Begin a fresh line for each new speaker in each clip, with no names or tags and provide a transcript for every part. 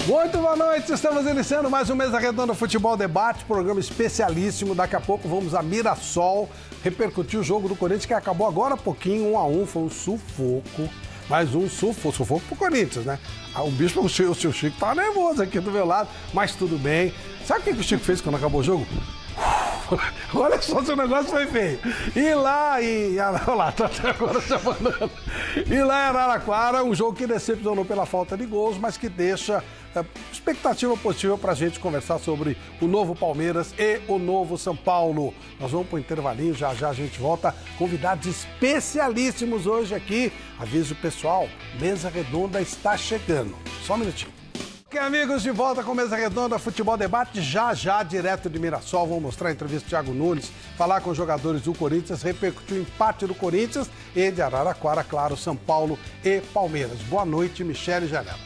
Muito boa noite, estamos iniciando mais um Mesa Redonda Futebol Debate, programa especialíssimo. Daqui a pouco vamos a Mirassol repercutir o jogo do Corinthians, que acabou agora há pouquinho, 1-1, foi um sufoco. Mais um sufoco pro Corinthians, né? O bicho, o seu Chico tá nervoso aqui do meu lado, mas tudo bem. Sabe o que o Chico fez quando acabou o jogo? Olha só se o negócio foi feio. E lá em... Olha lá, tá até agora chamando. E lá em Araraquara, um jogo que decepcionou pela falta de gols, mas que deixa expectativa positiva pra gente conversar sobre o novo Palmeiras e o novo São Paulo. Nós vamos pro intervalinho, já a gente volta. Convidados especialíssimos hoje aqui. Aviso pessoal, Mesa Redonda está chegando. Só um minutinho. Ok, amigos, de volta com Mesa Redonda, Futebol Debate, já direto de Mirassol. Vamos mostrar a entrevista do Thiago Nunes, falar com os jogadores do Corinthians, repercutir o empate do Corinthians e de Araraquara, claro, São Paulo e Palmeiras. Boa noite, Michele Janela.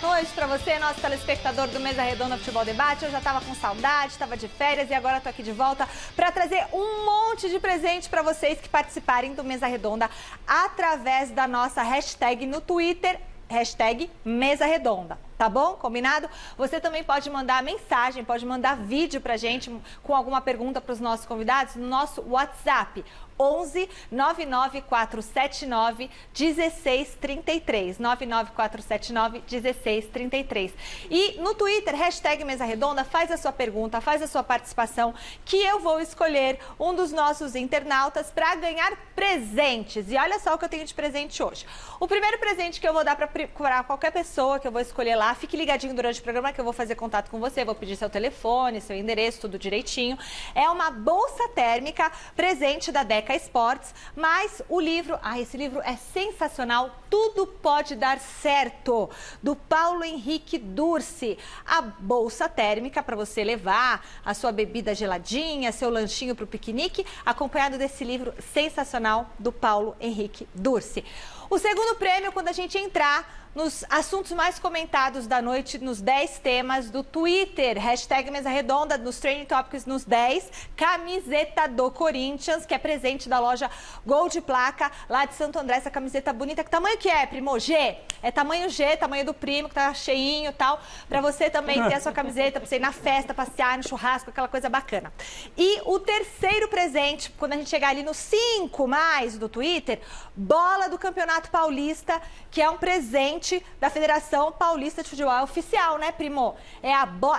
Boa noite para você, nosso telespectador do Mesa Redonda Futebol Debate. Eu já estava com saudade, estava de férias e agora estou aqui de volta para trazer um monte de presente para vocês que participarem do Mesa Redonda através da nossa hashtag no Twitter, hashtag Mesa Redonda. Tá bom? Combinado? Você também pode mandar mensagem, pode mandar vídeo pra gente com alguma pergunta para os nossos convidados no nosso WhatsApp. 11 99479 1633. 99479 1633. E no Twitter, hashtag Mesa Redonda, faz a sua pergunta, faz a sua participação, que eu vou escolher um dos nossos internautas para ganhar presentes. E olha só o que eu tenho de presente hoje. O primeiro presente que eu vou dar para qualquer pessoa que eu vou escolher lá, fique ligadinho durante o programa que eu vou fazer contato com você, vou pedir seu telefone, seu endereço, tudo direitinho. É uma bolsa térmica, presente da Deca Esportes, mas o livro, esse livro é sensacional, Tudo Pode Dar Certo, do Paulo Henrique Dursi. A bolsa térmica para você levar a sua bebida geladinha, seu lanchinho para o piquenique, acompanhado desse livro sensacional do Paulo Henrique Dursi. O segundo prêmio, quando a gente entrar nos assuntos mais comentados da noite, nos 10 temas do Twitter, hashtag Mesa Redonda, nos Trending Topics nos 10, camiseta do Corinthians, que é presente da loja Gol de Placa, lá de Santo André, essa camiseta bonita. Que tamanho que é, primo? G? É tamanho G, tamanho do primo, que tá cheinho e tal, pra você também ter a sua camiseta, pra você ir na festa, passear, no churrasco, aquela coisa bacana. E o terceiro presente, quando a gente chegar ali no 5 mais do Twitter, bola do Campeonato Paulista, que é um presente da Federação Paulista de Futebol. Oficial, né, primo?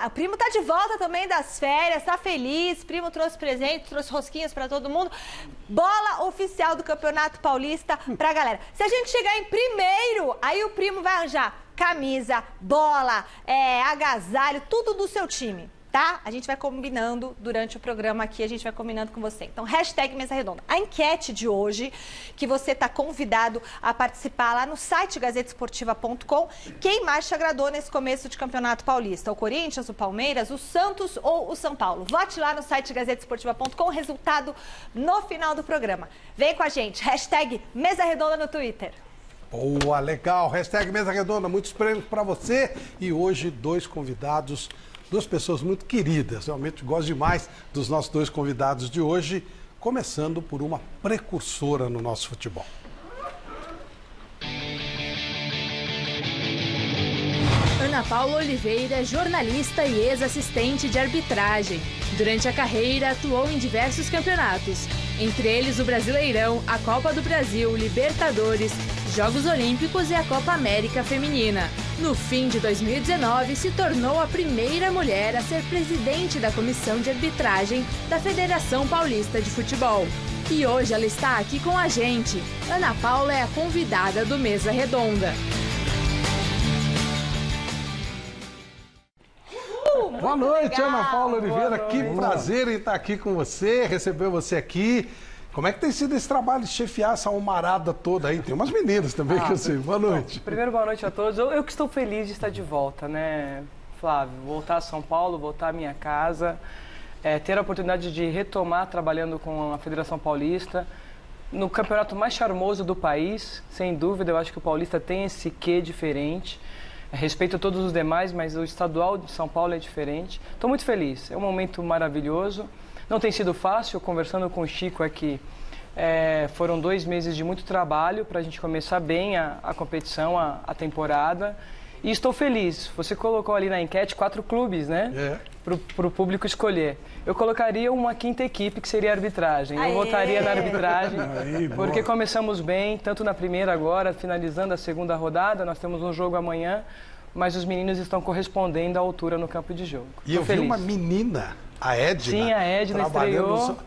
O primo tá de volta também das férias, tá feliz, primo trouxe presente, trouxe rosquinhas pra todo mundo. Bola oficial do Campeonato Paulista pra galera. Se a gente chegar em primeiro, aí o primo vai arranjar camisa, bola, agasalho, tudo do seu time. Tá? A gente vai combinando durante o programa aqui, a gente vai combinando com você. Então, hashtag Mesa Redonda. A enquete de hoje, que você está convidado a participar lá no site gazetesportiva.com. Quem mais te agradou nesse começo de Campeonato Paulista? O Corinthians, o Palmeiras, o Santos ou o São Paulo? Vote lá no site gazetesportiva.com, resultado no final do programa. Vem com a gente, hashtag Mesa Redonda no Twitter.
Boa, legal. Hashtag Mesa Redonda, muitos prêmios para você. E hoje, dois convidados, duas pessoas muito queridas. Realmente gosto demais dos nossos dois convidados de hoje, começando por uma precursora no nosso futebol.
Ana Paula Oliveira é jornalista e ex-assistente de arbitragem. Durante a carreira, atuou em diversos campeonatos, entre eles o Brasileirão, a Copa do Brasil, Libertadores, Jogos Olímpicos e a Copa América Feminina. No fim de 2019, se tornou a primeira mulher a ser presidente da Comissão de Arbitragem da Federação Paulista de Futebol. E hoje ela está aqui com a gente. Ana Paula é a convidada do Mesa Redonda.
Boa noite, Ana Paula Oliveira. Que prazer em estar aqui com você, receber você aqui. Como é que tem sido esse trabalho de chefiar essa almarada toda aí? Tem umas meninas também que eu sei. Boa noite.
Primeiro, boa noite a todos. Eu que estou feliz de estar de volta, né, Flávio? Voltar a São Paulo, voltar à minha casa, ter a oportunidade de retomar trabalhando com a Federação Paulista, no campeonato mais charmoso do país, sem dúvida. Eu acho que o Paulista tem esse quê diferente. Respeito a todos os demais, mas o estadual de São Paulo é diferente. Estou muito feliz, é um momento maravilhoso. Não tem sido fácil, conversando com o Chico aqui, foram 2 meses de muito trabalho para a gente começar bem a competição, a temporada. E estou feliz. Você colocou ali na enquete 4 clubes, né? Para o público escolher. Eu colocaria uma 5ª equipe, que seria a arbitragem. Eu votaria na arbitragem, porque começamos bem, tanto na primeira agora, finalizando a 2ª rodada, nós temos um jogo amanhã, mas os meninos estão correspondendo à altura no campo de jogo.
E eu vi uma menina, a Edna.
Sim, a Edna estreou.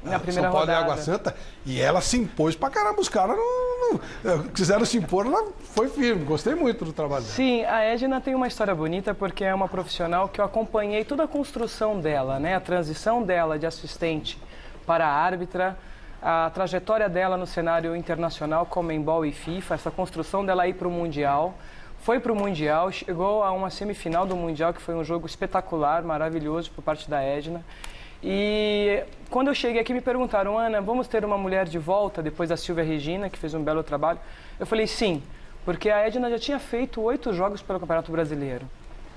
Na
primeira
São Paulo
rodada.
e Água Santa, e ela se impôs pra caramba. Os caras não quiseram se impor, ela foi firme. Gostei muito do trabalho dela.
Sim, a Edna tem uma história bonita porque é uma profissional que eu acompanhei toda a construção dela, né? A transição dela de assistente para árbitra, a trajetória dela no cenário internacional, Conmebol e FIFA, essa construção dela ir para o Mundial. Foi para o Mundial, chegou a uma semifinal do Mundial, que foi um jogo espetacular, maravilhoso por parte da Edna. E quando eu cheguei aqui me perguntaram, Ana, vamos ter uma mulher de volta depois da Silvia Regina, que fez um belo trabalho? Eu falei sim, porque a Edna já tinha feito 8 jogos pelo Campeonato Brasileiro,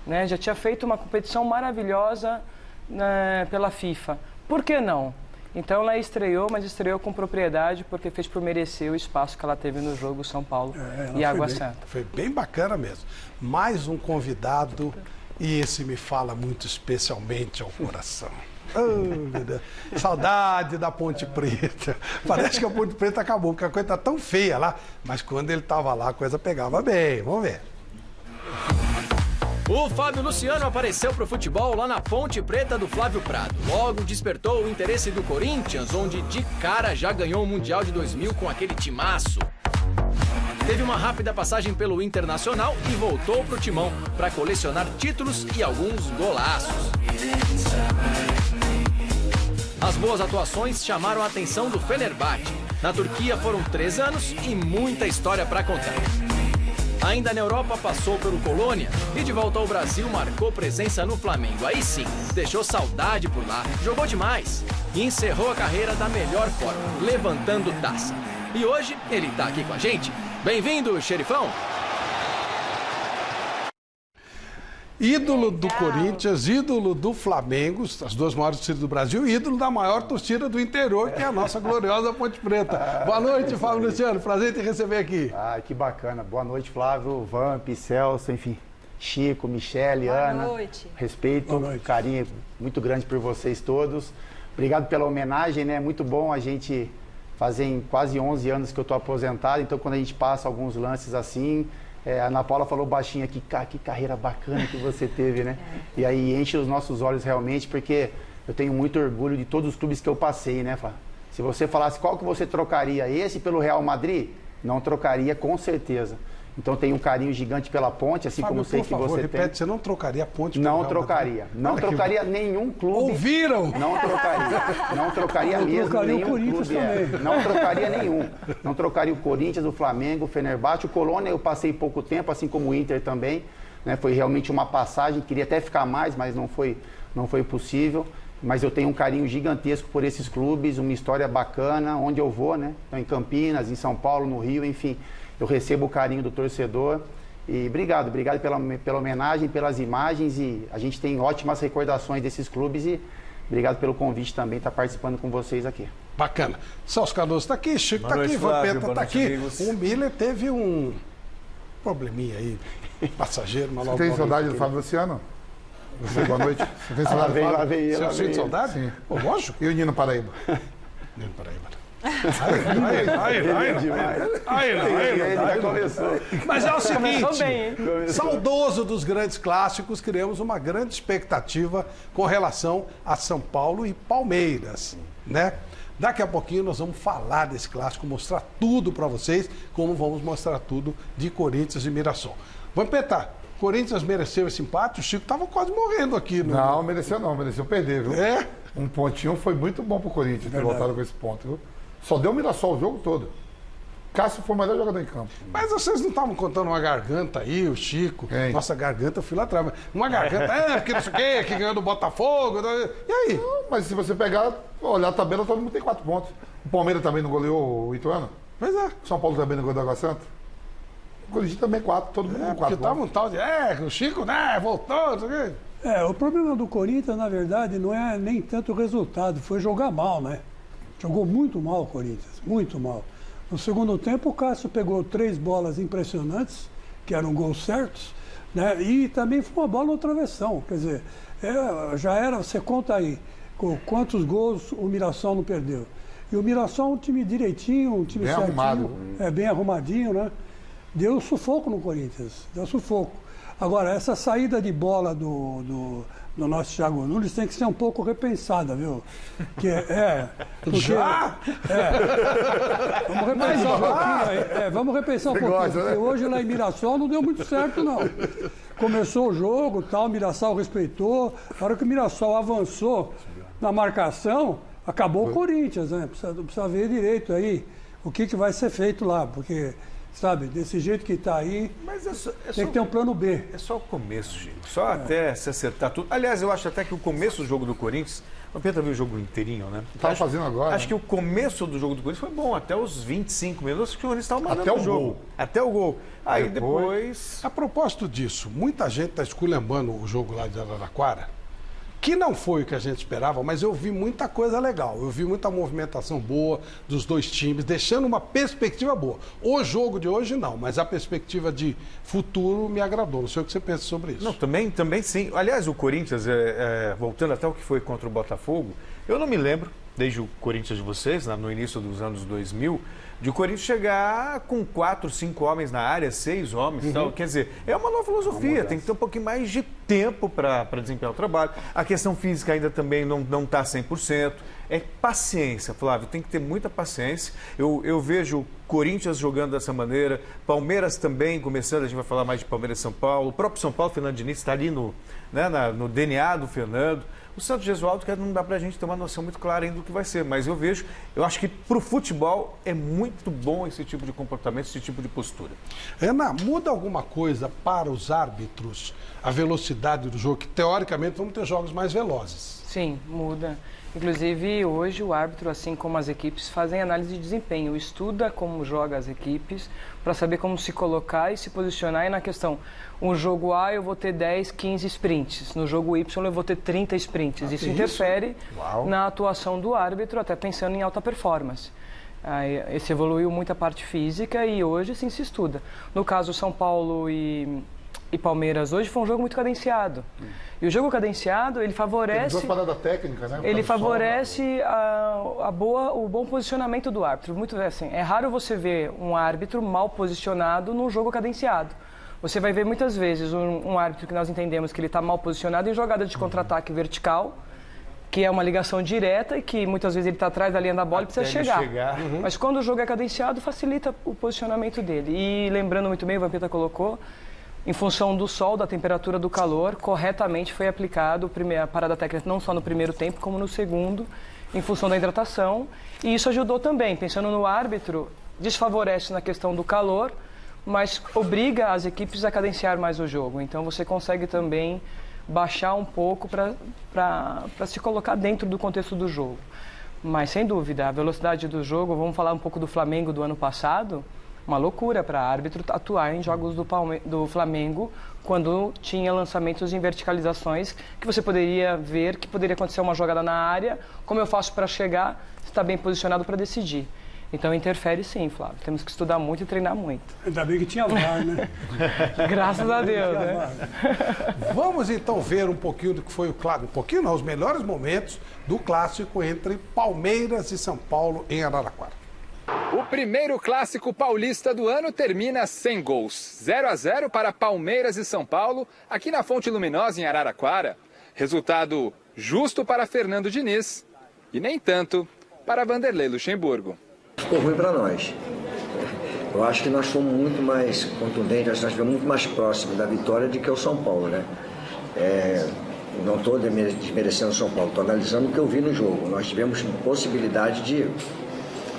né? Já tinha feito uma competição maravilhosa, né, pela FIFA. Por que não? Então ela estreou, mas estreou com propriedade, porque fez por merecer o espaço que ela teve no jogo São Paulo e Água Santa.
Foi bem bacana mesmo. Mais um convidado, e esse me fala muito especialmente ao coração. Oh, meu Deus. Saudade da Ponte Preta. Parece que a Ponte Preta acabou, porque a coisa tá tão feia lá, mas quando ele estava lá a coisa pegava bem. Vamos ver.
O Fábio Luciano apareceu pro futebol lá na Ponte Preta do Flávio Prado. Logo despertou o interesse do Corinthians, onde de cara já ganhou o Mundial de 2000 com aquele timaço. Teve uma rápida passagem pelo Internacional e voltou pro timão para colecionar títulos e alguns golaços. As boas atuações chamaram a atenção do Fenerbahçe. Na Turquia foram 3 anos e muita história para contar. Ainda na Europa passou pelo Colônia e de volta ao Brasil marcou presença no Flamengo. Aí sim, deixou saudade por lá, jogou demais e encerrou a carreira da melhor forma, levantando taça. E hoje ele tá aqui com a gente. Bem-vindo, xerifão!
Ídolo do Corinthians, ídolo do Flamengo, as 2 maiores torcidas do Brasil, e ídolo da maior torcida do interior, que é a nossa gloriosa Ponte Preta. Boa noite, Fábio Luciano, prazer em te receber aqui.
Ah, que bacana. Boa noite, Flávio, Vamp, Celso, enfim, Chico, Michele, Ana. Boa noite. Respeito, carinho muito grande por vocês todos. Obrigado pela homenagem, né? Muito bom a gente fazem quase 11 anos que eu estou aposentado, então quando a gente passa alguns lances assim... a Ana Paula falou baixinho aqui, que carreira bacana que você teve, né? E aí enche os nossos olhos realmente, porque eu tenho muito orgulho de todos os clubes que eu passei, né, Flávio? Se você falasse qual que você trocaria, esse pelo Real Madrid, não trocaria com certeza. Então tem um carinho gigante pela Ponte, assim
Fábio,
como sei
por
que
favor,
você
repete,
tem.
você não trocaria a Ponte pelo Real Madrid?
Trocaria. Não trocaria nenhum clube.
Ouviram?
Não trocaria. Não trocaria mesmo
trocaria
nenhum
o Corinthians
clube.
também.
Não trocaria nenhum. Não trocaria o Corinthians, o Flamengo, o Fenerbahçe, o Colônia eu passei pouco tempo, assim como o Inter também. Né? Foi realmente uma passagem, queria até ficar mais, mas não foi possível. Mas eu tenho um carinho gigantesco por esses clubes, uma história bacana, onde eu vou, né? Então, em Campinas, em São Paulo, no Rio, enfim. Eu recebo o carinho do torcedor. E obrigado pela homenagem, pelas imagens, e a gente tem ótimas recordações desses clubes e obrigado pelo convite também, estar participando com vocês aqui.
Bacana. Celso Cardoso está aqui, Chico está aqui, Vampeta está aqui. Amigos. O Miller teve um probleminha aí, passageiro, mas logo...
Você tem saudade do Fábio Luciano? Você, boa noite. Você tem saudade do Fábio?
Lá veio
Você sente saudade?
Sim.
Pô, lógico.
E o Nino Paraíba?
Nino Paraíba. Mas é o seguinte, saudoso dos grandes clássicos, criamos uma grande expectativa com relação a São Paulo e Palmeiras, né? Daqui a pouquinho nós vamos falar desse clássico, mostrar tudo para vocês, como vamos mostrar tudo de Corinthians e Mirassol. Vampeta, Corinthians mereceu esse empate? O Chico estava quase morrendo aqui.
Não, mereceu perder, viu?
É?
Um pontinho foi muito bom pro Corinthians ter voltado com esse ponto, viu? Só deu o Mirassol o jogo todo. Cássio foi o melhor jogador em campo.
Mas vocês não estavam contando uma garganta aí, o Chico?
Quem?
Nossa garganta, eu fui lá atrás. Uma garganta, que não sei o quê, que ganhou do Botafogo. E aí?
Não, mas se você pegar, olhar a tabela, todo mundo tem 4 pontos. O Palmeiras também não goleou o Ituano?
Pois é.
O São Paulo também não goleou o Água Santa? O Corinthians também 4, todo mundo com 4
porque
pontos.
tava um tal de, o Chico, né, voltou, não sei o quê.
O problema do Corinthians, na verdade, não é nem tanto o resultado, foi jogar mal, né? Jogou muito mal o Corinthians, muito mal. No segundo tempo, o Cássio pegou 3 bolas impressionantes que eram gols certos, né? E também foi uma bola no travessão, quer dizer, já era, você conta aí, com quantos gols o Mirassol não perdeu. E o Mirassol é um time direitinho, um time
bem
certinho,
arrumado.
Bem arrumadinho, né? Deu sufoco no Corinthians, deu sufoco. Agora, essa saída de bola do nosso Thiago Nunes tem que ser um pouco repensada, viu? Porque,
Já?
vamos repensar um pouquinho aí. Vamos repensar um pouquinho,
gosta, né?
porque hoje lá em Mirassol não deu muito certo, não. Começou o jogo, tal, o Mirassol respeitou. Na hora que o Mirassol avançou na marcação, acabou o Corinthians, né? Precisa ver direito aí o que vai ser feito lá, porque... Sabe, desse jeito que está aí,
mas
tem que ter um plano B.
É só o começo, Chico. Só até se acertar tudo. Aliás, eu acho até que o começo do jogo do Corinthians... O Pedro viu o jogo inteirinho, né?
Estava fazendo agora.
Acho que o começo do jogo do Corinthians foi bom. Até os 25 minutos que o Corinthians estava mandando
Até o
jogo.
gol.
Até o gol. Aí depois...
A propósito disso, muita gente está esculhambando o jogo lá de Araraquara, que não foi o que a gente esperava, mas eu vi muita coisa legal. Eu vi muita movimentação boa dos dois times, deixando uma perspectiva boa. O jogo de hoje não, mas a perspectiva de futuro me agradou. Não sei o que você pensa sobre isso.
Não, também sim. Aliás, o Corinthians, voltando até o que foi contra o Botafogo, eu não me lembro, desde o Corinthians de vocês, no início dos anos 2000, de o Corinthians chegar com 4, 5 homens na área, 6 homens. Tal. Quer dizer, é uma nova filosofia, tem que ter um pouquinho mais de tempo para desempenhar o trabalho. A questão física ainda também não está 100%. É paciência, Flávio, tem que ter muita paciência. Eu vejo Corinthians jogando dessa maneira, Palmeiras também começando, a gente vai falar mais de Palmeiras e São Paulo. O próprio São Paulo, Fernando Diniz, está ali no DNA do Fernando. O Santos Gesualdo, que não dá pra gente ter uma noção muito clara ainda do que vai ser, mas eu acho que pro futebol é muito bom esse tipo de comportamento, esse tipo de postura.
Ana, muda alguma coisa para os árbitros a velocidade do jogo, que teoricamente vamos ter jogos mais velozes?
Sim, muda. Inclusive, hoje o árbitro, assim como as equipes, fazem análise de desempenho, estuda como jogam as equipes para saber como se colocar e se posicionar. E na questão, no jogo A eu vou ter 10, 15 sprints, no jogo Y eu vou ter 30 sprints. Isso interfere na atuação do árbitro, até pensando em alta performance. Esse evoluiu muito a parte física e hoje sim se estuda. No caso, São Paulo e Palmeiras hoje foi um jogo muito cadenciado. E o jogo cadenciado, ele favorece...
Tem duas paradas técnicas, né?
Ele favorece o bom posicionamento do árbitro. Muito assim, é raro você ver um árbitro mal posicionado num jogo cadenciado. Você vai ver muitas vezes um árbitro que nós entendemos que ele está mal posicionado em jogada de contra-ataque vertical, que é uma ligação direta e que muitas vezes ele está atrás da linha da bola e precisa chegar. Mas quando o jogo é cadenciado, facilita o posicionamento dele. E lembrando muito bem, o Vampeta colocou, em função do sol, da temperatura, do calor, corretamente foi aplicado a parada técnica não só no primeiro tempo, como no segundo, em função da hidratação. E isso ajudou também, pensando no árbitro, desfavorece na questão do calor, mas obriga as equipes a cadenciar mais o jogo. Então você consegue também baixar um pouco para se colocar dentro do contexto do jogo. Mas sem dúvida, a velocidade do jogo, vamos falar um pouco do Flamengo do ano passado, uma loucura para árbitro atuar em jogos do Flamengo quando tinha lançamentos em verticalizações que você poderia ver que poderia acontecer uma jogada na área, como eu faço para chegar, está bem posicionado para decidir. Então interfere sim, Flávio. Temos que estudar muito e treinar muito.
Ainda bem que tinha VAR, né?
Graças a Deus, né?
Vamos então ver um pouquinho do que foi os melhores momentos do clássico entre Palmeiras e São Paulo em Araraquara.
O primeiro clássico paulista do ano termina sem gols. 0-0 para Palmeiras e São Paulo, aqui na Fonte Luminosa, em Araraquara. Resultado justo para Fernando Diniz e nem tanto para Vanderlei Luxemburgo.
Ficou ruim para nós. Eu acho que nós fomos muito mais contundentes, nós estivemos muito mais próximos da vitória do que o São Paulo, né? Não estou desmerecendo o São Paulo, estou analisando o que eu vi no jogo. Nós tivemos possibilidade de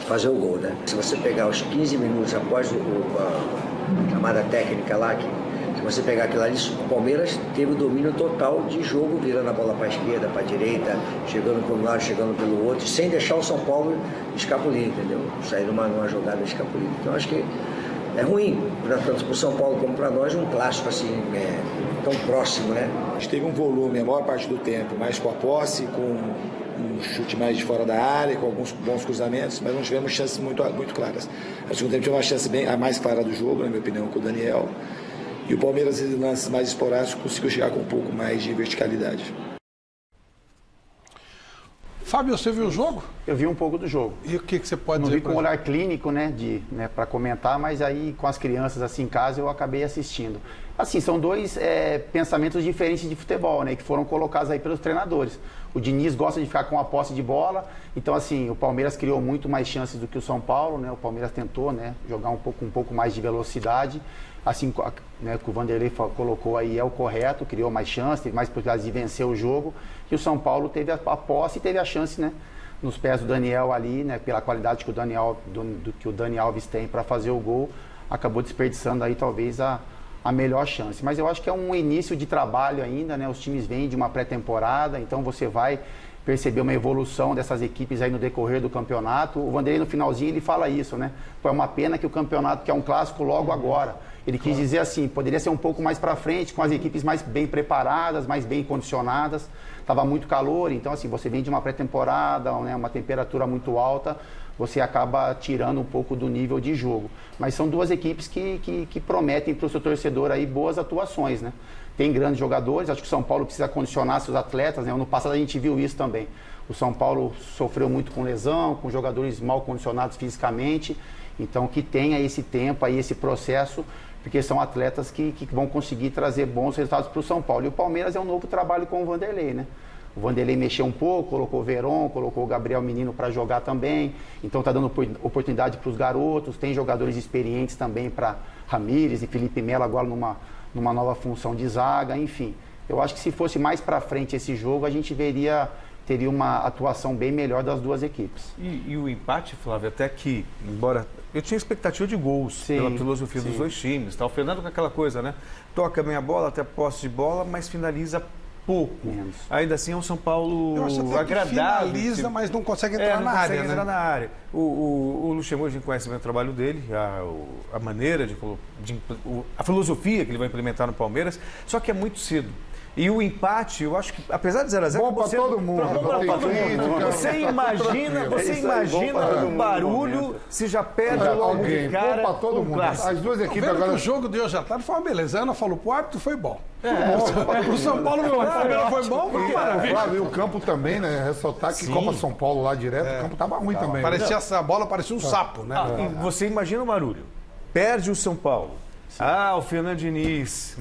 fazer o gol, né? Se você pegar os 15 minutos após a chamada técnica lá, se você pegar aquilo ali, o Palmeiras teve o domínio total de jogo, virando a bola para a esquerda, para a direita, chegando por um lado, chegando pelo outro, sem deixar o São Paulo escapulir, entendeu? Sair numa jogada escapulir. Então acho que é ruim, tanto para o São Paulo como para nós, um clássico assim, tão próximo, né?
A gente teve um volume a maior parte do tempo, mais com a posse, com um chute mais de fora da área, com alguns bons cruzamentos, mas não tivemos chances muito claras. A segunda tempo tivemos uma chance a mais clara do jogo, na minha opinião, com o Daniel. E o Palmeiras, em lances mais esporádicos, conseguiu chegar com um pouco mais de verticalidade.
Fábio, você viu o jogo?
Eu vi um pouco do jogo.
E o que você pode
Não
dizer?
vi com um olhar clínico, né, para comentar, mas aí com as crianças assim em casa eu acabei assistindo. Assim, são dois pensamentos diferentes de futebol, né, que foram colocados aí pelos treinadores. O Diniz gosta de ficar com a posse de bola, então assim, o Palmeiras criou muito mais chances do que o São Paulo, né, o Palmeiras tentou, né, jogar um pouco mais de velocidade, assim, né, que o Vanderlei colocou aí é o correto, criou mais chances, teve mais possibilidades de vencer o jogo, e o São Paulo teve a posse e teve a chance, né, nos pés do Daniel ali, né, pela qualidade que o Dani Alves tem para fazer o gol, acabou desperdiçando aí talvez a melhor chance. Mas eu acho que é um início de trabalho ainda, né, os times vêm de uma pré-temporada, então você vai perceber uma evolução dessas equipes aí no decorrer do campeonato. O Vanderlei no finalzinho ele fala isso, né, foi uma pena que o campeonato, que é um clássico, logo agora. Ele quis dizer assim, poderia ser um pouco mais para frente, com as equipes mais bem preparadas, mais bem condicionadas. Estava muito calor, então assim, você vem de uma pré-temporada, né, uma temperatura muito alta, você acaba tirando um pouco do nível de jogo. Mas são duas equipes que prometem para o seu torcedor aí boas atuações, né? Tem grandes jogadores, acho que o São Paulo precisa condicionar seus atletas, né? Ano passado a gente viu isso também. O São Paulo sofreu muito com lesão, com jogadores mal condicionados fisicamente, então que tenha esse tempo aí, esse processo, porque são atletas que vão conseguir trazer bons resultados para o São Paulo. E o Palmeiras é um novo trabalho com o Vanderlei, né? O Vanderlei mexeu um pouco, colocou o Verón, colocou o Gabriel Menino para jogar também. Então está dando oportunidade para os garotos. Tem jogadores experientes também para Ramírez e Felipe Melo agora numa nova função de zaga, enfim. Eu acho que se fosse mais para frente esse jogo, a gente teria uma atuação bem melhor das duas equipes.
E o empate, Flávio, até que, embora eu tinha expectativa de gols, pela filosofia dos dois times. Tá? O Fernando com aquela coisa, né? Toca bem a bola, até posse de bola, mas finaliza pouco. Menos. Ainda assim é um São Paulo agradável.
Finaliza, mas não consegue entrar na área, né?
Entrar na área. O Luxemburgo, a gente conhece bem o trabalho dele, a maneira a filosofia que ele vai implementar no Palmeiras, só que é muito cedo. E o empate, eu acho que, apesar de 0-0...
Bom para todo mundo.
Você imagina o barulho se já perde logo de cara.
Bom para todo mundo. As duas equipes agora...
O jogo de hoje à tarde foi uma beleza. A Ana falou, pro árbitro foi bom. O São Paulo foi bom, porque
Flávio, e o campo também, né? Ressaltar que Copa São Paulo lá direto, o campo tava ruim também.
A bola parecia um sapo, né?
E você imagina o barulho. Perde o São Paulo. O Fernando Diniz,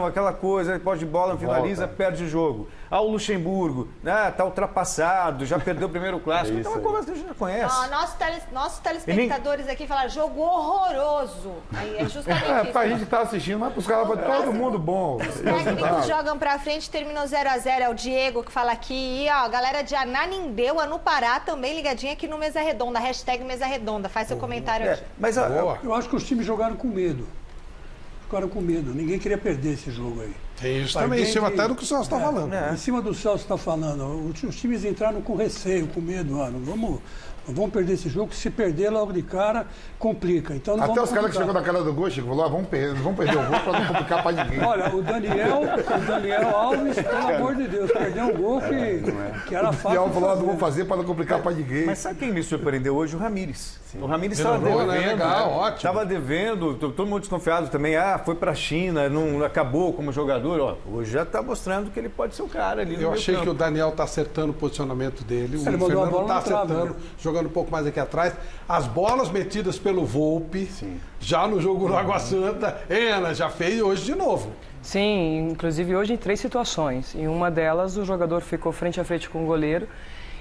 aquela coisa, pode de bola, finaliza, perde o jogo. O Luxemburgo, tá ultrapassado, já perdeu o primeiro clássico. Então é uma conversa que a gente já conhece.
Nossos telespectadores aqui falaram, jogo horroroso. Aí é justamente isso.
Pra gente estar assistindo, mas pros caras, todo mundo bom.
Os técnicos jogam pra frente, terminou 0-0. É o Diego que fala aqui. E a galera de Ananindeua, no Pará, também ligadinha aqui no Mesa Redonda. # Mesa Redonda. Faz seu comentário aqui.
Mas eu acho que os times jogaram com medo. Ficaram com medo, ninguém queria perder esse jogo aí.
Tem isso também, em cima até do que o Celso está falando.
Em cima do Celso está falando, os times entraram com receio, com medo, não vamos perder esse jogo, se perder logo de cara, complica. Então,
até os caras que chegou na cara do gol, Chico, falou, vamos perder o gol para não complicar para ninguém.
Olha, o Daniel Alves, pelo amor de Deus, perdeu um gol que era fácil. O Daniel
falou, não vou fazer para não complicar para ninguém.
Mas sabe quem me surpreendeu hoje? O Ramírez. O Ramírez estava devendo.
Legal, ótimo.
Estava devendo, todo mundo desconfiado também. Foi para a China, não acabou como jogador. Hoje já está mostrando que ele pode ser o cara ali.
Eu achei que o Daniel está acertando o posicionamento dele. O Fernando está acertando, jogando um pouco mais aqui atrás. As bolas metidas pelo Volpi, já no jogo do Água Santa, Ana já fez hoje de novo.
Sim, inclusive hoje em 3 situações. Em uma delas, o jogador ficou frente a frente com o goleiro.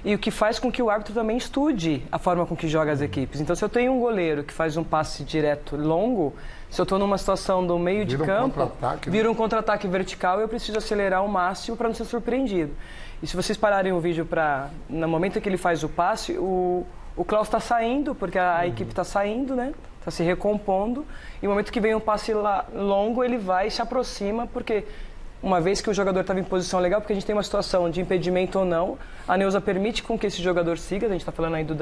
E o que faz com que o árbitro também estude a forma com que joga as equipes. Então, se eu tenho um goleiro que faz um passe direto longo, se eu estou numa situação do meio de campo, vira um contra-ataque vertical, eu preciso acelerar ao máximo para não ser surpreendido. E se vocês pararem o vídeo no momento em que ele faz o passe, o Klaus está saindo, porque a equipe está saindo, né? Está se recompondo. E no momento que vem um passe longo, ele vai e se aproxima, porque uma vez que o jogador estava em posição legal, porque a gente tem uma situação de impedimento ou não, a Neuza permite com que esse jogador siga, a gente está falando aí do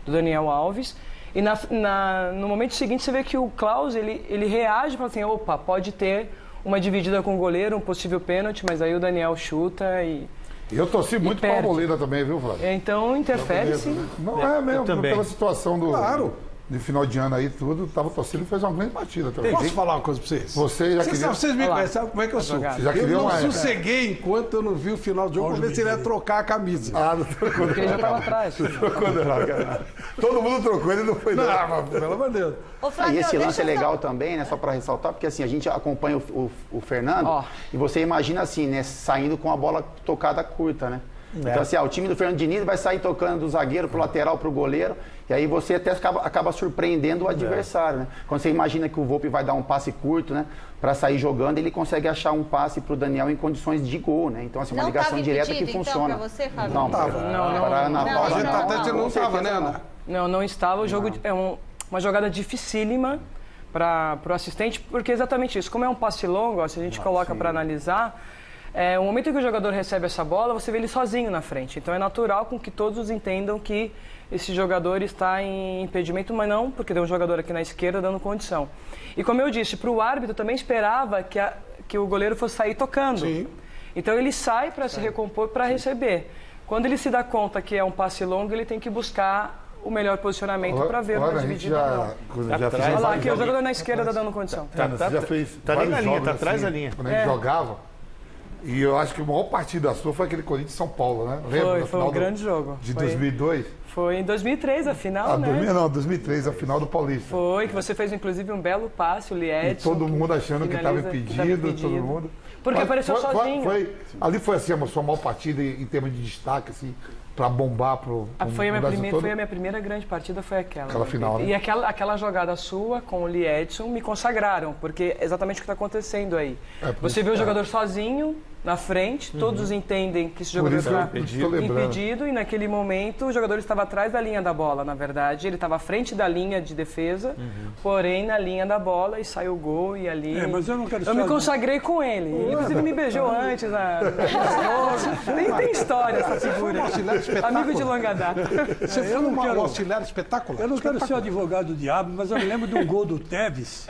Daniel Alves, e no momento seguinte você vê que o Klaus, ele reage e fala assim, opa, pode ter uma dividida com o goleiro, um possível pênalti, mas aí o Daniel chuta e...
Eu torci muito para a Molina também, viu, Flávio?
Então interfere sim.
Não é mesmo, pela situação do...
Claro.
de final de ano aí, tudo, tava torcendo e fez uma grande partida também.
Posso falar uma coisa pra vocês?
Vocês
me conhecem, sabe como é que eu sou? Eu não sosseguei enquanto eu não vi o final do jogo pra ver se ele ia trocar a camisa.
Não trocou.
Porque ele já tava atrás.
Não trocou, não. Todo mundo trocou, ele não foi, não.
Mas, pelo amor de Deus.
E esse lance é legal também, né? Só para ressaltar, porque assim, a gente acompanha o Fernando e você imagina assim, né? Saindo com a bola tocada curta, né? Então assim, o time do Fernando Diniz vai sair tocando do zagueiro pro lateral, pro goleiro, e aí você até acaba surpreendendo o adversário, né? Quando você imagina que o Volpi vai dar um passe curto, né? Para sair jogando, ele consegue achar um passe pro Daniel em condições de gol, né? Então assim, uma ligação direta que funciona.
Então, pra você, Fábio?
Não estava.
Não estava. O jogo é uma jogada dificílima para o assistente, porque é exatamente isso. Como é um passe longo, se a gente coloca para analisar, o momento que o jogador recebe essa bola, você vê ele sozinho na frente. Então é natural com que todos entendam que esse jogador está em impedimento, mas não porque tem um jogador aqui na esquerda dando condição. E como eu disse, para o árbitro também esperava que o goleiro fosse sair tocando. Sim. Então ele sai para se recompor, para receber. Quando ele se dá conta que é um passe longo, ele tem que buscar o melhor posicionamento para ver uma dividida. Olha lá, aqui o jogador na esquerda está dando condição.
Você já fez
nem na linha, tá atrás da linha.
Quando a gente jogava, e eu acho que o maior partido da sua foi aquele Corinthians São Paulo, né? Lembra?
Foi um grande jogo.
De 2002?
Foi em 2003 a final, né?
2003, a final do Paulista.
Foi, que você fez inclusive um belo passe, o Liedson.
E todo mundo achando que estava impedido, todo mundo.
Porque apareceu sozinho.
Ali foi assim, a sua maior partida em termos de destaque, assim, para bombar pro
foi a minha primeira grande partida, foi aquela.
Aquela final, né?
E aquela jogada sua com o Liedson me consagraram, porque é exatamente o que está acontecendo aí. Você vê o jogador sozinho na frente, todos entendem que esse jogador está impedido, e naquele momento o jogador estava atrás da linha da bola, na verdade. Ele estava à frente da linha de defesa, porém na linha da bola, e saiu o gol, e ali...
mas eu
me consagrei com ele. Ele, inclusive, me beijou antes. Nem tem história essa figura. Amigo de longa data.
Você foi um auxiliar espetacular.
Eu não quero ser advogado do diabo, mas eu me lembro de um gol do Tevez.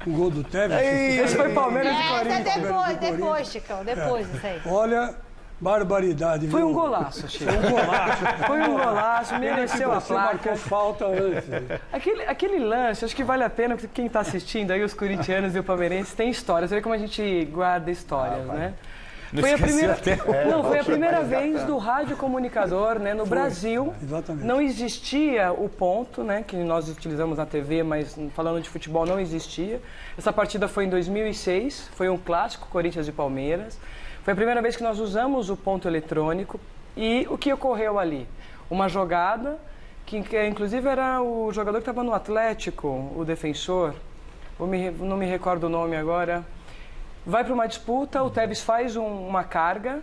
O gol do Tevez.
Esse foi Palmeiras e Corinthians.
Depois, Chicão, depois isso aí.
Olha, barbaridade.
Foi um golaço, Chico. Foi um golaço, mereceu a placa.
Marcou falta antes.
Aquele lance, acho que vale a pena, porque quem está assistindo aí, os corintianos e o palmeirense, tem histórias. Você vê como a gente guarda histórias, né? Foi a primeira vez do radiocomunicador, né, no Brasil.
Exatamente.
Não existia o ponto, né, que nós utilizamos na TV, mas falando de futebol não existia. Essa partida foi em 2006, foi um clássico, Corinthians e Palmeiras. Foi a primeira vez que nós usamos o ponto eletrônico. E o que ocorreu ali? Uma jogada que inclusive era o jogador que estava no Atlético, o defensor, não me recordo o nome agora. Vai para uma disputa, o Tevez faz uma carga.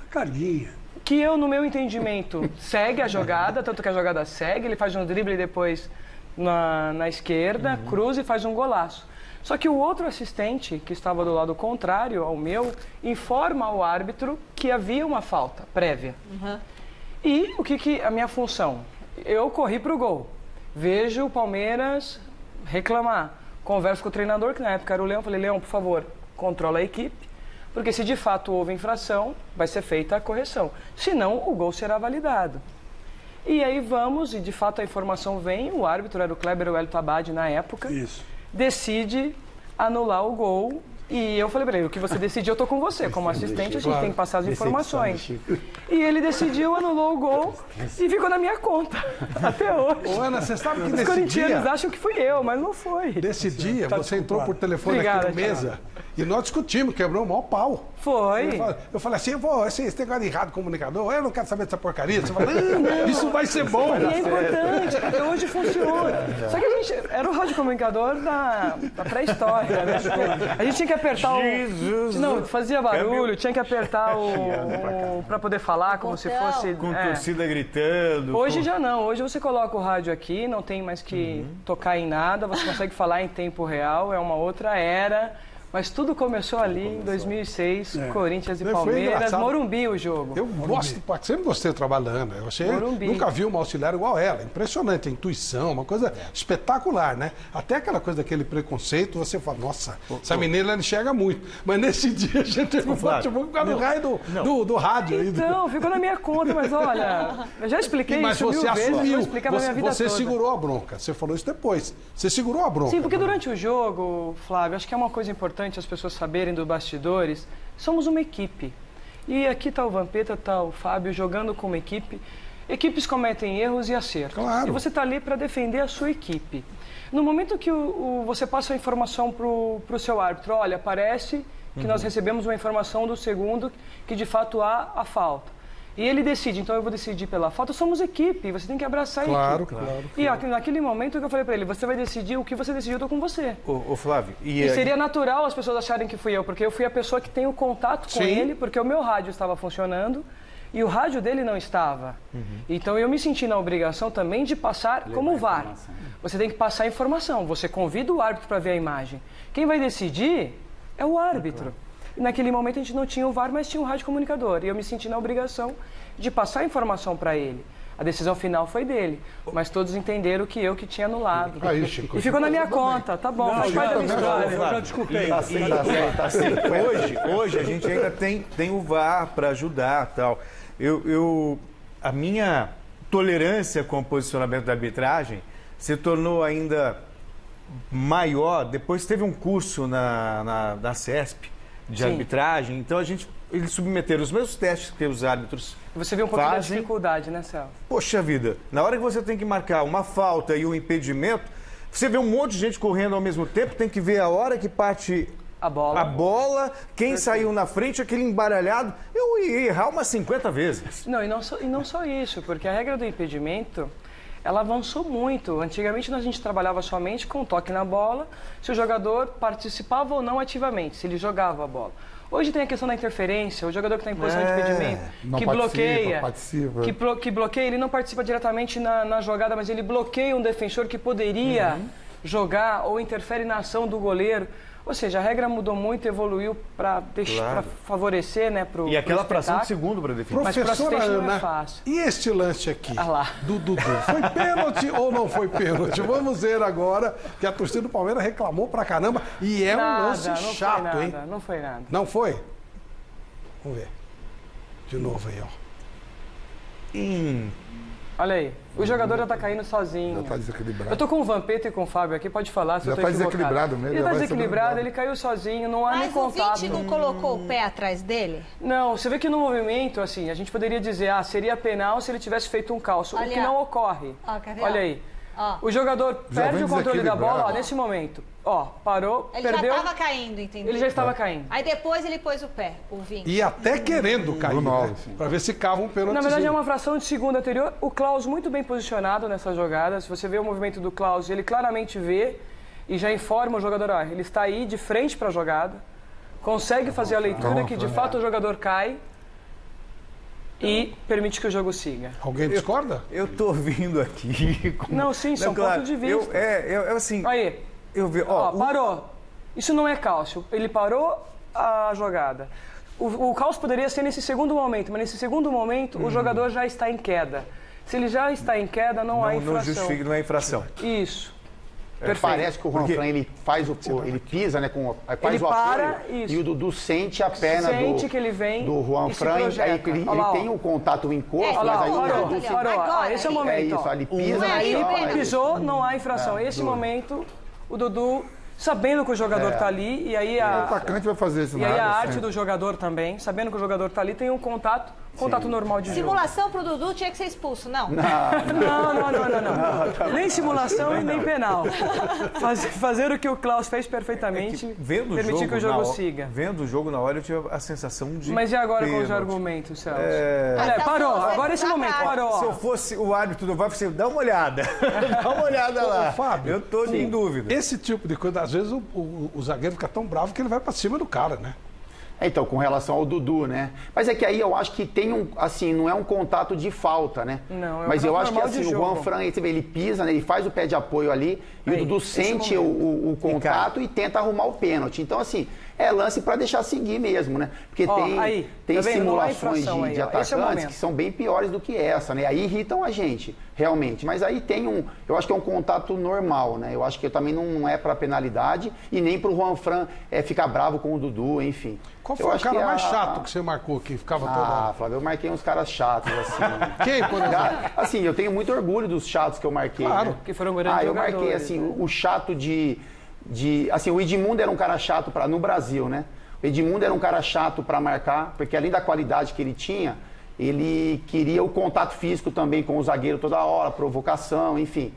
Carguinha.
Que eu, no meu entendimento, segue a jogada, tanto que a jogada segue, ele faz um drible depois na esquerda, cruza e faz um golaço. Só que o outro assistente, que estava do lado contrário ao meu, informa ao árbitro que havia uma falta prévia. E o que a minha função? Eu corri para o gol. Vejo o Palmeiras reclamar. Converso com o treinador, que na época era o Leão, falei, Leão, por favor, controla a equipe, porque se de fato houve infração, vai ser feita a correção. Senão, o gol será validado. E aí vamos, e de fato a informação vem, o árbitro era o Kleber Wellington Abad na época, decide anular o gol. E eu falei para ele, o que você decidiu, eu tô com você. Como assistente, a gente tem que passar as informações. E ele decidiu, anulou o gol e ficou na minha conta, até hoje.
Ô, Ana, você sabe que
os corintianos acham que fui eu, mas não foi.
Nesse dia, você entrou por telefone aqui no mesa e nós discutimos, quebrou o maior pau.
Foi.
Eu falei assim, esse negócio de rádio comunicador, eu não quero saber dessa porcaria. Você fala, isso vai ser bom.
E é importante, porque hoje funciona. Só que a gente era o rádio comunicador da pré-história, né? A gente tinha que apertar Não, fazia barulho, tinha que apertar para poder falar, como se fosse...
Com torcida gritando.
Hoje já não, hoje você coloca o rádio aqui, não tem mais que tocar em nada, você consegue falar em tempo real, é uma outra era. Mas tudo começou ali em 2006, Corinthians e Palmeiras, Morumbi o jogo.
Eu sempre gostei do trabalho da Ana. Eu achei, nunca vi uma auxiliar igual ela. Impressionante, a intuição, uma coisa espetacular, né? Até aquela coisa daquele preconceito, você fala, nossa, essa menina ela enxerga muito. Mas nesse dia a gente teve um bate-boca por causa do raio do rádio.
Então, ficou na minha conta, mas olha, eu já expliquei
mas
isso
você
mil vezes,
assumiu,
eu explicar na minha vida
você
toda.
segurou a bronca, você falou isso depois. Você segurou a bronca.
Sim, porque durante o jogo, Flávio, acho que é uma coisa importante as pessoas saberem dos bastidores, somos uma equipe. E aqui está o Vampeta, está o Fábio jogando como equipe. Equipes cometem erros e acertos.
Claro.
E você está ali para defender a sua equipe. No momento que você passa a informação para o seu árbitro, olha, parece que nós recebemos uma informação do segundo que de fato há a falta. E ele decide, então eu vou decidir pela falta. Somos equipe, você tem que abraçar a equipe. Claro. E naquele momento que eu falei para ele, você vai decidir o que você decidiu, eu estou com você.
Ô Flávio...
E seria natural as pessoas acharem que fui eu, porque eu fui a pessoa que tem o contato com ele, porque o meu rádio estava funcionando e o rádio dele não estava. Então eu me senti na obrigação também de passar como VAR. Você tem que passar a informação, você convida o árbitro para ver a imagem. Quem vai decidir é o árbitro. Naquele momento a gente não tinha o VAR, mas tinha o rádio comunicador. E eu me senti na obrigação de passar a informação para ele. A decisão final foi dele, mas todos entenderam que eu que tinha anulado.
Aí, Chico,
e ficou na minha conta, tá bom, faz parte da minha história.
Eu já desculpei.
Tá certo. Hoje a gente ainda tem o VAR para ajudar e tal. A minha tolerância com o posicionamento da arbitragem se tornou ainda maior. Depois teve um curso na CESP de arbitragem, então eles submeteram os mesmos testes que os árbitros
Você viu um pouquinho da dificuldade, né, Celso?
Poxa vida, na hora que você tem que marcar uma falta e um impedimento, você vê um monte de gente correndo ao mesmo tempo, tem que ver a hora que parte a bola, quem saiu na frente, aquele embaralhado. Eu ia errar umas 50 vezes.
Não, e não só isso, porque a regra do impedimento, ela avançou muito. Antigamente a gente trabalhava somente com toque na bola, se o jogador participava ou não ativamente, se ele jogava a bola. Hoje tem a questão da interferência, o jogador que está em posição de impedimento, que bloqueia, que bloqueia, ele não participa diretamente na jogada, mas ele bloqueia um defensor que poderia jogar ou interfere na ação do goleiro. Ou seja, a regra mudou muito, evoluiu para favorecer, né, pro
aquela fração de segundo para definir.
Professora Ana,
não é fácil.
E este lance aqui do Dudu? Foi pênalti ou não foi pênalti? Vamos ver agora, que a torcida do Palmeiras reclamou pra caramba e é um lance chato, hein?
Não foi nada.
Não foi? Vamos ver. De novo aí, ó.
Olha aí, o jogador já tá caindo sozinho.
Já tá desequilibrado.
Eu tô com o Vampeta e com o Fábio aqui, pode falar se
já
eu tô
tá desequilibrado mesmo.
Ele tá desequilibrado, ele caiu sozinho, não há nem contato.
Mas o 20 não colocou o pé atrás dele?
Não, você vê que no movimento, assim, a gente poderia dizer, seria penal se ele tivesse feito um calço, o que não ocorre. Olha aí. O jogador perde o controle da bola, nesse momento. Parou,
ele
perdeu.
Ele já estava caindo, entendeu?
Ele já estava caindo.
Aí depois ele pôs o pé, o 20.
E até querendo cair, né? Para ver se cava um pênalti.
Na verdade é uma fração de segundo anterior. O Klaus muito bem posicionado nessa jogada. Se você vê o movimento do Klaus, ele claramente vê e já informa o jogador, ele está aí de frente para a jogada, consegue fazer a leitura que de fato o jogador cai e permite que o jogo siga.
Alguém discorda?
Eu tô vindo aqui.
Não, sim, são pontos de vista.
Assim.
Aí. Parou. Isso não é cálcio. Ele parou a jogada. O cálcio poderia ser nesse segundo momento, mas nesse segundo momento o jogador já está em queda. Se ele já está em queda, não há infração.
Não justifica, não é infração.
Isso.
Parece que o Juan Fran, ele pisa, né? Faz o apoio, e o Dudu sente a perna
que ele vem
do Juan Fran, aí ele tem um contato, um encosto, mas aí o Dudu
parou. Esse é o momento.
Ele pisa,
aí pisou, não há infração. Esse momento, o Dudu, sabendo que o jogador está ali, e aí
o atacante vai fazer isso.
E aí a arte do jogador também, sabendo que o jogador está ali, tem um contato normal de jogo.
Simulação pro Dudu tinha que ser expulso, não?
Não. Nem simulação e nem penal. Fazer o que o Klaus fez perfeitamente, permitir que o jogo siga.
Vendo o jogo na hora, eu tive a sensação de...
Mas e agora com os argumentos, Celso? Parou, agora esse momento, parou.
Se eu fosse o árbitro do VAR, você dá uma olhada. Dá uma olhada lá.
Fábio,
eu tô em dúvida.
Esse tipo de coisa, às vezes o zagueiro fica tão bravo que ele vai pra cima do cara, né?
Então, com relação ao Dudu, né? Mas é que aí eu acho que tem assim, não é um contato de falta, né?
Não,
mas eu acho que assim, o Juanfran, ele pisa, né? Ele faz o pé de apoio ali e o Dudu sente o contato e tenta arrumar o pênalti. Então, assim, é lance para deixar seguir mesmo, né? Porque tem simulações de atacantes que são bem piores do que essa, né? Aí irritam a gente, realmente. Mas aí eu acho que é um contato normal, né? Eu acho que também não é para penalidade e nem para o Juanfran ficar bravo com o Dudu, enfim.
Qual foi o cara mais chato que você marcou, que ficava toda hora?
Flávio, eu marquei uns caras chatos, assim.
Quem, por exemplo?
Assim, eu tenho muito orgulho dos chatos que eu marquei.
Claro,
né?
que foram grandes jogadores.
Eu marquei, assim, o chato assim, o Edmundo era um cara chato no Brasil, né? O Edmundo era um cara chato para marcar, porque além da qualidade que ele tinha, ele queria o contato físico também com o zagueiro toda hora, provocação, enfim.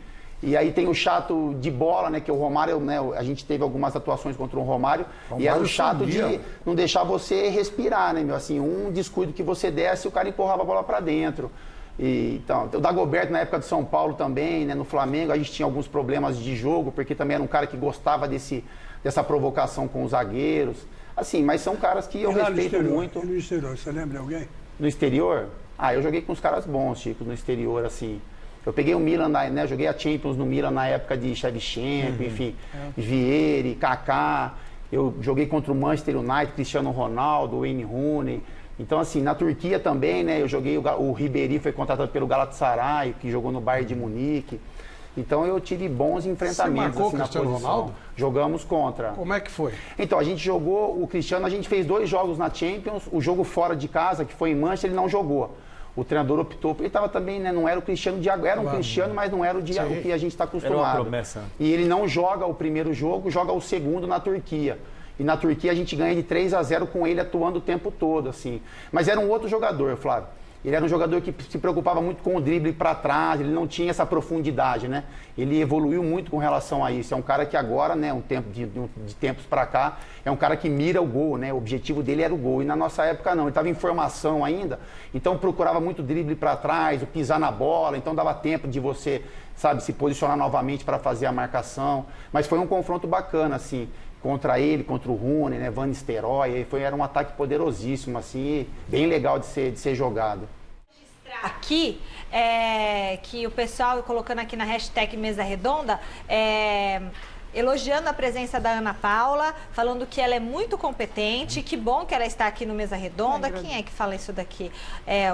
E aí tem o chato de bola, né? Que o Romário, né? A gente teve algumas atuações contra o Romário e era o chato de não deixar você respirar, né, meu? Assim, um descuido que você desse, o cara empurrava a bola para dentro. Então, o Dagoberto na época de São Paulo também, né? No Flamengo a gente tinha alguns problemas de jogo, porque também era um cara que gostava dessa provocação com os zagueiros. Assim, mas são caras que eu respeito muito.
E no exterior, você lembra de alguém?
No exterior? Eu joguei com os caras bons, Chico, no exterior, assim. Eu peguei o Milan, né? Joguei a Champions no Milan na época de Shevchenko, enfim, Vieri, Kaká. Eu joguei contra o Manchester United, Cristiano Ronaldo, Wayne Rooney. Então, assim, na Turquia também, né? Eu joguei, o Ribéry foi contratado pelo Galatasaray, que jogou no Bayern de Munique. Então, eu tive bons enfrentamentos.
Você marcou
assim,
o Cristiano Ronaldo?
Jogamos contra.
Como é que foi?
Então, a gente jogou, o Cristiano, a gente fez 2 jogos na Champions. O jogo fora de casa, que foi em Manchester, ele não jogou. O treinador optou, ele estava também, né, não era o Cristiano de agora, era um Cristiano, mas não era o que a gente está acostumado.
Era uma promessa.
E ele não joga o primeiro jogo, joga o segundo na Turquia. E na Turquia a gente ganha de 3-0 com ele atuando o tempo todo, assim. Mas era um outro jogador, Flávio. Ele era um jogador que se preocupava muito com o drible para trás, ele não tinha essa profundidade, né? Ele evoluiu muito com relação a isso. É um cara que agora, né, de tempos para cá, é um cara que mira o gol, né? O objetivo dele era o gol. E na nossa época não, ele estava em formação ainda, então procurava muito drible para trás, o pisar na bola, então dava tempo de você, sabe, se posicionar novamente para fazer a marcação. Mas foi um confronto bacana, assim, contra ele, contra o Rooney, né, Van Nistelrooy, era um ataque poderosíssimo, assim, bem legal de ser jogado.
Aqui, que o pessoal colocando aqui na hashtag Mesa Redonda, elogiando a presença da Ana Paula, falando que ela é muito competente, que bom que ela está aqui no Mesa Redonda. Quem é que fala isso daqui?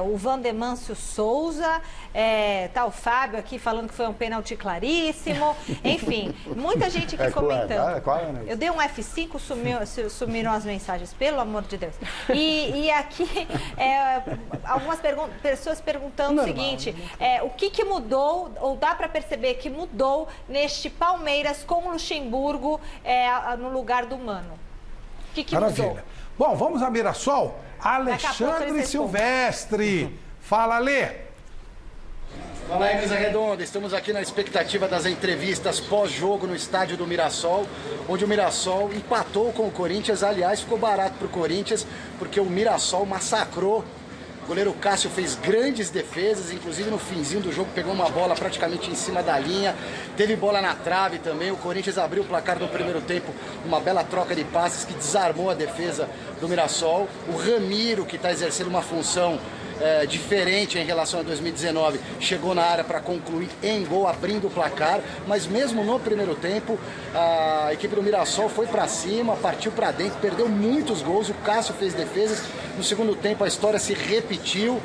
O Vandemâncio Souza, tá o Fábio aqui falando que foi um pênalti claríssimo. Enfim, muita gente aqui comentando. Eu dei um F5, sumiram as mensagens, pelo amor de Deus. E aqui, algumas pessoas perguntando o seguinte, o que mudou, ou dá para perceber que mudou neste Palmeiras com o Luxemburgo no lugar do Mano? O que mudou?
Bom, vamos a Mirassol. Alexandre Silvestre. Fala, Alê.
Fala aí, Mesa Redonda. Estamos aqui na expectativa das entrevistas pós-jogo no estádio do Mirassol, onde o Mirassol empatou com o Corinthians. Aliás, ficou barato para o Corinthians, porque o Mirassol massacrou. O goleiro Cássio fez grandes defesas, inclusive no finzinho do jogo pegou uma bola praticamente em cima da linha. Teve bola na trave também. O Corinthians abriu o placar no primeiro tempo, uma bela troca de passes que desarmou a defesa do Mirassol. O Ramiro, que está exercendo uma função diferente em relação a 2019, chegou na área para concluir em gol, abrindo o placar, mas mesmo no primeiro tempo a equipe do Mirassol foi para cima, partiu para dentro, perdeu muitos gols. O Cássio fez defesas. No segundo tempo a história se repetiu,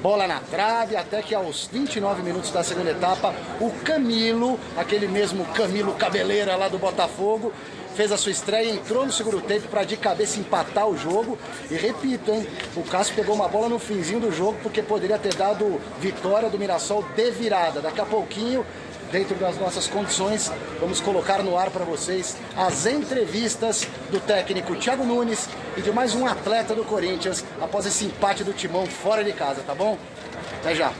bola na trave, até que aos 29 minutos da segunda etapa o Camilo, aquele mesmo Camilo Cabeleira lá do Botafogo, fez a sua estreia, entrou no segundo tempo para de cabeça empatar o jogo. E repito, hein, o Cássio pegou uma bola no finzinho do jogo, porque poderia ter dado vitória do Mirassol de virada. Daqui a pouquinho, dentro das nossas condições, vamos colocar no ar para vocês as entrevistas do técnico Thiago Nunes e de mais um atleta do Corinthians após esse empate do Timão fora de casa, tá bom? Até já.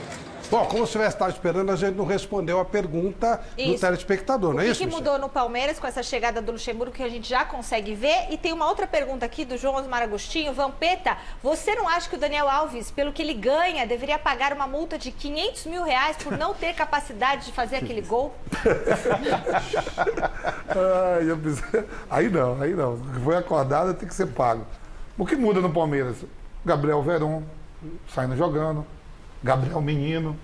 Bom, como você estava esperando, a gente não respondeu a pergunta do telespectador, não é isso?
O que mudou no Palmeiras com essa chegada do Luxemburgo, que a gente já consegue ver? E tem uma outra pergunta aqui do João Osmar Agostinho. Vampeta, você não acha que o Daniel Alves, pelo que ele ganha, deveria pagar uma multa de R$500 mil por não ter capacidade de fazer aquele gol?
Aí não. Foi acordado, tem que ser pago. O que muda no Palmeiras? Gabriel Veron saindo jogando, Gabriel Menino,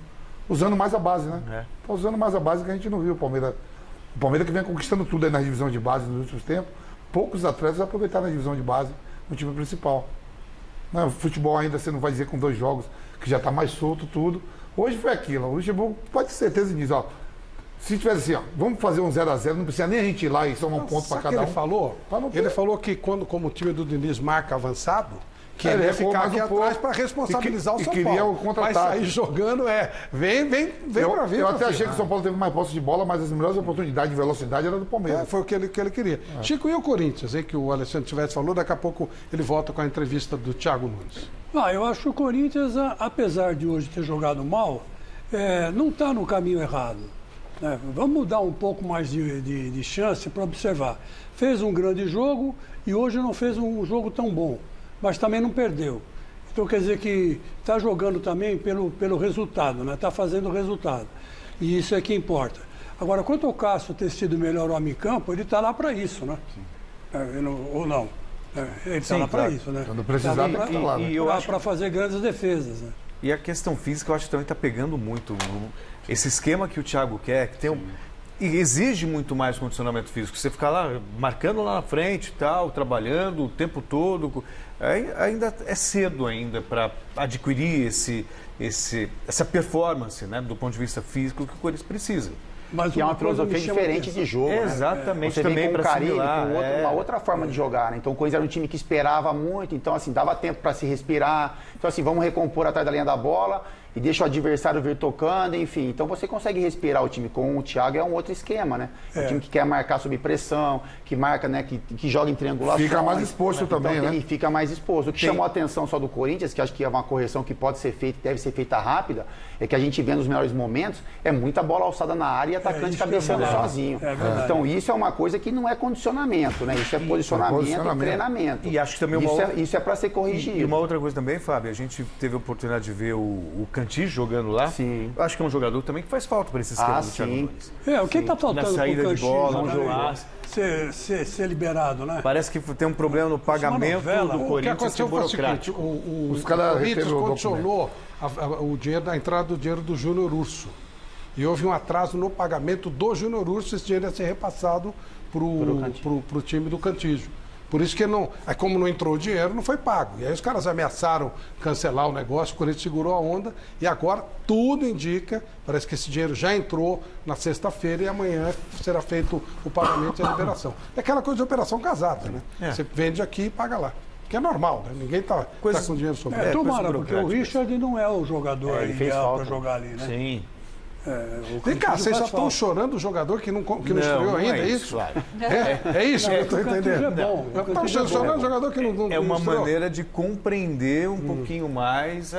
usando mais a base, né? Tá usando mais a base que a gente não viu. O Palmeiras que vem conquistando tudo aí na divisão de base nos últimos tempos, poucos atletas aproveitaram a divisão de base no time principal. Não, o futebol ainda você não vai dizer com 2 jogos, que já está mais solto tudo. Hoje foi aquilo. O Luxemburgo pode ter certeza disso, ó. Se tivesse assim, ó, vamos fazer um 0x0, não precisa nem a gente ir lá e somar um ponto para cada um.
Ele falou que como o time do Diniz marca avançado, que ele ia ficar aqui atrás para responsabilizar o São Paulo. Mas sair jogando vem para ver.
Eu até achei que o São Paulo teve mais posse de bola, mas as melhores oportunidades de velocidade eram do Palmeiras.
Foi o que ele queria. Chico, e o Corinthians, hein, que o Alessandro tivesse falou, daqui a pouco ele volta com a entrevista do Thiago Nunes.
Eu acho que o Corinthians, apesar de hoje ter jogado mal, não está no caminho errado. Vamos dar um pouco mais de chance para observar. Fez um grande jogo e hoje não fez um jogo tão bom, mas também não perdeu. Então quer dizer que está jogando também pelo resultado, né? Está fazendo o resultado. E isso é que importa. Agora, quanto ao Cássio ter sido o melhor homem em campo, ele está lá para isso, né? Ou não? Ele está lá para isso, né?
Quando precisar, ele está lá.
Né? Para fazer grandes defesas. Né?
E a questão física, eu acho que também está pegando muito. Esse esquema que o Thiago quer, que tem e exige muito mais condicionamento físico. Você ficar lá, marcando lá na frente e tal, trabalhando o tempo todo. Ainda é cedo ainda para adquirir essa performance, né, do ponto de vista físico que o Corinthians precisa.
Mas que é uma filosofia diferente de jogo.
Exatamente.
Você vem com o Carille, com uma outra forma de jogar. Né? Então o Corinthians era um time que esperava muito, então assim, dava tempo para se respirar. Então assim, vamos recompor atrás da linha da bola e deixa o adversário vir tocando, enfim. Então você consegue respirar o time. Com o Thiago é um outro esquema, né? É um time que quer marcar sob pressão, que marca, né, que joga em triangulação.
Fica mais exposto também, né?
E fica mais exposto. O que chamou a atenção só do Corinthians, que acho que é uma correção que pode ser feita, deve ser feita rápida, é que a gente vê nos melhores momentos, é muita bola alçada na área e atacante cabeceando sozinho. Então isso é uma coisa que não é condicionamento, né? Isso é posicionamento, treinamento.
E acho que também
isso é para ser corrigido.
E uma outra coisa também, Fábio, a gente teve a oportunidade de ver o Cantillo jogando lá.
Sim.
Eu acho que é um jogador também que faz falta para esse esquema do Thiago Nunes.
O que está faltando
na saída de bola,
ser liberado, né?
Parece que tem um problema no pagamento do Corinthians, que é burocrático.
O Corinthians condicionou a entrada do dinheiro do Júnior Urso. E houve um atraso no pagamento do Júnior Urso, esse dinheiro ia ser repassado para o time do Cantillo. Por isso que como não entrou o dinheiro, não foi pago. E aí os caras ameaçaram cancelar o negócio, o Corinthians segurou a onda e agora tudo indica, parece que esse dinheiro já entrou na sexta-feira e amanhã será feito o pagamento e a liberação. É aquela coisa de operação casada, né? Você vende aqui e paga lá. Que é normal, né? Ninguém tá com dinheiro sobrando.
Tomara, porque o Richard não é o jogador ideal para jogar ali, né?
Sim.
Vem cá, vocês já estão chorando o jogador que não estreou ainda, é isso? É isso que eu estou entendendo. Estão chorando o jogador que não
é uma maneira de compreender um pouquinho mais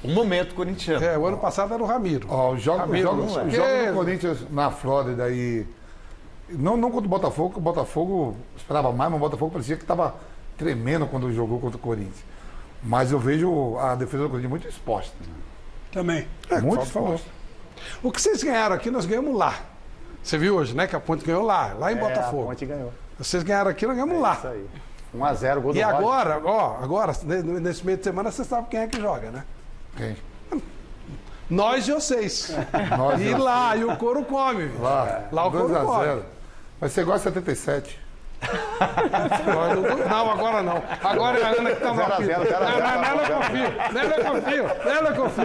o momento corintiano.
O ano passado era o Ramiro.
Os jogos do Corinthians na Flórida e não contra o Botafogo esperava mais, mas o Botafogo parecia que estava tremendo quando jogou contra o Corinthians. Mas eu vejo a defesa do Corinthians muito exposta.
Também.
Muito exposta.
O que vocês ganharam aqui, nós ganhamos lá. Você viu hoje, né? Que a Ponte ganhou lá em Botafogo.
A Ponte ganhou.
Vocês ganharam aqui, nós ganhamos lá.
Isso aí. 1x0, gol do
E agora, nesse meio de semana, você sabe quem é que joga, né?
Quem?
Nós e vocês. E o couro come. Lá o couro come.
Mas você gosta de 77.
Não, agora não. Agora é a Ana que está no apito. Nela eu confio.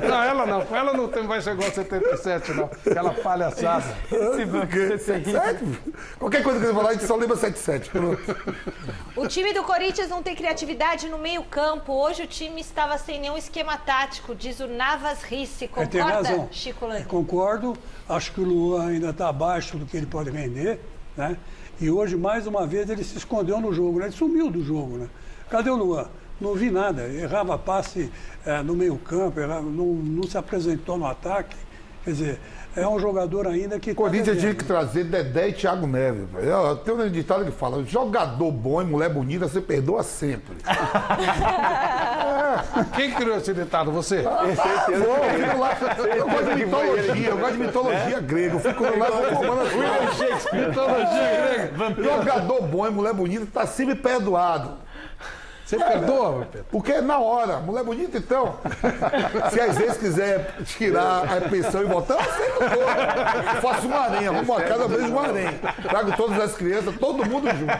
Não, ela não. Com ela não vai ser igual a 77, não. Aquela palhaçada.
77? Qualquer coisa que você falar, a gente só lembra 77.
O time do Corinthians não tem criatividade no meio-campo. Hoje o time estava sem nenhum esquema tático, diz o Navas Risse. Concorda, Chico Lang?
Concordo. Acho que o Luan ainda está abaixo do que ele pode render, né? E hoje, mais uma vez, ele se escondeu no jogo, né? Ele sumiu do jogo, né? Cadê o Luan? Não vi nada. Errava passe no meio-campo, não se apresentou no ataque. Quer dizer, é um jogador ainda que...
O Corinthians tinha que trazer Dedé e Thiago Neves. Tem um ditado que fala, jogador bom e mulher bonita, você perdoa sempre.
Quem criou esse ditado? Você?
Eu gosto de mitologia grega. Eu fico lá formando as mitologia grega. Jogador bom e mulher bonita tá sempre perdoado.
Você perdoa, Pedro?
Porque na hora, mulher bonita, então. Se às vezes quiser tirar a pensão e voltar, eu aceito todo. Eu faço uma aranha, vamos a casa, beijo uma aranha. Trago todas as crianças, todo mundo junto.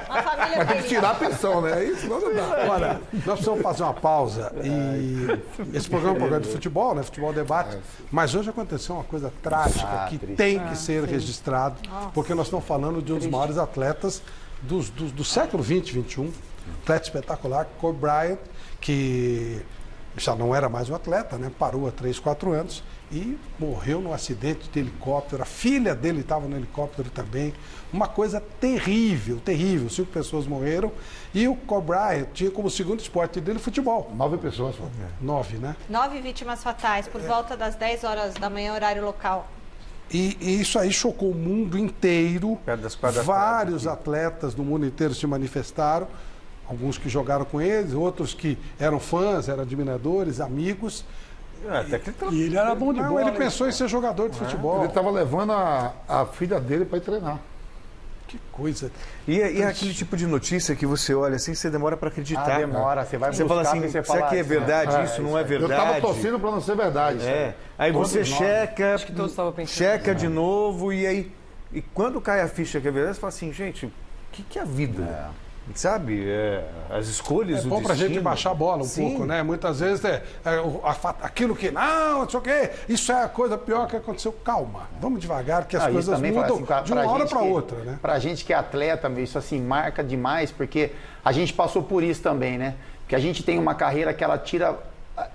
Mas tem que tirar a pensão, né? Isso não dá.
Olha, nós precisamos fazer uma pausa. E esse programa é um programa de futebol, né? Futebol debate. Mas hoje aconteceu uma coisa trágica que tem que ser registrado, porque nós estamos falando de um dos maiores atletas do século XX, XXI. Atleta espetacular, Kobe Bryant, que já não era mais um atleta, né? Parou há 3, 4 anos e morreu num acidente de helicóptero. A filha dele estava no helicóptero também. Uma coisa terrível, terrível. 5 pessoas morreram e o Kobe Bryant tinha como segundo esporte dele futebol.
9 pessoas.
9, né?
9 vítimas fatais por volta das 10 horas da manhã, horário local.
E isso aí chocou o mundo inteiro. Vários atletas do mundo inteiro se manifestaram. Alguns que jogaram com eles, outros que eram fãs, eram admiradores, amigos.
E ele era bom de bola.
Ele pensou em ser jogador de futebol.
Ele estava levando a filha dele para ir treinar.
Que coisa.
E é aquele tipo de notícia que você olha assim, você demora para acreditar.
Demora, você vai buscar,
fala assim,
você
será que é verdade isso? Não é verdade?
Eu estava torcendo para não ser verdade.
Aí você checa,
Acho que todos estavam pensando.
checa de novo e aí... E quando cai a ficha que é verdade, você fala assim, gente, o que é a vida? Sabe? As escolhas,
é bom pra gente baixar a bola um pouco, né? Muitas vezes aquilo que não sei o quê, isso é a coisa pior que aconteceu. Calma, vamos devagar, que as coisas mudam assim, de uma hora para outra, né?
Pra gente que é atleta, isso assim marca demais, porque a gente passou por isso também, né? Porque a gente tem uma carreira que ela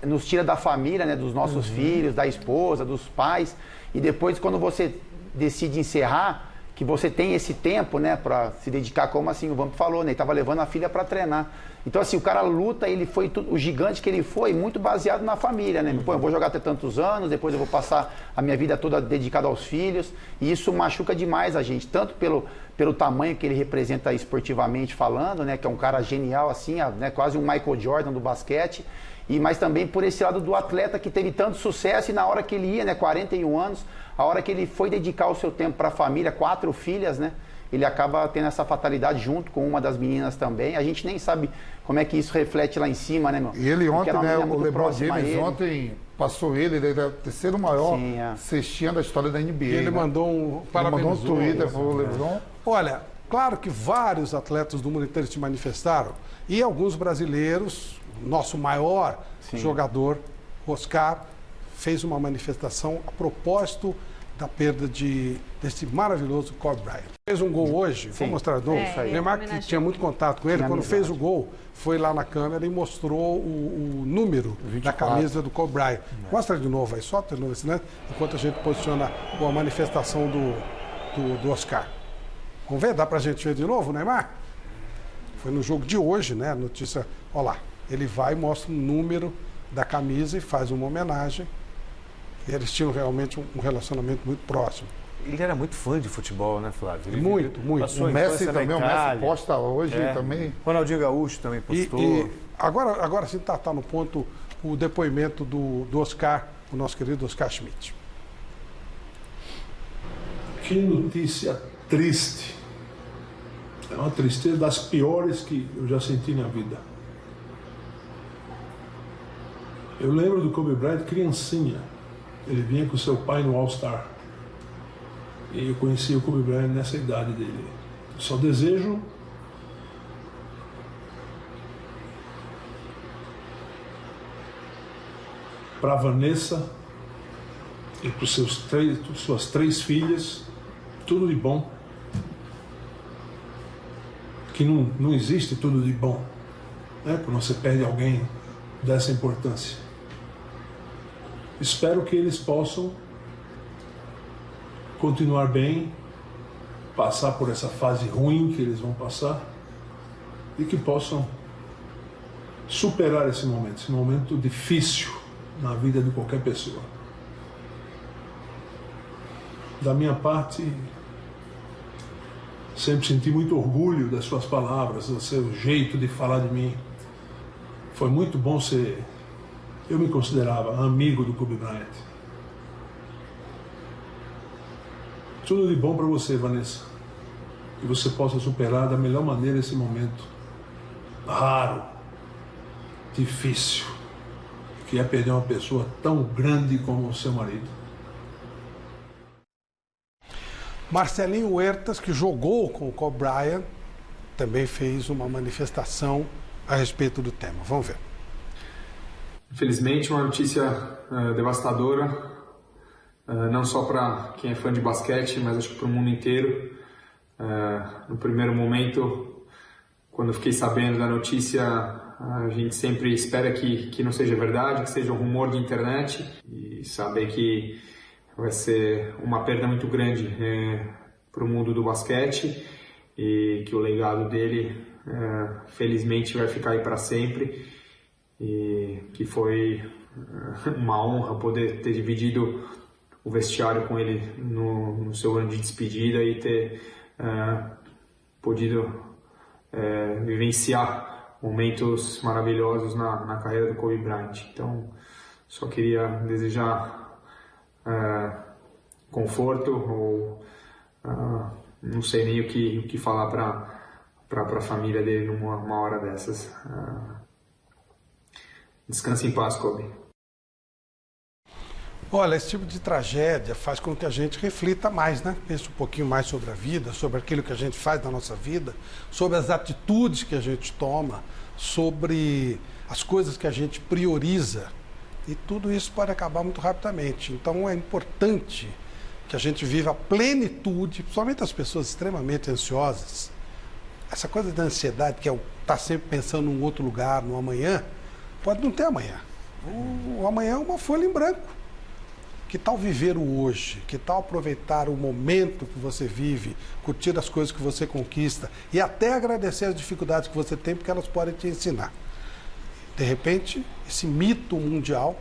nos tira da família, né? Dos nossos filhos, da esposa, dos pais, e depois quando você decide encerrar, que você tem esse tempo, né, para se dedicar, como assim o Vamp falou, né, ele estava levando a filha para treinar. Então, assim, o cara luta, ele foi o gigante que ele foi, muito baseado na família, né? Pô, eu vou jogar até tantos anos, depois eu vou passar a minha vida toda dedicada aos filhos, e isso machuca demais a gente, tanto pelo tamanho que ele representa esportivamente falando, né, que é um cara genial, assim, né, quase um Michael Jordan do basquete, mas também por esse lado do atleta que teve tanto sucesso e na hora que ele ia, né, 41 anos, a hora que ele foi dedicar o seu tempo para a família, 4 filhas, né, ele acaba tendo essa fatalidade junto com uma das meninas também. A gente nem sabe como é que isso reflete lá em cima, né, meu?
E ele ontem, né, o LeBron James ontem passou ele era o terceiro maior cestinha da história da NBA.
Ele mandou um
Twitter pro LeBron.
Olha, claro que vários atletas do mundo inteiro se manifestaram e alguns brasileiros. Nosso maior jogador, Oscar, fez uma manifestação a propósito da perda desse maravilhoso Kobe Bryant. Fez um gol hoje, vou mostrar de novo. O Neymar, que tinha muito contato com ele, quando fez o gol, foi lá na câmera e mostrou o número 24. Da camisa do Kobe Bryant. Mostra de novo aí, solta de novo esse lance, enquanto a gente posiciona a manifestação do Oscar. Vamos ver? Dá pra gente ver de novo, Neymar? Foi no jogo de hoje, né? Notícia, olha lá. Ele vai e mostra o número da camisa e faz uma homenagem. E eles tinham realmente um relacionamento muito próximo.
Ele era muito fã de futebol, né, Flávio? Ele
muito. O Messi também, o Messi posta hoje também.
Ronaldinho Gaúcho também postou.
E agora sim tá no ponto o depoimento do Oscar, o nosso querido Oscar Schmidt.
Que notícia triste. É uma tristeza das piores que eu já senti na vida. Eu lembro do Kobe Bryant criancinha. Ele vinha com seu pai no All-Star. E eu conheci o Kobe Bryant nessa idade dele. Eu só desejo para Vanessa e para suas 3 filhas tudo de bom. Que não existe tudo de bom, né? Quando você perde alguém dessa importância. Espero que eles possam continuar bem, passar por essa fase ruim que eles vão passar e que possam superar esse momento difícil na vida de qualquer pessoa. Da minha parte, sempre senti muito orgulho das suas palavras, do seu jeito de falar de mim. Foi muito bom ser eu me considerava amigo do Kobe Bryant. Tudo de bom para você, Vanessa. Que você possa superar da melhor maneira esse momento raro, difícil, que é perder uma pessoa tão grande como o seu marido.
Marcelinho Huertas, que jogou com o Kobe Bryant, também fez uma manifestação a respeito do tema. Vamos ver.
Infelizmente, uma notícia devastadora, não só para quem é fã de basquete, mas acho que para o mundo inteiro. No primeiro momento, quando eu fiquei sabendo da notícia, a gente sempre espera que não seja verdade, que seja um rumor de internet, e saber que vai ser uma perda muito grande para o mundo do basquete e que o legado dele, felizmente, vai ficar aí para sempre, e que foi uma honra poder ter dividido o vestiário com ele no seu ano de despedida e ter podido vivenciar momentos maravilhosos na carreira do Kobe Bryant. Então, só queria desejar conforto, ou não sei nem o que falar para a família dele numa hora dessas. Descanse em paz, Kobe.
Olha, esse tipo de tragédia faz com que a gente reflita mais, né? Pense um pouquinho mais sobre a vida, sobre aquilo que a gente faz na nossa vida, sobre as atitudes que a gente toma, sobre as coisas que a gente prioriza. E tudo isso pode acabar muito rapidamente. Então é importante que a gente viva a plenitude, principalmente as pessoas extremamente ansiosas. Essa coisa da ansiedade, que é estar sempre pensando num outro lugar, no amanhã, pode não ter amanhã. O amanhã é uma folha em branco. Que tal viver o hoje? Que tal aproveitar o momento que você vive, curtir as coisas que você conquista e até agradecer as dificuldades que você tem, porque elas podem te ensinar. De repente, esse mito mundial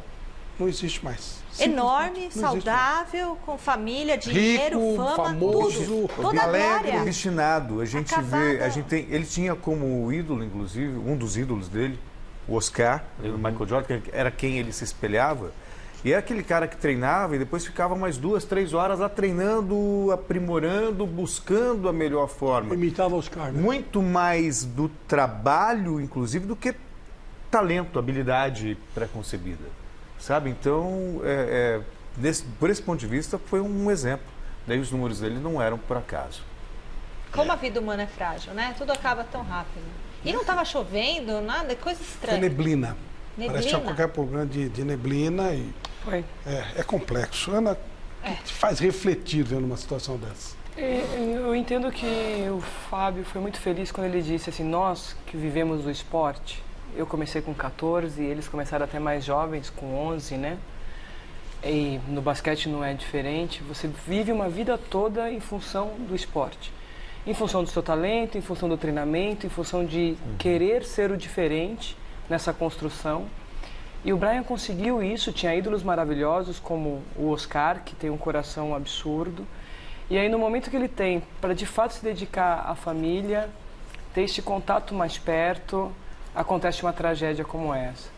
não existe mais.
Enorme, saudável, com família, dinheiro,
rico,
fama,
famoso,
tudo. Toda
alegre,
glória.
obstinado. A gente
Acabada.
vê, ele tinha como ídolo, inclusive, um dos ídolos dele, o Oscar, o Michael Jordan, que era quem ele se espelhava. E era aquele cara que treinava e depois ficava mais 2, 3 horas lá treinando, aprimorando, buscando a melhor forma.
Imitava os caras.
Muito mais do trabalho, inclusive, do que talento, habilidade pré-concebida. Sabe? Então, por esse ponto de vista, foi um exemplo. Daí os números dele não eram por acaso.
Como a vida humana é frágil, né? Tudo acaba tão rápido. E não estava chovendo, nada, coisa estranha.
Foi neblina.
Neblina?
Parece que tinha qualquer problema de neblina e é complexo. Ana, te faz refletir vendo uma situação dessa.
Eu entendo que o Fábio foi muito feliz quando ele disse assim, nós que vivemos do esporte, eu comecei com 14 e eles começaram até mais jovens, com 11, né? E no basquete não é diferente, você vive uma vida toda em função do esporte. Em função do seu talento, em função do treinamento, em função de querer ser o diferente nessa construção. E o Bryant conseguiu isso, tinha ídolos maravilhosos como o Oscar, que tem um coração absurdo. E aí no momento que ele tem para de fato se dedicar à família, ter este contato mais perto, acontece uma tragédia como essa.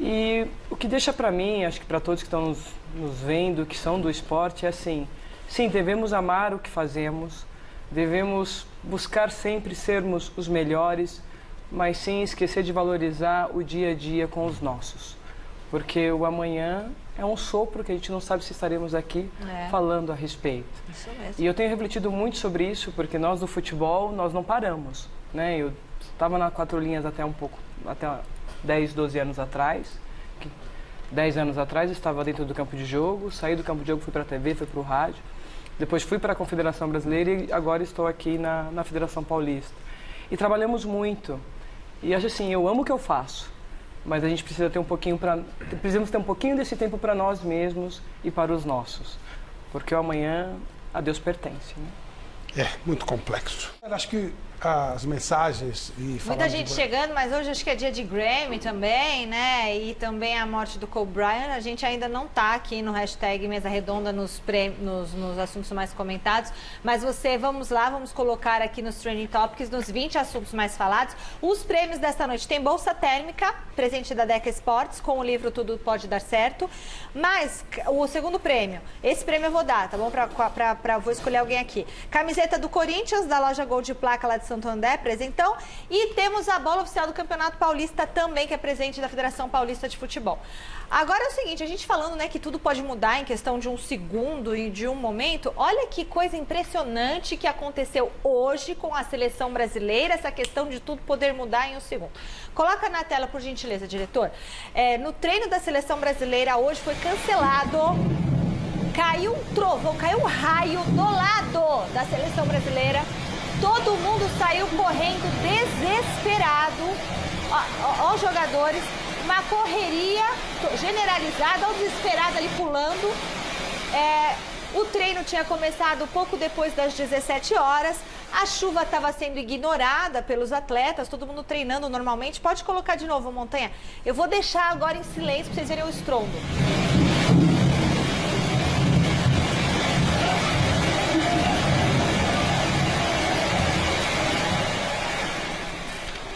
E o que deixa para mim, acho que para todos que estão nos vendo, que são do esporte, é assim, sim, devemos amar o que fazemos, devemos buscar sempre sermos os melhores, mas sem esquecer de valorizar o dia a dia com os nossos. Porque o amanhã é um sopro que a gente não sabe se estaremos aqui falando a respeito.
Isso mesmo.
E eu tenho refletido muito sobre isso, porque nós do futebol, nós não paramos, né? Eu estava na 4 linhas até 10, 12 anos atrás. 10 anos atrás estava dentro do campo de jogo, saí do campo de jogo, fui para a TV, fui para o rádio. Depois fui para a Confederação Brasileira e agora estou aqui na Federação Paulista. E trabalhamos muito. E acho assim, eu amo o que eu faço, mas a gente precisa ter precisamos ter um pouquinho desse tempo para nós mesmos e para os nossos. Porque o amanhã a Deus pertence, né?
É, muito complexo. Acho que as mensagens e
muita gente chegando, mas hoje acho que é dia de Grammy também, né? E também a morte do Kobe Bryant. A gente ainda não tá aqui no hashtag Mesa Redonda nos assuntos mais comentados, mas vamos lá, vamos colocar aqui nos Trending Topics, nos 20 assuntos mais falados. Os prêmios desta noite tem bolsa térmica, presente da Deca Esportes, com o livro Tudo Pode Dar Certo. Mas o segundo prêmio, esse prêmio eu vou dar, tá bom? Vou escolher alguém aqui. Camiseta do Corinthians, da loja Gol de Placa lá de Santo André, presentão. E temos a bola oficial do Campeonato Paulista também, que é presente da Federação Paulista de Futebol. Agora é o seguinte, a gente falando, né, que tudo pode mudar em questão de um segundo e de um momento. Olha que coisa impressionante que aconteceu hoje com a seleção brasileira, essa questão de tudo poder mudar em um segundo. Coloca na tela, por gentileza, diretor. No treino da seleção brasileira hoje foi cancelado. Caiu um trovão, caiu um raio do lado da seleção brasileira. Todo mundo saiu correndo desesperado. Ó, os jogadores, uma correria generalizada, desesperada ali pulando. O treino tinha começado pouco depois das 17 horas. A chuva estava sendo ignorada pelos atletas, todo mundo treinando normalmente. Pode colocar de novo, Montanha. Eu vou deixar agora em silêncio para vocês verem o estrondo.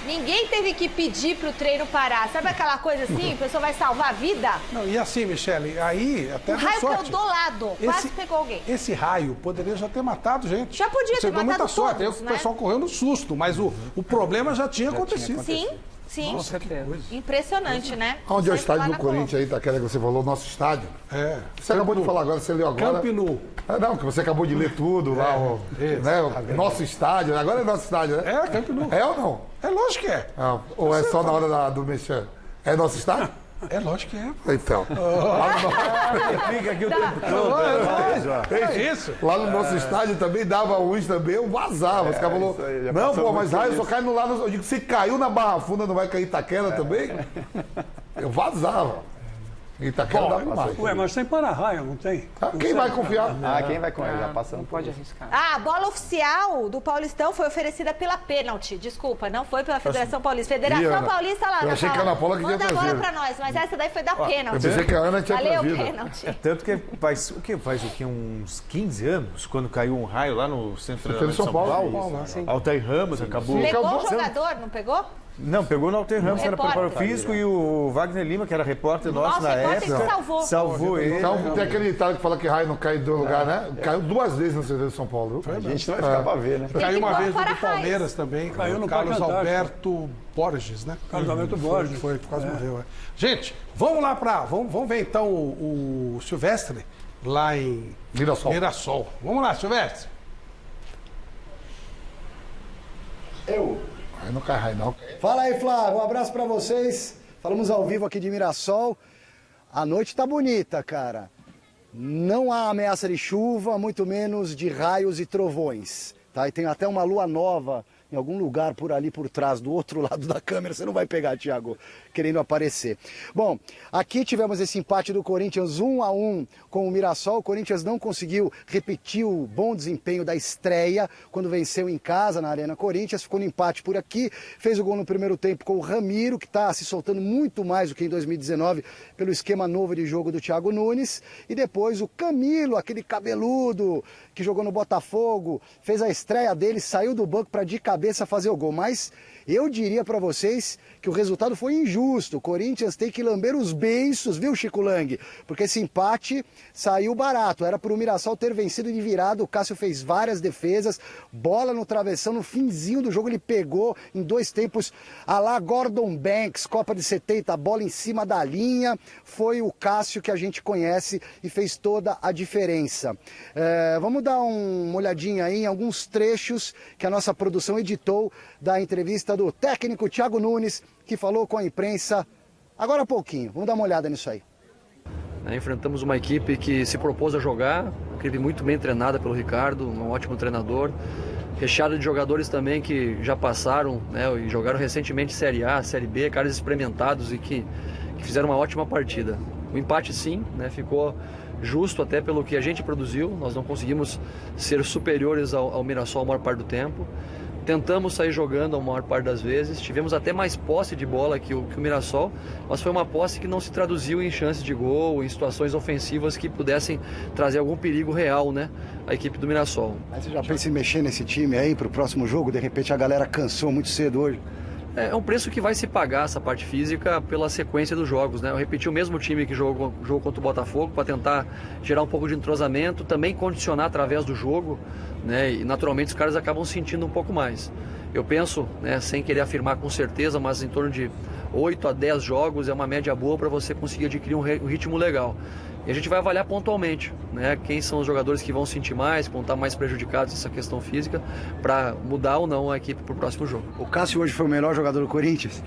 Ninguém teve que pedir pro treino parar. Sabe aquela coisa assim? A pessoa vai salvar a vida?
Não, e assim, Michele, aí até
o raio
sorte.
caiu do lado, quase pegou alguém.
Esse raio poderia já ter matado gente.
Já podia ter matado
muita sorte.
todos,
Aí
né?
O pessoal correu no susto, mas o problema já tinha acontecido.
Sim.
Nossa, que coisa.
Impressionante, né?
Onde é o estádio do Corinthians aí, Itaquera, que você falou, nosso estádio? Você acabou de falar agora, você leu agora.
Camp Nou.
Não, que você acabou de ler tudo lá, né? Nosso estádio, agora é nosso estádio, né?
É, Camp Nou.
É ou não?
É lógico que é.
Ou é só na hora do mexer? É nosso estádio?
É lógico que é.
Então.
Fica aqui o tempo todo.
É isso.
Lá no nosso estádio também dava uns também, eu vazava. Os caras falaram, não, pô, mas raio só cai no lado. Eu digo, se caiu na Barra Funda, não vai cair Itaquera também? Eu vazava. Itaquera dava mais.
Ué, mas tem para-raio, não tem?
Quem vai confiar?
Quem vai confiar? Já passando.
Não pode arriscar.
A bola oficial do Paulistão foi oferecida pela Pênalti. Desculpa, não foi pela Federação Paulista. Federação Paulista lá.
Eu achei que a Ana Paula que tinha
trazido. Manda a bola
trazido.
pra nós, mas essa daí foi da Pênalti.
Eu pensei que a Ana tinha
Valeu,
trazido.
Pênalti.
Tanto que faz uns 15 anos, quando caiu um raio lá no centro de São Paulo. Altair Ramos acabou.
Pegou o jogador, não pegou?
Não, pegou no Altair Ramos, que era preparador físico, e o Wagner Lima, que era repórter nosso na época. Salvou ele.
Então, tem aquele ditado que fala que raio não cai em dois lugares, né? Caiu 2 vezes na CT de São Paulo.
A gente não vai ficar pra ver, né?
Caiu uma vez no do Palmeiras também. Caiu no Carlos Alberto Borges, né?
Carlos Alberto Borges.
Foi, quase morreu. Gente, vamos lá vamos ver então o Silvestre lá em Mirassol. Vamos lá, Silvestre.
Aí não cai raio, não.
Fala aí, Flávio. Um abraço pra vocês. Falamos ao vivo aqui de Mirassol. A noite tá bonita, cara. Não há ameaça de chuva, muito menos de raios e trovões. Tá? E tem até uma lua nova em algum lugar por ali, por trás, do outro lado da câmera. Você não vai pegar, Thiago, querendo aparecer. Bom, aqui tivemos esse empate do Corinthians 1-1 com o Mirassol. O Corinthians não conseguiu repetir o bom desempenho da estreia quando venceu em casa na Arena Corinthians. Ficou no empate por aqui. Fez o gol no primeiro tempo com o Ramiro, que está se soltando muito mais do que em 2019 pelo esquema novo de jogo do Thiago Nunes. E depois o Camilo, aquele cabeludo que jogou no Botafogo, fez a estreia dele, saiu do banco para de cabeça fazer o gol. Mas eu diria para vocês que o resultado foi injusto. O Corinthians tem que lamber os beiços, viu, Chico Lang? Porque esse empate saiu barato. Era para o Mirassol ter vencido de virada. O Cássio fez várias defesas, bola no travessão. No finzinho do jogo ele pegou em 2 tempos a lá Gordon Banks, Copa de 70, a bola em cima da linha. Foi o Cássio que a gente conhece e fez toda a diferença. Vamos dar uma olhadinha aí em alguns trechos que a nossa produção editou da entrevista do técnico Thiago Nunes, que falou com a imprensa agora há pouquinho. Vamos dar uma olhada nisso aí.
Enfrentamos uma equipe que se propôs a jogar, uma equipe muito bem treinada pelo Ricardo, um ótimo treinador, recheado de jogadores também que já passaram, né, e jogaram recentemente Série A, Série B, caras experimentados e que fizeram uma ótima partida. O empate sim, né, ficou justo até pelo que a gente produziu, nós não conseguimos ser superiores ao Mirassol a maior parte do tempo, Tentamos sair jogando a maior parte das vezes, tivemos até mais posse de bola que o Mirassol, mas foi uma posse que não se traduziu em chances de gol, em situações ofensivas que pudessem trazer algum perigo real, né, à equipe do Mirassol.
Mas você já pensa em mexer nesse time aí para o próximo jogo? De repente a galera cansou muito cedo hoje.
É um preço que vai se pagar, essa parte física, pela sequência dos jogos, né? Eu repeti o mesmo time que jogou contra o Botafogo para tentar gerar um pouco de entrosamento, também condicionar através do jogo, né? E naturalmente os caras acabam sentindo um pouco mais. Eu penso, né, sem querer afirmar com certeza, mas em torno de 8 a 10 jogos é uma média boa para você conseguir adquirir um ritmo legal. E a gente vai avaliar pontualmente, né, quem são os jogadores que vão sentir mais, que vão estar mais prejudicados nessa questão física, para mudar ou não a equipe para o próximo jogo.
O Cássio hoje foi o melhor jogador do Corinthians?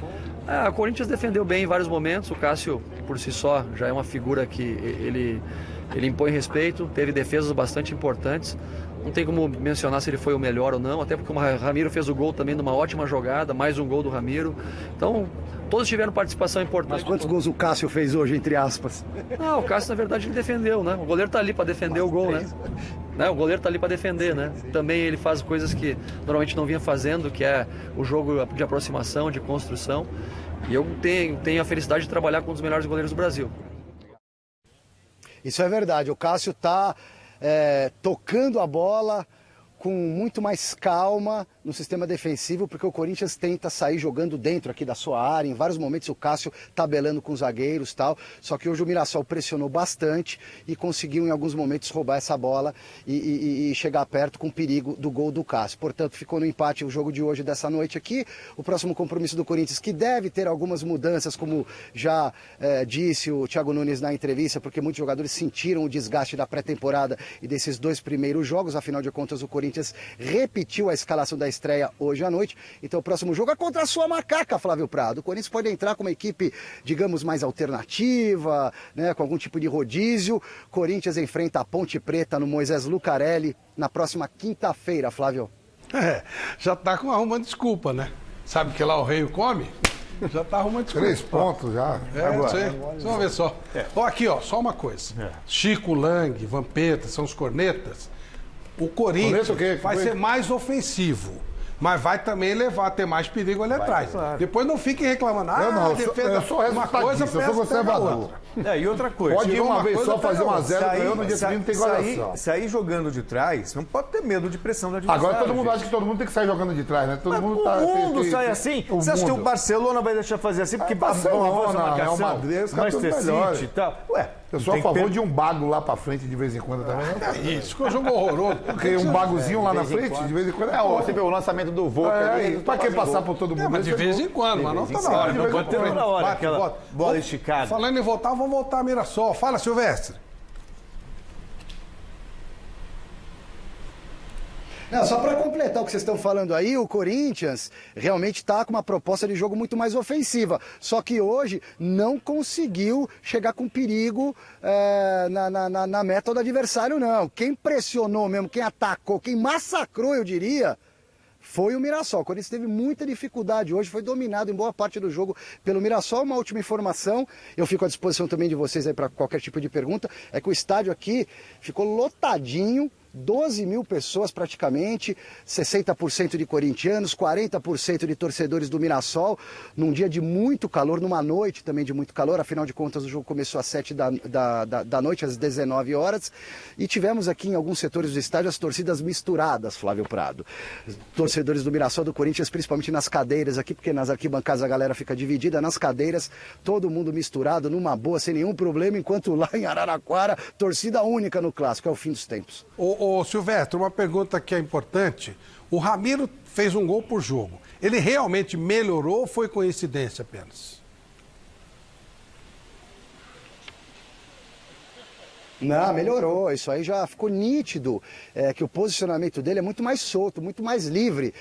O Corinthians defendeu bem em vários momentos. O Cássio, por si só, já é uma figura que ele impõe respeito, teve defesas bastante importantes. Não tem como mencionar se ele foi o melhor ou não, até porque o Ramiro fez o gol também numa ótima jogada, mais um gol do Ramiro. Então, todos tiveram participação importante.
Mas quantos gols o Cássio fez hoje, entre aspas?
Não, o Cássio, na verdade, ele defendeu, né? O goleiro tá ali para defender o gol, né? O goleiro tá ali para defender, né? Também ele faz coisas que normalmente não vinha fazendo, que é o jogo de aproximação, de construção. E eu tenho a felicidade de trabalhar com um dos melhores goleiros do Brasil.
Isso é verdade. O Cássio está tocando a bola com muito mais calma no sistema defensivo, porque o Corinthians tenta sair jogando dentro aqui da sua área. Em vários momentos o Cássio tabelando com os zagueiros e tal. Só que hoje o Mirassol pressionou bastante e conseguiu em alguns momentos roubar essa bola e chegar perto com perigo do gol do Cássio. Portanto, ficou no empate o jogo de hoje, dessa noite aqui. O próximo compromisso do Corinthians, que deve ter algumas mudanças, como já disse o Thiago Nunes na entrevista, porque muitos jogadores sentiram o desgaste da pré-temporada e desses 2 primeiros jogos. Afinal de contas, o Corinthians repetiu a escalação da estreia hoje à noite. Então o próximo jogo é contra a sua macaca, Flávio Prado. O Corinthians pode entrar com uma equipe, digamos, mais alternativa, né, com algum tipo de rodízio. Corinthians enfrenta a Ponte Preta no Moisés Lucarelli na próxima quinta-feira, Flávio.
Já tá arrumando desculpa, né? Sabe que lá o rei come? Já tá arrumando desculpa.
3 pontos já.
Vamos ver só. Aqui, só uma coisa. Chico, Lang, Vampeta, são os cornetas. O Corinthians vai ser mais ofensivo, mas vai também levar a ter mais perigo ali atrás. Claro. Depois não fiquem reclamando.
Eu sou uma coisa, eu sou conservador.
E outra coisa.
Pode ir uma vez só fazer 1-0, ganhou no dia seguinte, não tem coração.
Sair jogando de trás, não pode ter medo de pressão da adversário.
Agora todo mundo acha que todo mundo tem que sair jogando de trás, né? Todo mundo
sai assim. Você acha que o Barcelona vai deixar fazer assim? Porque
Barcelona, Real Madrid, os caras
Manchester City e tal.
Eu sou a favor de um bago lá pra frente de vez em quando também.
Isso, que é um jogo horroroso.
Porque um bagozinho lá na frente, de vez em quando
você vê o lançamento do Volpe ali.
Pra que passar por todo mundo?
Mas de vez em quando, mas não tá na hora.
Não pode ter na hora aquela bola esticada.
Falando em voltar, vamos voltar a Mirassol. Fala, Silvestre.
Não, só para completar o que vocês estão falando aí, o Corinthians realmente está com uma proposta de jogo muito mais ofensiva. Só que hoje não conseguiu chegar com perigo na meta do adversário, não. Quem pressionou mesmo, quem atacou, quem massacrou, eu diria, foi o Mirassol. O Corinthians teve muita dificuldade hoje, foi dominado em boa parte do jogo pelo Mirassol. Uma última informação, eu fico à disposição também de vocês aí para qualquer tipo de pergunta, é que o estádio aqui ficou lotadinho, 12 mil pessoas praticamente, 60% de corintianos, 40% de torcedores do Mirassol, num dia de muito calor, numa noite também de muito calor. Afinal de contas, o jogo começou às 7 da noite, às 19 horas, e tivemos aqui em alguns setores do estádio as torcidas misturadas, Flávio Prado. Torcedores do Mirassol, do Corinthians, principalmente nas cadeiras aqui, porque nas arquibancadas a galera fica dividida, nas cadeiras, todo mundo misturado, numa boa, sem nenhum problema, enquanto lá em Araraquara, torcida única no Clássico, é o fim dos tempos.
Ô Silvestre, uma pergunta que é importante. O Ramiro fez um gol por jogo. Ele realmente melhorou ou foi coincidência apenas?
Não, melhorou. Isso aí já ficou nítido, que o posicionamento dele é muito mais solto, muito mais livre.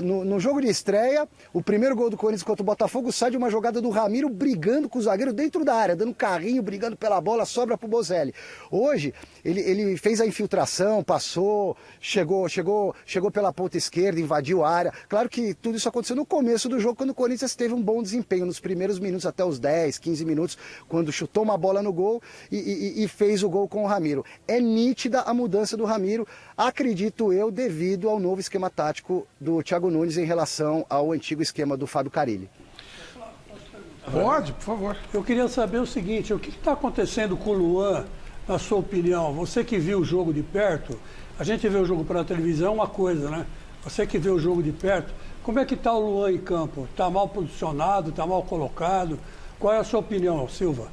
No jogo de estreia, o primeiro gol do Corinthians contra o Botafogo sai de uma jogada do Ramiro brigando com o zagueiro dentro da área, dando carrinho, brigando pela bola, sobra pro Bozelli. Hoje, ele fez a infiltração, passou, chegou pela ponta esquerda, invadiu a área. Claro que tudo isso aconteceu no começo do jogo, quando o Corinthians teve um bom desempenho, nos primeiros minutos, até os 10, 15 minutos, quando chutou uma bola no gol e fez o gol jogo com o Ramiro. É nítida a mudança do Ramiro, acredito eu, devido ao novo esquema tático do Thiago Nunes em relação ao antigo esquema do Fábio Carille.
Pode, por favor.
Eu queria saber o seguinte, o que está acontecendo com o Luan, na sua opinião? Você que viu o jogo de perto, a gente vê o jogo pela televisão, uma coisa, né? Você que vê o jogo de perto, como é que está o Luan em campo? Está mal posicionado, está mal colocado? Qual é a sua opinião, Silva?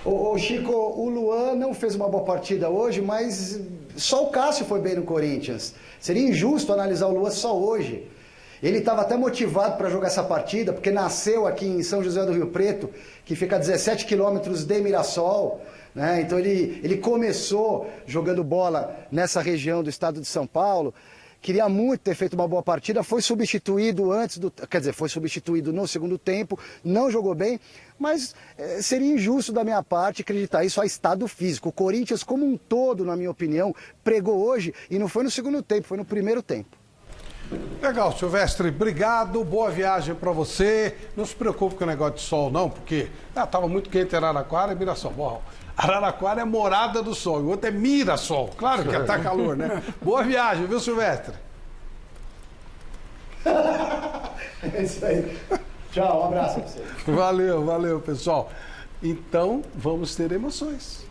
Ô Chico, o Luan não fez uma boa partida hoje, mas só o Cássio foi bem no Corinthians. Seria injusto analisar o Luan só hoje. Ele estava até motivado para jogar essa partida, porque nasceu aqui em São José do Rio Preto, que fica a 17 quilômetros de Mirassol, né? Então ele começou jogando bola nessa região do estado de São Paulo. Queria muito ter feito uma boa partida, foi substituído foi substituído no segundo tempo, não jogou bem, mas seria injusto da minha parte acreditar isso a estado físico. O Corinthians, como um todo, na minha opinião, pregou hoje e não foi no segundo tempo, foi no primeiro tempo.
Legal, Silvestre, obrigado, boa viagem para você. Não se preocupe com o negócio de sol não, porque estava muito quente em Araraquara e Mirassol. Bom, Araraquara é morada do sol, e o outro é Mirassol. Claro que está calor, né? Boa viagem, viu, Silvestre?
É isso aí. Tchau, um abraço para você.
Valeu, pessoal. Então, vamos ter emoções.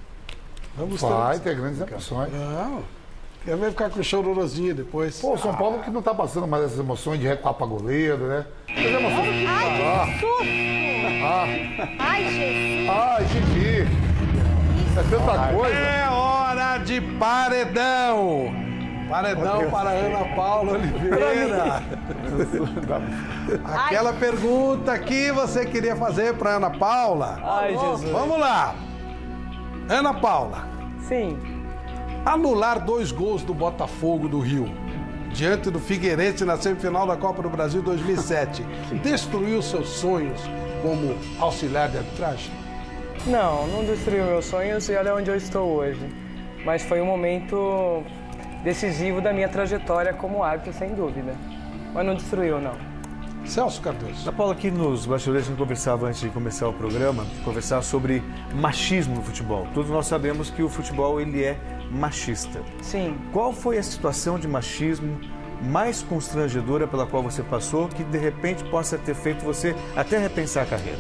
Vai ter grandes emoções.
Não. Quer ver ficar com chororosinha depois?
Pô, o São Paulo que não tá passando mais essas emoções de recuar pra goleiro, né?
Ai, que susto! Ai, Jesus!
Ai, Gigi! É tanta coisa!
É hora de paredão! Paredão para Ana Paula Oliveira. Aquela pergunta que você queria fazer para Ana Paula.
Ai, Jesus.
Vamos lá. Ana Paula.
Sim.
Anular 2 gols do Botafogo do Rio diante do Figueirense na semifinal da Copa do Brasil 2007 destruiu seus sonhos como auxiliar de arbitragem?
Não destruiu meus sonhos e olha onde eu estou hoje. Mas foi um momento decisivo da minha trajetória como árbitro, sem dúvida. Mas não destruiu, não.
Celso Cardoso.
Ana Paula, aqui nos bastidores a gente conversava antes de começar o programa, conversar sobre machismo no futebol. Todos nós sabemos que o futebol ele é machista.
Sim.
Qual foi a situação de machismo mais constrangedora pela qual você passou que de repente possa ter feito você até repensar a carreira?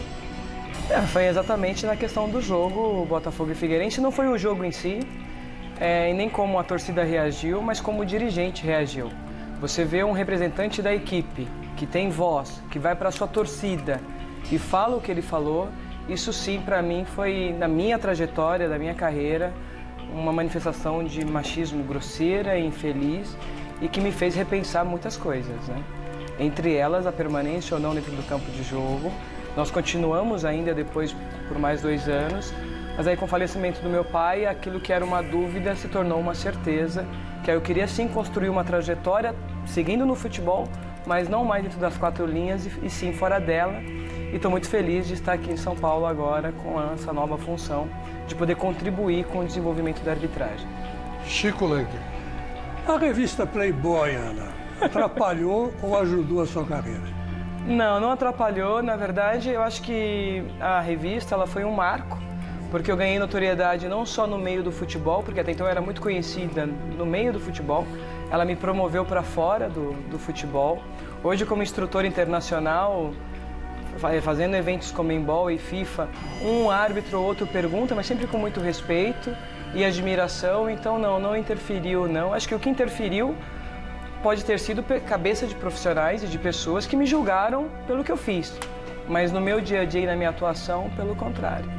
Foi exatamente na questão do jogo, Botafogo e Figueirense. Não foi o jogo em si, e nem como a torcida reagiu, mas como o dirigente reagiu. Você vê um representante da equipe que tem voz, que vai para a sua torcida e fala o que ele falou, isso sim, para mim, foi, na minha trajetória, da minha carreira, uma manifestação de machismo grosseira e infeliz e que me fez repensar muitas coisas, né? Entre elas, a permanência ou não dentro do campo de jogo. Nós continuamos ainda depois por mais 2 anos, mas aí com o falecimento do meu pai, aquilo que era uma dúvida se tornou uma certeza, que aí eu queria sim construir uma trajetória seguindo no futebol, mas não mais dentro das 4 linhas e sim fora dela. E estou muito feliz de estar aqui em São Paulo agora com essa nova função de poder contribuir com o desenvolvimento da arbitragem.
Chico Lenk.
A revista Playboy, Ana, atrapalhou ou ajudou a sua carreira?
Não atrapalhou. Na verdade, eu acho que a revista ela foi um marco, porque eu ganhei notoriedade não só no meio do futebol, porque até então eu era muito conhecida no meio do futebol, ela me promoveu para fora do futebol. Hoje, como instrutor internacional, fazendo eventos como Embol e FIFA, um árbitro ou outro pergunta, mas sempre com muito respeito e admiração, então não interferiu, não. Acho que o que interferiu pode ter sido cabeça de profissionais e de pessoas que me julgaram pelo que eu fiz, mas no meu dia a dia e na minha atuação, pelo contrário,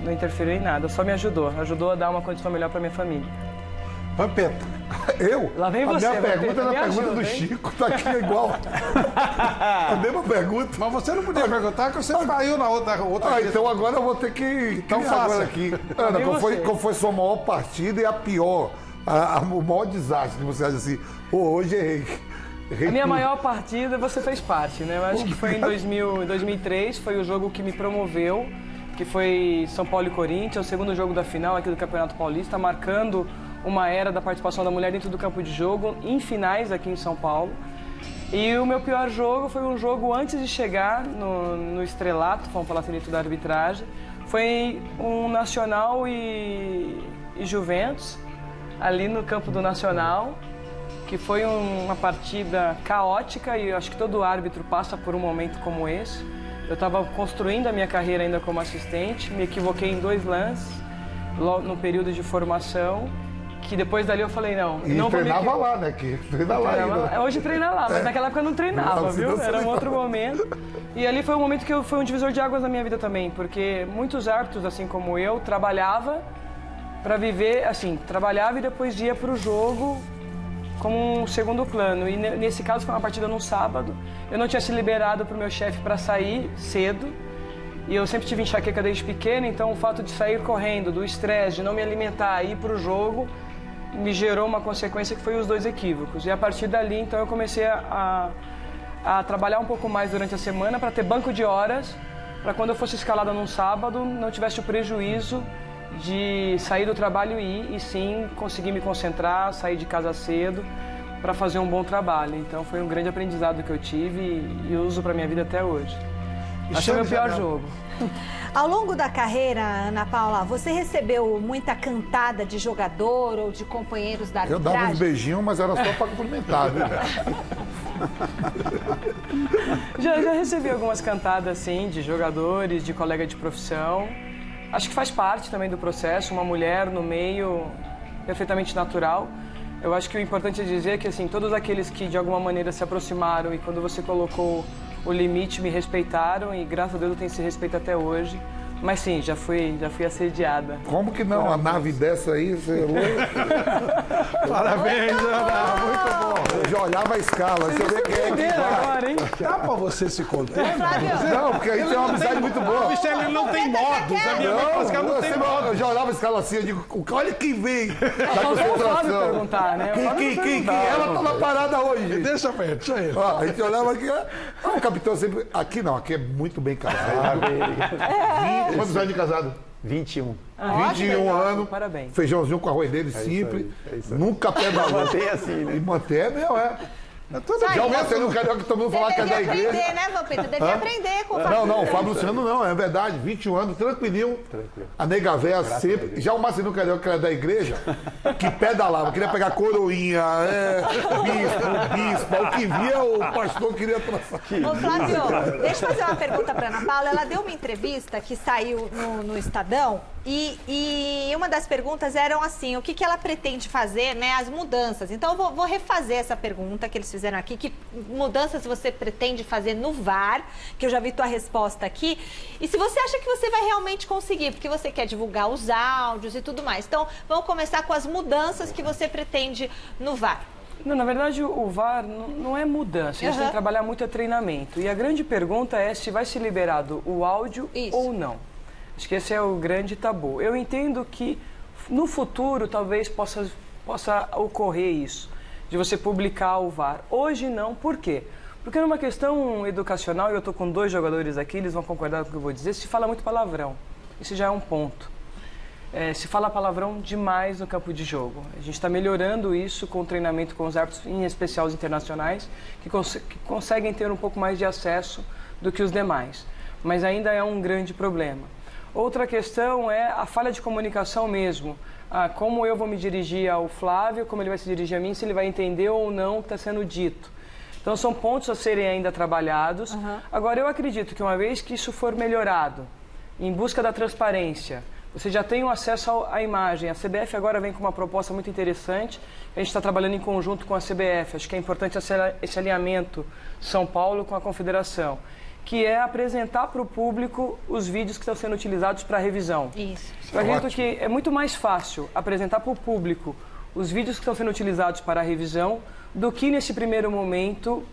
não interferiu em nada, só me ajudou a dar uma condição melhor para minha família.
Vampeta.
Eu?
Lá vem você,
a minha pergunta
Vampeta,
era a pergunta do Chico, tá aqui igual. A mesma pergunta.
Mas você não podia perguntar que você saiu na outra vez.
Então agora eu vou ter que...
Então faça.
Agora aqui. Ana, qual foi a sua maior partida e a pior? O maior desastre que você acha assim, hoje errei.
A minha maior partida você fez parte, né? Eu acho que foi em 2003, foi o jogo que me promoveu, que foi São Paulo e Corinthians, o segundo jogo da final aqui do Campeonato Paulista, marcando uma era da participação da mulher dentro do campo de jogo, em finais aqui em São Paulo. E o meu pior jogo foi um jogo antes de chegar no estrelato, vamos falar assim, da arbitragem. Foi um Nacional e Juventus, ali no campo do Nacional, que foi uma partida caótica e eu acho que todo árbitro passa por um momento como esse. Eu estava construindo a minha carreira ainda como assistente, me equivoquei em 2 lances, no período de formação, que depois dali eu falei, não vou
treinava lá, né? Que treina lá ainda.
Hoje treina lá, mas naquela época eu não treinava, viu? Era um outro momento. E ali foi um momento que foi um divisor de águas na minha vida também, porque muitos árbitros, assim como eu, trabalhava para viver, assim, trabalhava e depois ia para o jogo como um segundo plano. E nesse caso foi uma partida num sábado, eu não tinha se liberado para o meu chefe para sair cedo, e eu sempre tive enxaqueca desde pequeno, então o fato de sair correndo, do estresse, de não me alimentar, ir para o jogo, me gerou uma consequência que foi os 2 equívocos. E a partir dali, então, eu comecei a trabalhar um pouco mais durante a semana para ter banco de horas, para quando eu fosse escalada num sábado, não tivesse o prejuízo de sair do trabalho e ir, e sim conseguir me concentrar, sair de casa cedo para fazer um bom trabalho. Então foi um grande aprendizado que eu tive e uso para minha vida até hoje. Esse é o meu pior jogo.
Ao longo da carreira, Ana Paula, você recebeu muita cantada de jogador ou de companheiros da arbitragem?
Eu dava uns beijinhos, mas era só para cumprimentar, viu?
Já recebi algumas cantadas, sim, de jogadores, de colega de profissão. Acho que faz parte também do processo, uma mulher no meio perfeitamente natural. Eu acho que o importante é dizer que, assim, todos aqueles que de alguma maneira se aproximaram e quando você colocou o limite me respeitaram e graças a Deus eu tenho esse respeito até hoje. Mas sim, já fui assediada.
Como que não? A nave dessa aí, você...
Parabéns, Ana, muito bom.
Eu já olhava a escala, você vê quem é que vai.
Agora, hein?
Dá pra você se conter?
Não, porque aí tem uma amizade muito boa.
O Michele não tem modos, a minha mãe fala que ela não tem modos.
Eu já olhava a escala assim, eu digo, olha quem vem da
concentração. Perguntar, né?
Quem? Ela tá na parada hoje, gente.
Deixa ele.
Ó, a gente olhava aqui, o capitão sempre... Aqui não, aqui é muito bem casado. Quantos anos de casado?
21.
21 anos.
Parabéns.
Feijãozinho com arroz dele, simples. Nunca pedalou.
Mantém assim, né?
E manter, meu, Já o Marcelo Carioca que todo mundo falar que é da igreja.
Você devia aprender, né, Vampeta? Devia aprender com o Fábio.
Não, o Fábio Luciano não, é verdade. 21 anos, tranquilinho. A nega véia sempre. Já o Marcelo Carioca, que era da igreja, que pedalava, queria pegar coroinha, bispo. O que via, o pastor queria traçar.
Ô, Flávio, deixa eu fazer uma pergunta para Ana Paula. Ela deu uma entrevista que saiu no Estadão e uma das perguntas eram assim, o que ela pretende fazer, né, as mudanças. Então, eu vou refazer essa pergunta que eles fizeram aqui, que mudanças você pretende fazer no VAR, que eu já vi tua resposta aqui, e se você acha que você vai realmente conseguir, porque você quer divulgar os áudios e tudo mais. Então, vamos começar com as mudanças que você pretende no VAR.
Não, na verdade, o VAR não é mudança, a gente tem que trabalhar muito treinamento. E a grande pergunta é se vai ser liberado o áudio ou não. Acho que esse é o grande tabu. Eu entendo que no futuro talvez possa ocorrer isso, de você publicar o VAR. Hoje não, por quê? Porque numa questão educacional, e eu estou com 2 jogadores aqui, eles vão concordar com o que eu vou dizer, se fala muito palavrão. Isso já é um ponto. Se fala palavrão demais no campo de jogo. A gente está melhorando isso com o treinamento com os árbitros, em especial os internacionais, que conseguem ter um pouco mais de acesso do que os demais. Mas ainda é um grande problema. Outra questão é a falha de comunicação mesmo. Como eu vou me dirigir ao Flávio, como ele vai se dirigir a mim, se ele vai entender ou não o que está sendo dito. Então são pontos a serem ainda trabalhados. Agora eu acredito que uma vez que isso for melhorado, em busca da transparência, você já tem o acesso à imagem. A CBF agora vem com uma proposta muito interessante. A gente está trabalhando em conjunto com a CBF. Acho que é importante esse alinhamento São Paulo com a Confederação, que é apresentar para o público os vídeos que estão sendo utilizados para revisão.
Isso.
Eu acredito que é muito mais fácil apresentar para o público os vídeos que estão sendo utilizados para a revisão do que, nesse primeiro momento,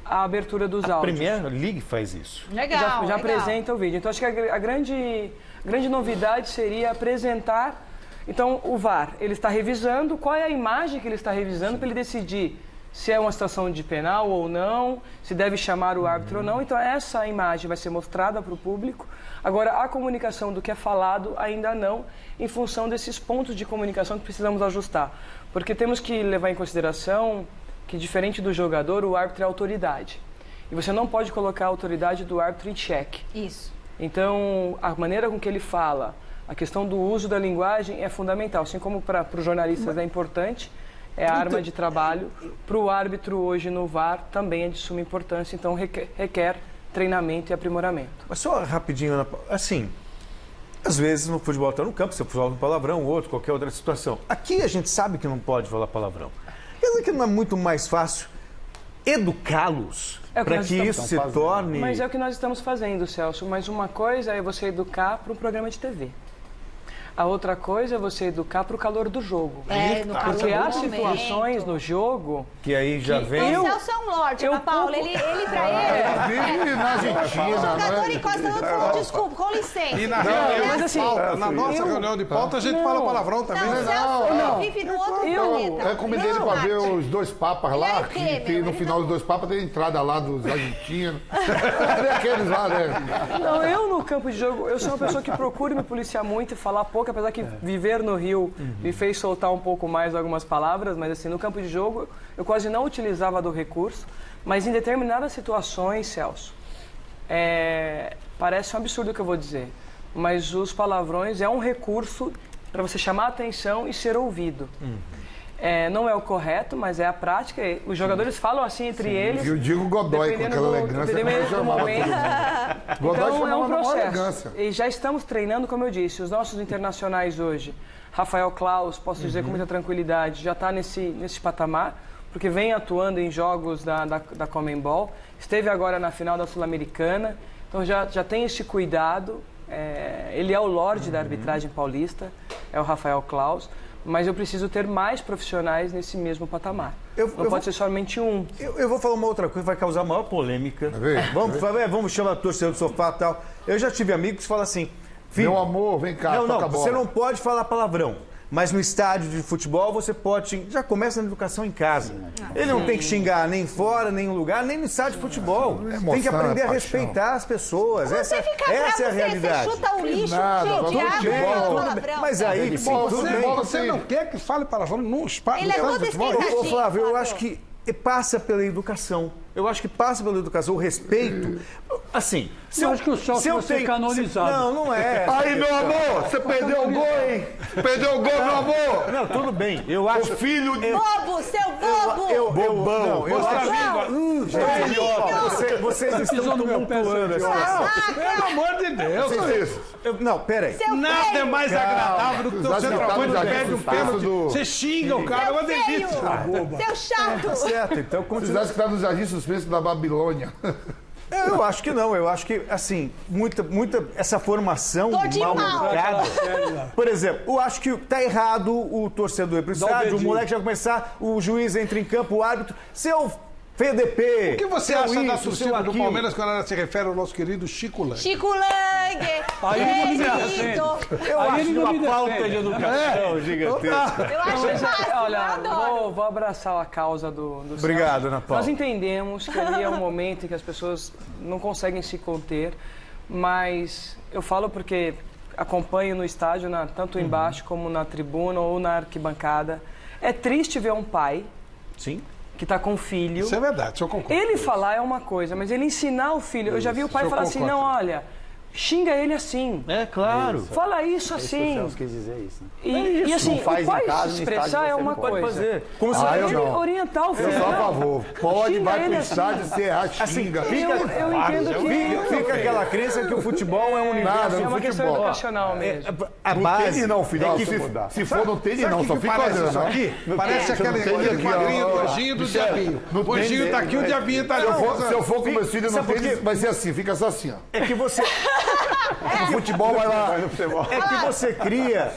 a abertura dos áudios.
A Premier League faz isso.
Legal,
já apresenta o vídeo. Então, acho que a grande novidade seria apresentar... Então, o VAR, ele está revisando, qual é a imagem que ele está revisando para ele decidir se é uma situação de penal ou não, se deve chamar o árbitro ou não. Então, essa imagem vai ser mostrada para o público. Agora, a comunicação do que é falado ainda não, em função desses pontos de comunicação que precisamos ajustar. Porque temos que levar em consideração que, diferente do jogador, o árbitro é autoridade. E você não pode colocar a autoridade do árbitro em xeque.
Isso.
Então, a maneira com que ele fala, a questão do uso da linguagem é fundamental. Assim como para os jornalistas é importante, é a arma de trabalho. Para o árbitro hoje no VAR também é de suma importância, então requer treinamento e aprimoramento.
Mas só rapidinho, Ana Paula, assim, às vezes no futebol está no campo, você fala um palavrão, outro, qualquer outra situação. Aqui a gente sabe que não pode falar palavrão. Quer dizer que não é muito mais fácil educá-los para que isso se torne...
Mas é o que nós estamos fazendo, Celso. Mas uma coisa é você educar para um programa de TV. A outra coisa é você educar para o calor do jogo. Porque há situações no jogo...
Que aí já vem...
O Celso é um lorde, Ana Paula. Ele pra ele...
na Argentina,
o jogador encosta no outro e fala, desculpa, com licença.
E na nossa reunião de pauta a gente fala palavrão também.
Não, o Celso vive no outro planeta.
Eu convidei ele para ver os dois papas lá, que no final dos dois papas tem a entrada lá dos argentinos. Aqueles lá, né?
Não, eu no campo de jogo, eu sou uma pessoa que procura me policiar muito e falar pouco, apesar que viver no Rio me fez soltar um pouco mais algumas palavras, mas assim, no campo de jogo eu quase não utilizava do recurso, mas em determinadas situações, Celso, parece um absurdo o que eu vou dizer, mas os palavrões é um recurso para você chamar a atenção e ser ouvido. Não é o correto, mas é a prática. Os jogadores falam assim entre eles.
Eu digo Godoy com aquela elegância.
Dependendo do momento. Então é um processo. E já estamos treinando, como eu disse, os nossos internacionais hoje. Rafael Claus, posso dizer com muita tranquilidade, já está nesse patamar, porque vem atuando em jogos da Conmebol. Esteve agora na final da Sul-Americana. Então já tem esse cuidado. Ele é o lorde da arbitragem paulista, é o Rafael Claus. Mas eu preciso ter mais profissionais nesse mesmo patamar. Não pode ser somente um.
Eu vou falar uma outra coisa que vai causar maior polêmica. Vamos chamar a torcida do sofá e tal. Eu já tive amigos que falam assim...
Meu amor, vem cá, toca a bola.
Você não pode falar palavrão. Mas no estádio de futebol você pode... Já começa na educação em casa. Ele não tem que xingar nem fora, nem em lugar, nem no estádio de futebol. Tem que aprender a respeitar as pessoas. Essa é a realidade.
Você chuta o lixo,
mas aí, tudo bem.
Você não quer que fale palavrão no espaço do futebol?
Ô, Flávio, eu acho que passa pela educação. Eu acho que passa pela educação, o respeito. Assim,
eu acho que o Celso vai ser canonizado.
Não é.
Aí, meu amor, você perdeu o gol, hein? Perdeu o gol, meu amor!
Não, tudo bem. Eu acho.
O filho de.
Bobo, seu bobo!
Bobão!
Eu acho. Vocês estão tumultuando essa questão.
Pelo amor de Deus!
Não, peraí.
Nada é mais agradável do que o centroavante perde um pênalti. Você xinga o cara, é uma delícia.
Seu chato!
Certo, então
Vocês acham que está no jardim suspenso da Babilônia?
Eu acho que não. Eu acho que, assim, muita essa formação mal-humorada. Por exemplo, eu acho que tá errado o torcedor ir pro estádio, o moleque já começar, o juiz entra em campo, o árbitro. Seu FDP.
O que você acha da torcida do Palmeiras quando ela se refere ao nosso querido Chico Lang?
Chico Lang!
Eu acho uma falta de educação gigantesca.
Eu acho fácil,
olha, vou abraçar a causa do
Obrigado, Ana Paula.
Nós entendemos que ali é um momento em que as pessoas não conseguem se conter, mas eu falo porque acompanho no estádio, tanto embaixo como na tribuna ou na arquibancada. É triste ver um pai...
Sim.
Que está com o filho.
Isso é verdade, eu concordo.
Ele falar é uma coisa, mas ele ensinar o filho... Eu já vi o pai falar assim, não, olha... Xinga ele assim.
É, claro.
Fala isso assim.
O Celso quis dizer isso, né?
E assim, o pai se expressar é uma coisa.
Como se
ele orientar o filho.
Eu sou a favor. Pode, vai pro estádio, você erra, xinga.
Eu entendo que...
Fica aquela crença que o futebol é um universo.
É uma questão educacional mesmo.
A base
não, filho. Se for no tênis, não. Só fica olhando.
Isso aqui parece aquele quadrinho do anjinho e do diabinho. O anjinho tá aqui, o diabinho tá ali.
Se eu for com meus filhos no tênis, vai ser assim. Fica só assim, ó.
É que você...
No futebol vai lá.
É que você cria.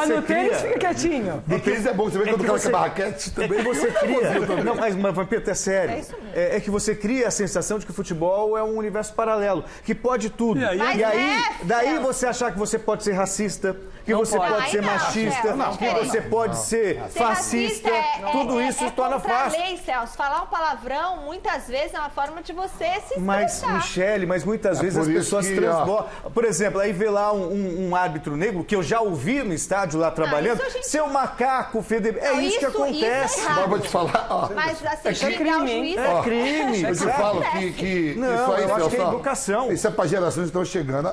No tênis fica quietinho.
No tênis é bom, você vê quando o cara quebra raquete também.
É que você cria. Não, mas Vampeta, é sério. É que você cria a sensação de que o futebol é um universo paralelo, que pode tudo. E aí, daí você achar que você pode ser racista, que você pode ser machista, que você pode ser fascista. Tudo isso torna fácil.
Lei, Celso, falar um palavrão muitas vezes é uma forma de você se expressar.
Mas, Michele, muitas vezes as pessoas transbordam. Por exemplo, aí vê lá um árbitro negro, que eu já ouvi no estádio lá trabalhando, seu macaco, é isso que acontece.
Isso é
vou te falar.
Mas assim,
xingar o juiz
é crime. Eu te falo que
não,
isso aí,
eu acho que é educação.
Isso é para gerações que estão chegando.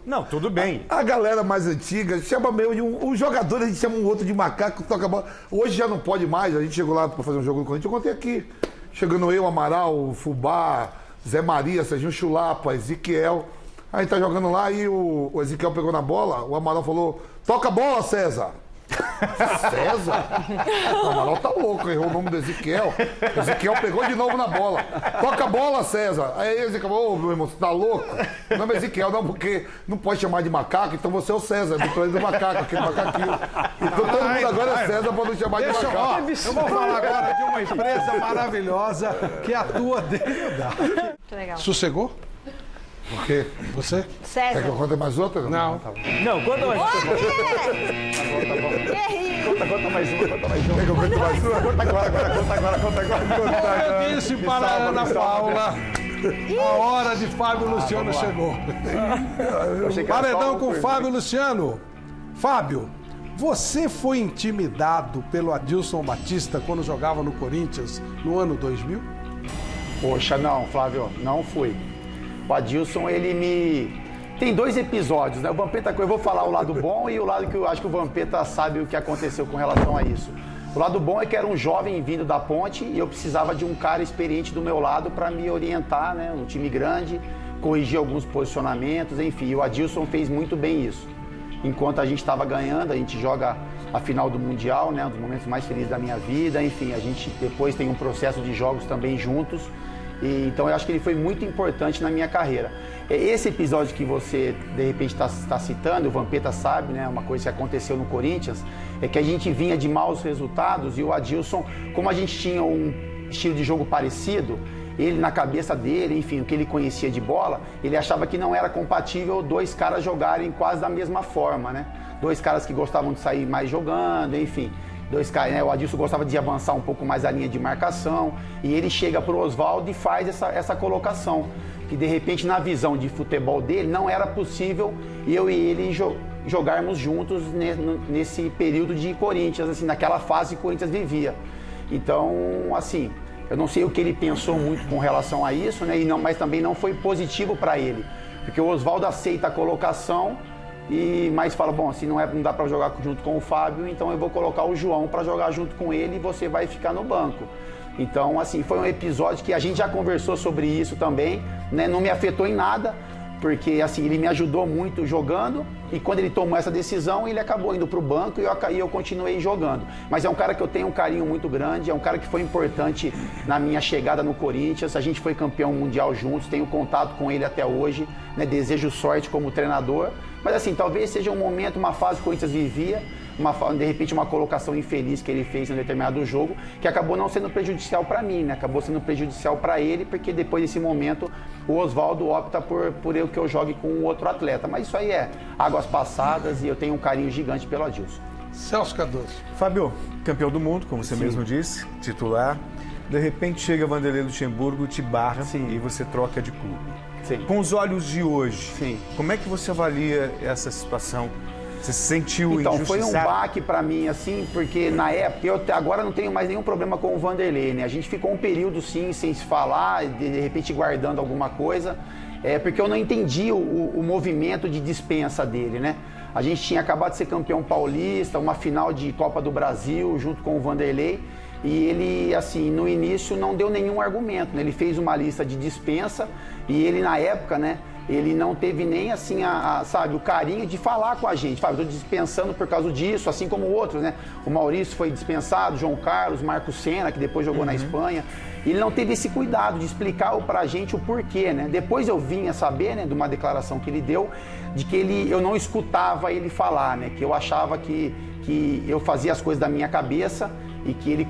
Não, tudo bem.
A galera mais antiga chama meio de um jogador, a gente chama um outro de macaco, toca a bola. Hoje já não pode mais, a gente chegou lá para fazer um jogo no Corinthians, eu contei aqui. Chegando eu, Amaral, Fubá, Zé Maria, Serginho Chulapa, Ezequiel. A gente tá jogando lá e o Ezequiel pegou na bola, o Amaral falou, toca a bola, César. César? O Amaral tá louco, errou o nome do Ezequiel. O Ezequiel pegou de novo na bola. Toca a bola, César. Aí o Ezequiel falou, meu irmão, você tá louco? O nome é Ezequiel, não, porque não pode chamar de macaco, então você é o César, do macaco, aquele macaquinho. Então todo mundo agora é César pra não chamar de macaco.
Eu vou falar agora de uma empresa maravilhosa que atua dentro da...
Muito legal.
Sossegou?
Por quê?
Você?
César.
Quer que eu conte mais outra?
Não.
Não, conta mais outra.
Conta mais uma.
Quer que eu conte mais uma?
Conta agora.
Eu disse para a Ana Paula, a hora de Fábio Luciano chegou. Paredão com Fábio Luciano. Fábio, você foi intimidado pelo Adilson Batista quando jogava no Corinthians no ano 2000?
Poxa, não, Flávio, não fui. O Adilson, ele me... Tem 2 episódios, né? O Vampeta, eu vou falar o lado bom e o lado que eu acho que o Vampeta sabe o que aconteceu com relação a isso. O lado bom é que era um jovem vindo da Ponte e eu precisava de um cara experiente do meu lado para me orientar, né? Um time grande, corrigir alguns posicionamentos, enfim. E o Adilson fez muito bem isso. Enquanto a gente estava ganhando, a gente joga a final do Mundial, né? Um dos momentos mais felizes da minha vida. Enfim, a gente depois tem um processo de jogos também juntos. Então eu acho que ele foi muito importante na minha carreira. Esse episódio que você de repente está citando, o Vampeta sabe, né? Uma coisa que aconteceu no Corinthians, é que a gente vinha de maus resultados e o Adilson, como a gente tinha um estilo de jogo parecido, ele na cabeça dele, enfim, o que ele conhecia de bola, ele achava que não era compatível 2 caras jogarem quase da mesma forma, né? 2 caras que gostavam de sair mais jogando, enfim. 2 caras, né? O Adilson gostava de avançar um pouco mais a linha de marcação e ele chega pro Oswaldo e faz essa colocação, que de repente na visão de futebol dele não era possível eu e ele jogarmos juntos nesse período de Corinthians, assim, naquela fase que o Corinthians vivia. Então, assim, eu não sei o que ele pensou muito com relação a isso, né? Mas também não foi positivo para ele, porque o Oswaldo aceita a colocação, mas fala, bom, assim não dá para jogar junto com o Fábio, então eu vou colocar o João para jogar junto com ele e você vai ficar no banco. Então, assim, foi um episódio que a gente já conversou sobre isso também, né? Não me afetou em nada, porque assim, ele me ajudou muito jogando e quando ele tomou essa decisão, ele acabou indo para o banco e eu continuei jogando. Mas é um cara que eu tenho um carinho muito grande, é um cara que foi importante na minha chegada no Corinthians, a gente foi campeão mundial juntos, tenho contato com ele até hoje, né? Desejo sorte como treinador, mas assim, talvez seja um momento, uma fase que o Corinthians vivia, de repente uma colocação infeliz que ele fez em um determinado jogo, que acabou não sendo prejudicial para mim, né? Acabou sendo prejudicial para ele, porque depois desse momento o Oswaldo opta por eu que eu jogue com um outro atleta. Mas isso aí é águas passadas e eu tenho um carinho gigante pelo Adilson.
Celso Cardoso.
Fábio, campeão do mundo, como você
Sim.
mesmo disse, titular. De repente chega Vanderlei Luxemburgo, te barra e você troca de clube.
Sim.
Com os olhos de hoje,
Sim.
como é que você avalia essa situação? Você se sentiu
Então,
injustiçado?
foi um baque pra mim, assim, porque na época, eu agora não tenho mais nenhum problema com o Vanderlei, né? A gente ficou um período, sim, sem se falar, de repente guardando alguma coisa, porque eu não entendi o movimento de dispensa dele, né? A gente tinha acabado de ser campeão paulista, uma final de Copa do Brasil, junto com o Vanderlei, e ele, assim, no início não deu nenhum argumento, né? Ele fez uma lista de dispensa e ele, na época, né? Ele não teve nem, assim, sabe, o carinho de falar com a gente. Estou dispensando por causa disso, assim como outros, né? O Maurício foi dispensado, João Carlos, Marcos Senna, que depois jogou na Espanha. Ele não teve esse cuidado de explicar pra gente o porquê, né? Depois eu vim a saber, né, de uma declaração que ele deu, de que eu não escutava ele falar, né? Que eu achava que eu fazia as coisas da minha cabeça e que ele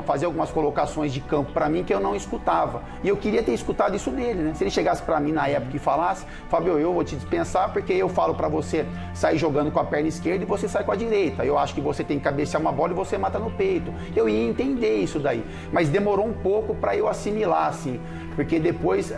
fazia algumas colocações de campo para mim que eu não escutava. E eu queria ter escutado isso dele, né? Se ele chegasse para mim na época e falasse, Fábio, eu vou te dispensar porque eu falo para você sair jogando com a perna esquerda e você sai com a direita. Eu acho que você tem que cabecear uma bola e você mata no peito. Eu ia entender isso daí. Mas demorou um pouco para eu assimilar, assim. porque depois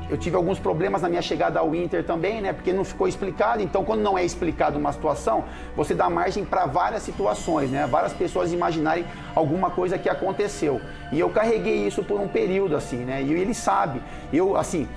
eu tive alguns problemas na minha chegada ao Inter também, né? Porque não ficou explicado. Então, quando não é explicado uma situação, você dá margem para várias situações, né? Várias pessoas imaginarem alguma coisa que aconteceu. E eu carreguei isso por um período, assim, né? E ele sabe. Eu, assim,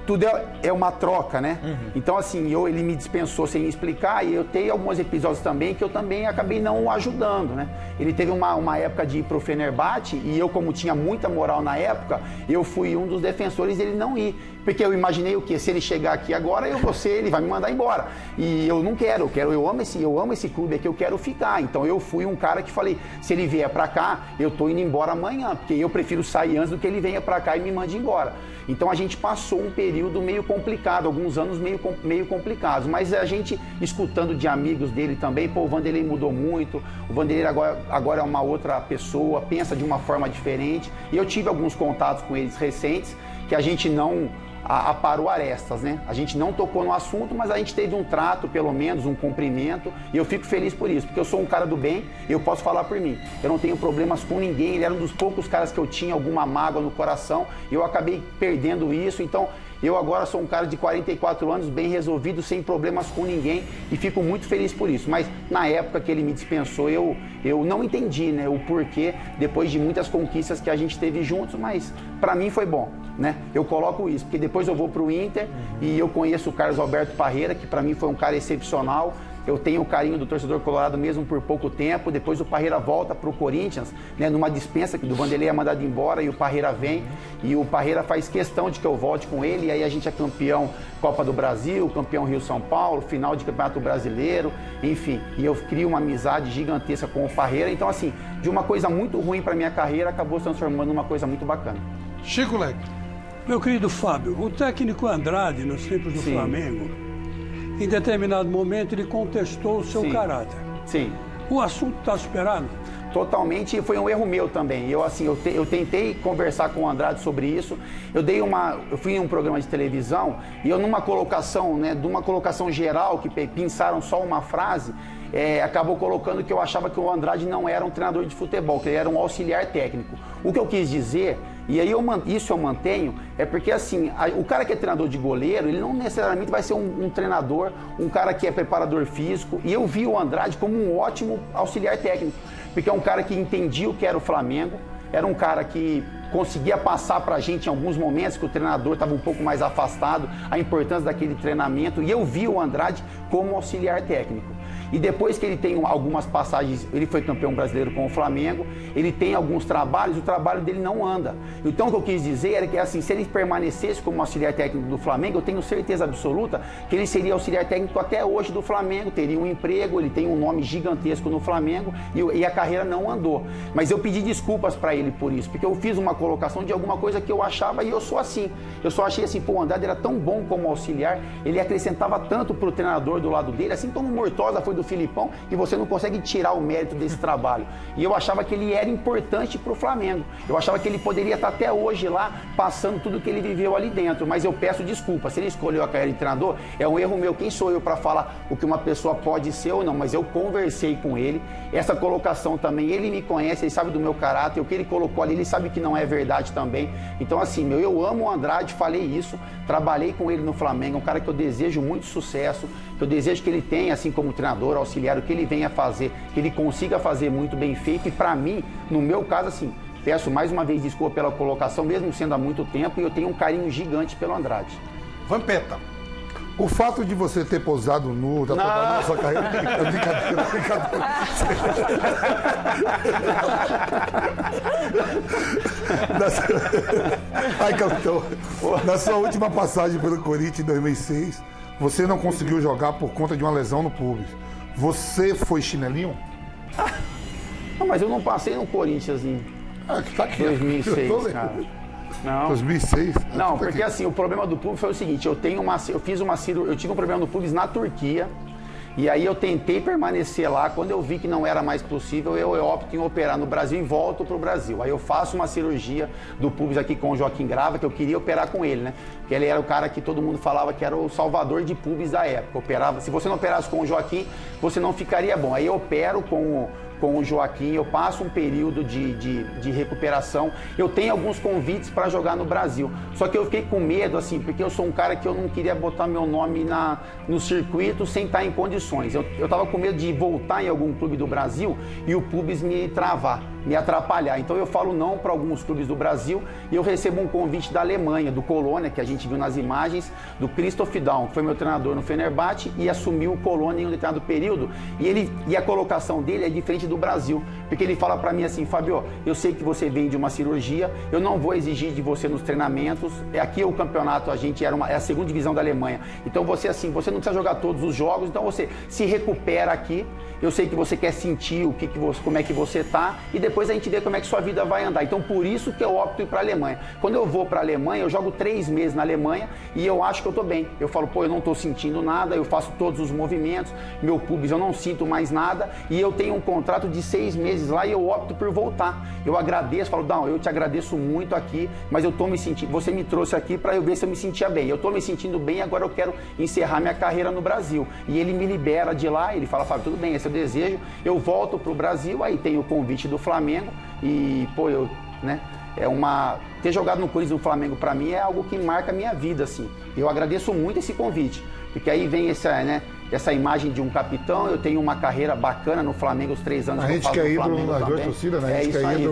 tudo é uma troca, né? Então, assim, ele me dispensou sem me explicar e eu tenho alguns episódios também que eu também acabei não ajudando, né? Ele teve uma época de ir pro Fenerbahçe e eu, como tinha muita moral na época, eu fui um dos defensores dele não ir. Porque eu imaginei o quê? Se ele chegar aqui agora, ele vai me mandar embora. E eu não quero, eu amo esse clube aqui, eu quero ficar. Então eu fui um cara que falei, se ele vier pra cá, eu tô indo embora amanhã, porque eu prefiro sair antes do que ele venha pra cá e me mande embora. Então a gente passou um período meio complicado, alguns anos meio complicados, mas a gente, escutando de amigos dele também, o Vanderlei mudou muito, o Vanderlei agora é uma outra pessoa, pensa de uma forma diferente, e eu tive alguns contatos com eles recentes, que a gente não aparou arestas, né? A gente não tocou no assunto, mas a gente teve um trato, pelo menos, um cumprimento, e eu fico feliz por isso, porque eu sou um cara do bem, eu posso falar por mim. Eu não tenho problemas com ninguém, ele era um dos poucos caras que eu tinha alguma mágoa no coração, e eu acabei perdendo isso, então eu agora sou um cara de 44 anos, bem resolvido, sem problemas com ninguém, e fico muito feliz por isso. Mas na época que ele me dispensou, eu não entendi, né, o porquê, depois de muitas conquistas que a gente teve juntos, mas para mim foi bom, né? Eu coloco isso, porque depois eu vou pro Inter e eu conheço o Carlos Alberto Parreira, que para mim foi um cara excepcional. Eu tenho o carinho do torcedor colorado mesmo por pouco tempo. Depois o Parreira volta para o Corinthians, né, numa dispensa que do Vanderlei é mandado embora e o Parreira vem. E o Parreira faz questão de que eu volte com ele. E aí a gente é campeão Copa do Brasil, campeão Rio-São Paulo, final de Campeonato Brasileiro, enfim. E eu crio uma amizade gigantesca com o Parreira. Então, assim, de uma coisa muito ruim para minha carreira, acabou se transformando numa coisa muito bacana.
Chico Leg.
Meu querido Fábio, o técnico Andrade, nos tempos do Flamengo, em determinado momento ele contestou o seu caráter.
Sim.
O assunto está superado?
Totalmente, foi um erro meu também. Eu tentei conversar com o Andrade sobre isso. Eu fui em um programa de televisão e eu numa colocação, né, de uma colocação geral, que pensaram só uma frase, acabou colocando que eu achava que o Andrade não era um treinador de futebol, que ele era um auxiliar técnico. O que eu quis dizer, e aí isso eu mantenho, é porque assim, o cara que é treinador de goleiro, ele não necessariamente vai ser um treinador, um cara que é preparador físico, e eu vi o Andrade como um ótimo auxiliar técnico, porque é um cara que entendia o que era o Flamengo, era um cara que conseguia passar pra gente em alguns momentos que o treinador estava um pouco mais afastado, a importância daquele treinamento, e eu vi o Andrade como auxiliar técnico. E depois que ele tem algumas passagens, ele foi campeão brasileiro com o Flamengo, ele tem alguns trabalhos, o trabalho dele não anda. Então o que eu quis dizer era que assim, se ele permanecesse como auxiliar técnico do Flamengo, eu tenho certeza absoluta que ele seria auxiliar técnico até hoje do Flamengo, teria um emprego, ele tem um nome gigantesco no Flamengo e a carreira não andou. Mas eu pedi desculpas para ele por isso, porque eu fiz uma colocação de alguma coisa que eu achava e eu sou assim. Eu só achei assim, o Andrade era tão bom como auxiliar, ele acrescentava tanto pro treinador do lado dele, assim como o Mortosa foi do Filipão, e você não consegue tirar o mérito desse trabalho. E eu achava que ele era importante pro Flamengo. Eu achava que ele poderia estar até hoje lá, passando tudo que ele viveu ali dentro. Mas eu peço desculpa. Se ele escolheu a carreira de treinador, é um erro meu. Quem sou eu para falar o que uma pessoa pode ser ou não? Mas eu conversei com ele. Essa colocação também, ele me conhece, ele sabe do meu caráter. O que ele colocou ali, ele sabe que não é verdade também. Então, assim, eu amo o Andrade, falei isso. Trabalhei com ele no Flamengo. É um cara que eu desejo muito sucesso, que eu desejo que ele tenha, assim como treinador, auxiliar, o que ele venha fazer, que ele consiga fazer muito bem feito. E para mim, no meu caso, assim, peço mais uma vez desculpa pela colocação, mesmo sendo há muito tempo, e eu tenho um carinho gigante pelo Andrade.
Vampeta.
O fato de você ter posado nu, tá na sua carreira, é brincadeira. Ai, capitão, na sua última passagem pelo Corinthians em 2006, você não conseguiu jogar por conta de uma lesão no pubis. Você foi chinelinho?
Não, mas eu não passei no Corinthians em 2006, cara. Não.
2006?
Não, porque assim, o problema do pubis foi o seguinte, eu tive um problema no pubis na Turquia, e aí eu tentei permanecer lá. Quando eu vi que não era mais possível, eu opto em operar no Brasil e volto pro Brasil. Aí eu faço uma cirurgia do pubis aqui com o Joaquim Grava, que eu queria operar com ele, né? Porque ele era o cara que todo mundo falava que era o salvador de pubis da época. Operava, se você não operasse com o Joaquim, você não ficaria bom. Aí eu opero com com o Joaquim, eu passo um período de recuperação. Eu tenho alguns convites para jogar no Brasil. Só que eu fiquei com medo, assim, porque eu sou um cara que eu não queria botar meu nome no circuito sem estar em condições. Eu estava com medo de voltar em algum clube do Brasil e o Pubis me travar, me atrapalhar. Então eu falo não para alguns clubes do Brasil e eu recebo um convite da Alemanha, do Colônia, que a gente viu nas imagens, do Christoph Daum, que foi meu treinador no Fenerbahçe e assumiu o Colônia em um determinado período. E a colocação dele é diferente do Brasil, porque ele fala para mim assim: Fábio, eu sei que você vem de uma cirurgia, eu não vou exigir de você nos treinamentos, aqui o campeonato, a gente é a segunda divisão da Alemanha, então você não precisa jogar todos os jogos, então você se recupera aqui, eu sei que você quer sentir como é que você tá, e depois a gente vê como é que sua vida vai andar. Então por isso que eu opto ir para a Alemanha. Quando eu vou para a Alemanha, eu jogo 3 meses na Alemanha e eu acho que eu tô bem. Eu falo, eu não tô sentindo nada, eu faço todos os movimentos, meu pubis eu não sinto mais nada, e eu tenho um contrato de 6 meses lá e eu opto por voltar. Eu agradeço, falo, Daum, eu te agradeço muito aqui, mas eu tô me sentindo, você me trouxe aqui para eu ver se eu me sentia bem. Eu tô me sentindo bem, agora eu quero encerrar minha carreira no Brasil. E ele me libera de lá, ele fala, Fábio, tudo bem, esse é o desejo, eu volto pro Brasil, aí tem o convite do Flamengo e, ter jogado no Corinthians e no Flamengo para mim é algo que marca a minha vida, assim. Eu agradeço muito esse convite, porque aí vem essa imagem de um capitão, eu tenho uma carreira bacana no Flamengo, os 3 anos
a gente que é ídolo nas duas torcidas, né?
É isso aí.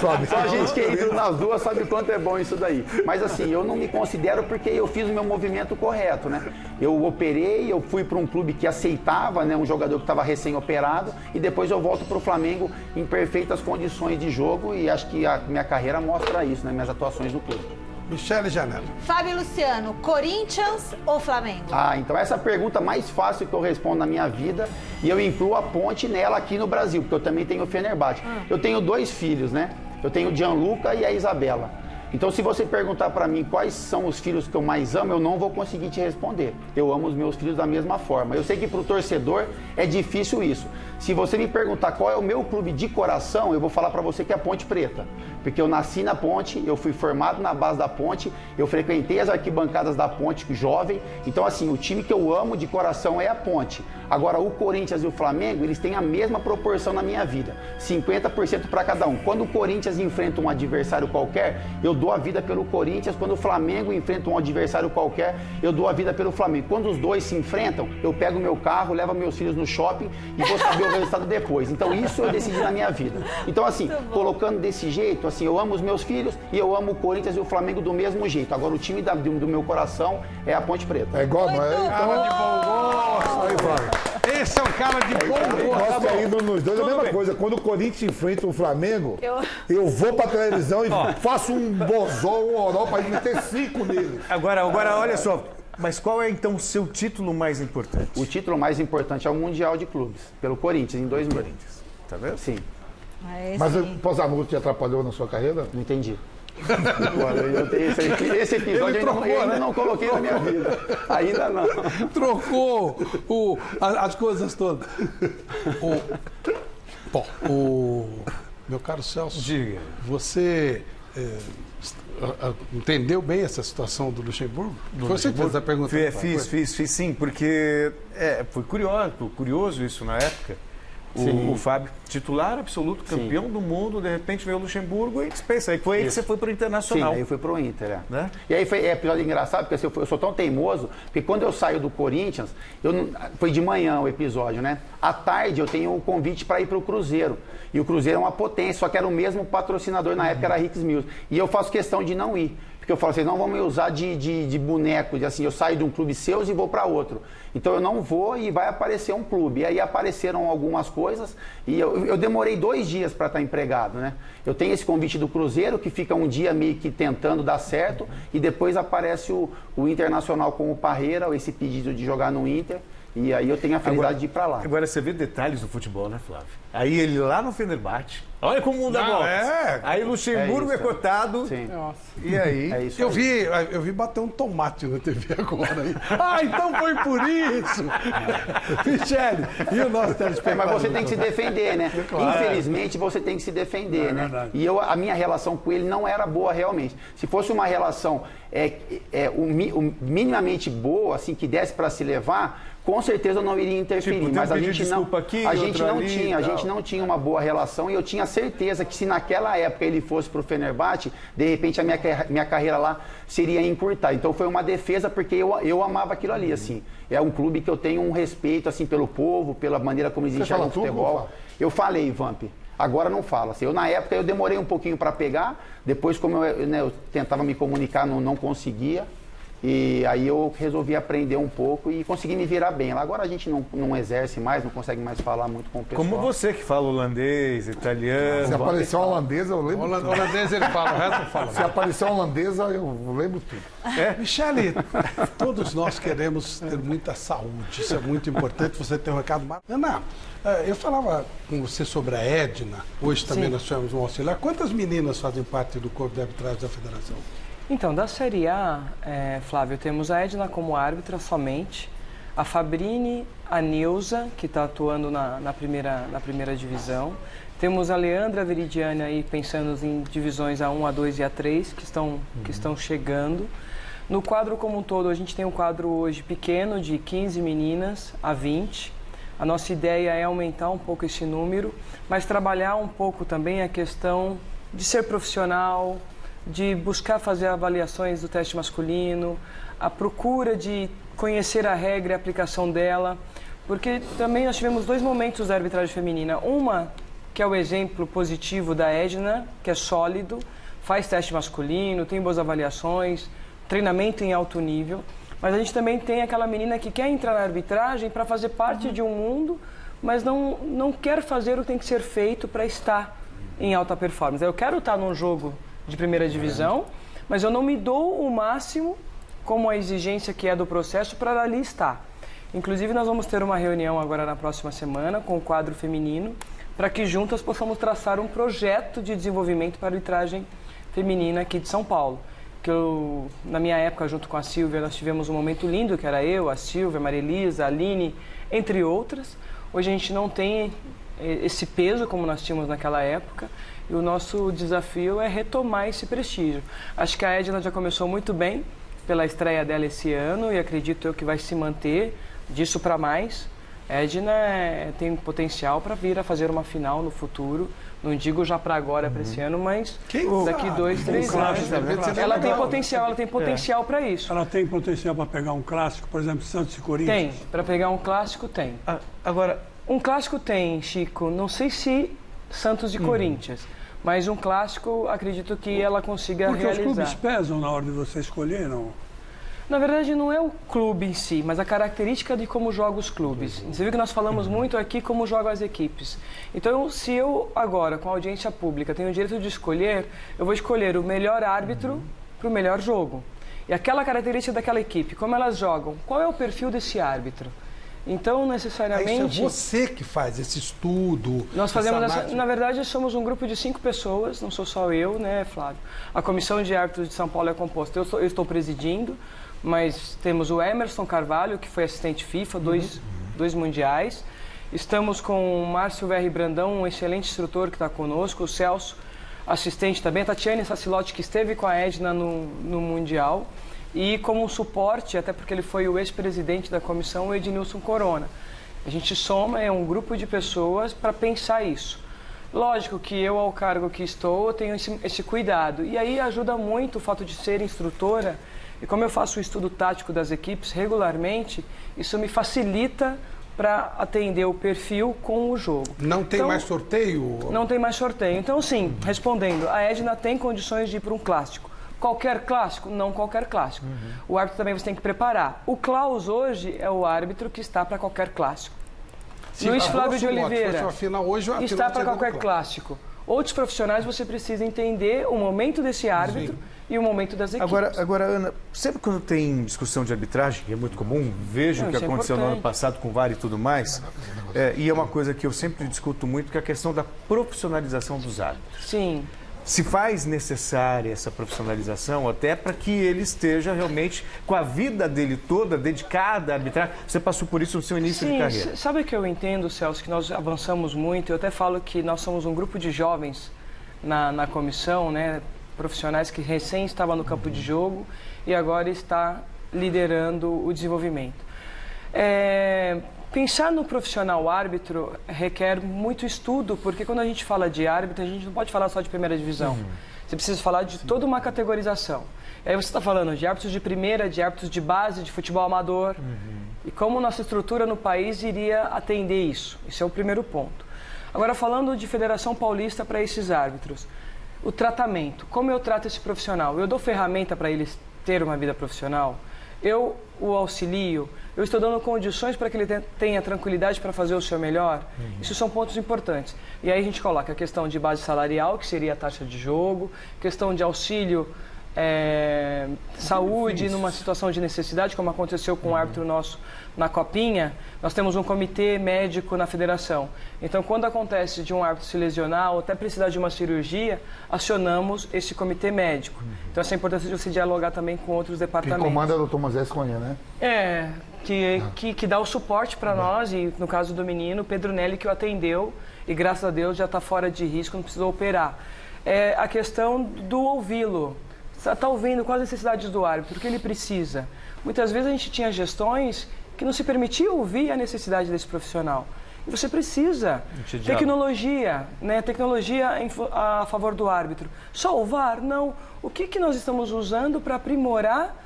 Só a gente que é ídolo nas duas sabe o quanto é bom isso daí. Mas assim, eu não me considero porque eu fiz o meu movimento correto, né? Eu operei, eu fui para um clube que aceitava, né, um jogador que estava recém-operado, e depois eu volto para o Flamengo em perfeitas condições de jogo, e acho que a minha carreira mostra isso, né? Minhas atuações no clube.
Michele Janela.
Fábio Luciano, Corinthians ou Flamengo?
Então essa é a pergunta mais fácil que eu respondo na minha vida, e eu incluo a Ponte nela aqui no Brasil, porque eu também tenho o Fenerbahçe. Eu tenho 2 filhos, né? Eu tenho o Gianluca e a Isabela. Então, se você perguntar para mim quais são os filhos que eu mais amo, eu não vou conseguir te responder. Eu amo os meus filhos da mesma forma. Eu sei que para o torcedor é difícil isso. Se você me perguntar qual é o meu clube de coração, eu vou falar para você que é a Ponte Preta. Porque eu nasci na Ponte, eu fui formado na base da Ponte, eu frequentei as arquibancadas da Ponte jovem. Então, assim, o time que eu amo de coração é a Ponte. Agora, o Corinthians e o Flamengo, eles têm a mesma proporção na minha vida. 50% para cada um. Quando o Corinthians enfrenta um adversário qualquer, eu dou a vida pelo Corinthians. Quando o Flamengo enfrenta um adversário qualquer, eu dou a vida pelo Flamengo. Quando os dois se enfrentam, eu pego meu carro, levo meus filhos no shopping e vou saber o resultado depois. Então, isso eu decidi na minha vida. Então, assim, colocando desse jeito, assim, eu amo os meus filhos e eu amo o Corinthians e o Flamengo do mesmo jeito. Agora, o time do meu coração é a Ponte Preta.
É igual, não é?
Cara de bom gosto. Aí, Flávio. Esse é um cara de bom gosto.
Nós que é ídolo nos dois, é a mesma coisa. Quando o Corinthians enfrenta o Flamengo, eu vou pra televisão e faço um bozó, um oró pra gente meter 5 neles.
Agora, olha só. Mas qual é, então, o seu título mais importante?
O título mais importante é o Mundial de Clubes, pelo Corinthians, em 2000.
Tá vendo?
Sim.
Mas o Pozanutto te atrapalhou na sua carreira?
Não entendi. Esse episódio eu ainda não coloquei na minha vida. Ainda não.
Trocou as coisas todas. Meu caro Celso,
diga.
Você entendeu bem essa situação do Luxemburgo? Você fez a pergunta?
Fiz sim, porque foi curioso isso na época. O Fábio, titular absoluto, campeão do mundo, de repente veio o Luxemburgo e dispensa. Aí foi aí que você foi pro Internacional.
Sim, aí foi pro Inter,
né?
E aí foi episódio engraçado, porque assim, eu sou tão teimoso, porque quando eu saio do Corinthians, foi de manhã o episódio, né? À tarde eu tenho o convite para ir pro Cruzeiro. E o Cruzeiro é uma potência, só que era o mesmo patrocinador na época, era a Ricks Mills. E eu faço questão de não ir. Porque eu falo, vocês não vão me usar de boneco, de assim, eu saio de um clube seus e vou para outro. Então eu não vou e vai aparecer um clube. E aí apareceram algumas coisas e eu demorei 2 dias para estar empregado, né? Eu tenho esse convite do Cruzeiro, que fica um dia meio que tentando dar certo, e depois aparece o Internacional com o Parreira, esse pedido de jogar no Inter. E aí eu tenho a felicidade de ir para lá.
Agora você vê detalhes do futebol, né, Flávio? Aí ele lá no Fenerbahçe. Olha como o mundo dá volta. Aí Luxemburgo é cotado.
Sim.
Nossa. E aí?
É isso
eu vi bater um tomate na TV agora aí. Então foi por isso! Michele, e o nosso telespectador?
Mas você tem que se defender, né? Claro. Infelizmente, você tem que se defender, né?
Verdade.
E a minha relação com ele não era boa realmente. Se fosse uma relação minimamente boa, assim, que desse para se levar, com certeza eu não iria interferir,
Tipo,
mas a
pedido
gente
de
não,
desculpa aqui,
a gente
outro
não
ali e
tinha, a
tal.
gente não tinha uma boa relação e eu tinha certeza que se naquela época ele fosse pro Fenerbahçe, de repente a minha carreira lá seria encurtar. Então foi uma defesa porque eu amava aquilo ali, assim. É um clube que eu tenho um respeito, assim, pelo povo, pela maneira como existe o futebol. Eu falei, Vamp. Agora não fala. Assim, na época eu demorei um pouquinho para pegar, depois como eu tentava me comunicar, não conseguia. E aí eu resolvi aprender um pouco e consegui me virar bem. Lá agora a gente não exerce mais, não consegue mais falar muito com o pessoal.
Como você que fala holandês, italiano...
Se aparecer uma holandesa, eu lembro tudo.
Holandês ele fala, o resto não fala.
Se aparecer uma holandesa, eu lembro tudo.
Michele, todos nós queremos ter muita saúde, isso é muito importante, você tem um recado mais. Ana, eu falava com você sobre a Edna, hoje também nós tivemos um auxiliar. Quantas meninas fazem parte do corpo de arbitragem da federação?
Então, da Série A, Flávio, temos a Edna como árbitra somente, a Fabrini, a Neuza, que está atuando na primeira divisão, temos a Leandra Veridiana aí pensando em divisões A1, A2 e A3 que estão chegando. No quadro como um todo, a gente tem um quadro hoje pequeno de 15 meninas a 20. A nossa ideia é aumentar um pouco esse número, mas trabalhar um pouco também a questão de ser profissional, de buscar fazer avaliações do teste masculino, a procura de conhecer a regra e a aplicação dela, porque também nós tivemos 2 momentos da arbitragem feminina. Uma, que é o exemplo positivo da Edna, que é sólido, faz teste masculino, tem boas avaliações, treinamento em alto nível, mas a gente também tem aquela menina que quer entrar na arbitragem para fazer parte de um mundo, mas não quer fazer o que tem que ser feito para estar em alta performance. Eu quero estar num jogo de primeira divisão, mas eu não me dou o máximo como a exigência que é do processo para ali estar. Inclusive, nós vamos ter uma reunião agora na próxima semana com o quadro feminino, para que juntas possamos traçar um projeto de desenvolvimento para a arbitragem feminina aqui de São Paulo. Que na minha época, junto com a Silvia, nós tivemos um momento lindo, que era eu, a Silvia, a Maria Elisa, a Aline, entre outras. Hoje a gente não tem esse peso como nós tínhamos naquela época, e o nosso desafio é retomar esse prestígio. Acho que a Edna já começou muito bem pela estreia dela esse ano e acredito eu que vai se manter disso para mais. A Edna tem potencial para vir a fazer uma final no futuro. Não digo já para agora, para esse ano, mas daqui 2, 3 anos. Ela tem potencial para isso.
Ela tem potencial para pegar um clássico, por exemplo, Santos e Corinthians?
Tem, para pegar um clássico tem.
Agora,
um clássico tem, Chico, não sei se Santos e Corinthians, mas um clássico acredito que ela consiga realizar.
Porque os clubes pesam na hora de você escolher, não?
Na verdade, não é o clube em si, mas a característica de como jogam os clubes. Você viu que nós falamos muito aqui como jogam as equipes. Então, se eu agora, com a audiência pública, tenho o direito de escolher, eu vou escolher o melhor árbitro para o melhor jogo. E aquela característica daquela equipe, como elas jogam, qual é o perfil desse árbitro? Então, necessariamente...
Isso é você que faz esse estudo?
Nós fazemos na verdade, somos um grupo de 5 pessoas, não sou só eu, né, Flávio? A Comissão de Árbitros de São Paulo é composta, eu estou presidindo, mas temos o Emerson Carvalho, que foi assistente FIFA, dois mundiais. Estamos com o Márcio Verri Brandão, um excelente instrutor que está conosco, o Celso, assistente também, a Tatiane Sacilotti, que esteve com a Edna no Mundial. E como um suporte, até porque ele foi o ex-presidente da comissão, o Ednilson Corona. A gente soma, é um grupo de pessoas para pensar isso. Lógico que eu, ao cargo que estou, tenho esse cuidado. E aí ajuda muito o fato de ser instrutora. E como eu faço o estudo tático das equipes regularmente, isso me facilita para atender o perfil com o jogo.
Não tem mais sorteio?
Não tem mais sorteio. Então, sim, respondendo, a Edna tem condições de ir para um clássico. Qualquer clássico? Não qualquer clássico. O árbitro também você tem que preparar. O Klaus hoje é o árbitro que está para qualquer clássico. Luiz Flávio de Oliveira está para qualquer clássico. Outros profissionais você precisa entender o momento desse árbitro e o momento das equipes.
Agora, Ana, sempre quando tem discussão de arbitragem, que é muito comum, vejo o que aconteceu no ano passado com o VAR e tudo mais, e é uma coisa que eu sempre discuto muito, que é a questão da profissionalização dos árbitros.
Sim.
Se faz necessária essa profissionalização, até para que ele esteja realmente com a vida dele toda dedicada à arbitragem. Você passou por isso no seu início de carreira.
Sabe o que eu entendo, Celso, que nós avançamos muito. Eu até falo que nós somos um grupo de jovens na comissão, né, profissionais que recém estavam no campo de jogo e agora está liderando o desenvolvimento. Pensar no profissional árbitro requer muito estudo, porque quando a gente fala de árbitro, a gente não pode falar só de primeira divisão. Você precisa falar de toda uma categorização. Aí você está falando de árbitros de primeira, de árbitros de base, de futebol amador. E como nossa estrutura no país iria atender isso. Esse é o primeiro ponto. Agora, falando de Federação Paulista para esses árbitros. O tratamento. Como eu trato esse profissional? Eu dou ferramenta para eles ter uma vida profissional? Eu o auxilio? Eu estou dando condições para que ele tenha tranquilidade para fazer o seu melhor? Isso são pontos importantes. E aí a gente coloca a questão de base salarial, que seria a taxa de jogo, questão de auxílio, saúde numa situação de necessidade, como aconteceu com o árbitro nosso na Copinha. Nós temos um comitê médico na federação. Então, quando acontece de um árbitro se lesionar ou até precisar de uma cirurgia, acionamos esse comitê médico. Então, essa é a importância de você dialogar também com outros departamentos.
Quem comanda é o Dr. Moisés Cunha, né?
Que dá o suporte para nós, e no caso do menino, Pedro Nelly, que o atendeu, e graças a Deus já está fora de risco, não precisou operar. A questão do ouvi-lo. Está ouvindo quais as necessidades do árbitro, o que ele precisa. Muitas vezes a gente tinha gestões que não se permitia ouvir a necessidade desse profissional. E você precisa. Tecnologia, né? Tecnologia a favor do árbitro. Só o VAR? Não. O que nós estamos usando para aprimorar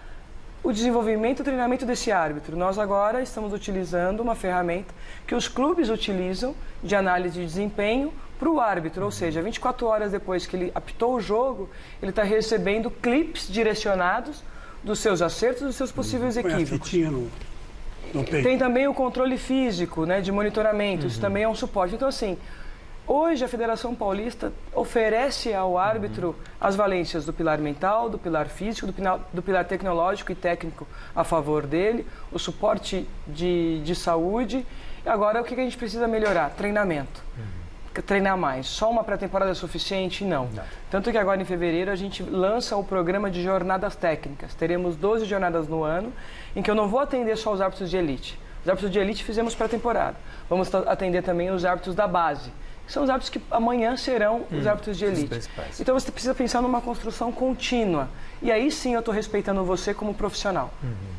o desenvolvimento e o treinamento desse árbitro? Nós agora estamos utilizando uma ferramenta que os clubes utilizam de análise de desempenho para o árbitro, ou seja, 24 horas depois que ele apitou o jogo, ele está recebendo clipes direcionados dos seus acertos, dos seus possíveis equívocos. Tem também o controle físico, né, de monitoramento, isso também é um suporte. Então, assim, hoje a Federação Paulista oferece ao árbitro as valências do pilar mental, do pilar físico, do pilar tecnológico e técnico a favor dele, o suporte de saúde. E agora, o que a gente precisa melhorar? Treinamento. Treinar mais. Só uma pré-temporada é suficiente? Não. Tanto que agora em fevereiro a gente lança o programa de jornadas técnicas. Teremos 12 jornadas no ano, em que eu não vou atender só os árbitros de elite. Os árbitros de elite fizemos pré-temporada. Vamos atender também os árbitros da base, que são os árbitros que amanhã serão os árbitros de elite. Então você precisa pensar numa construção contínua. E aí sim eu estou respeitando você como profissional.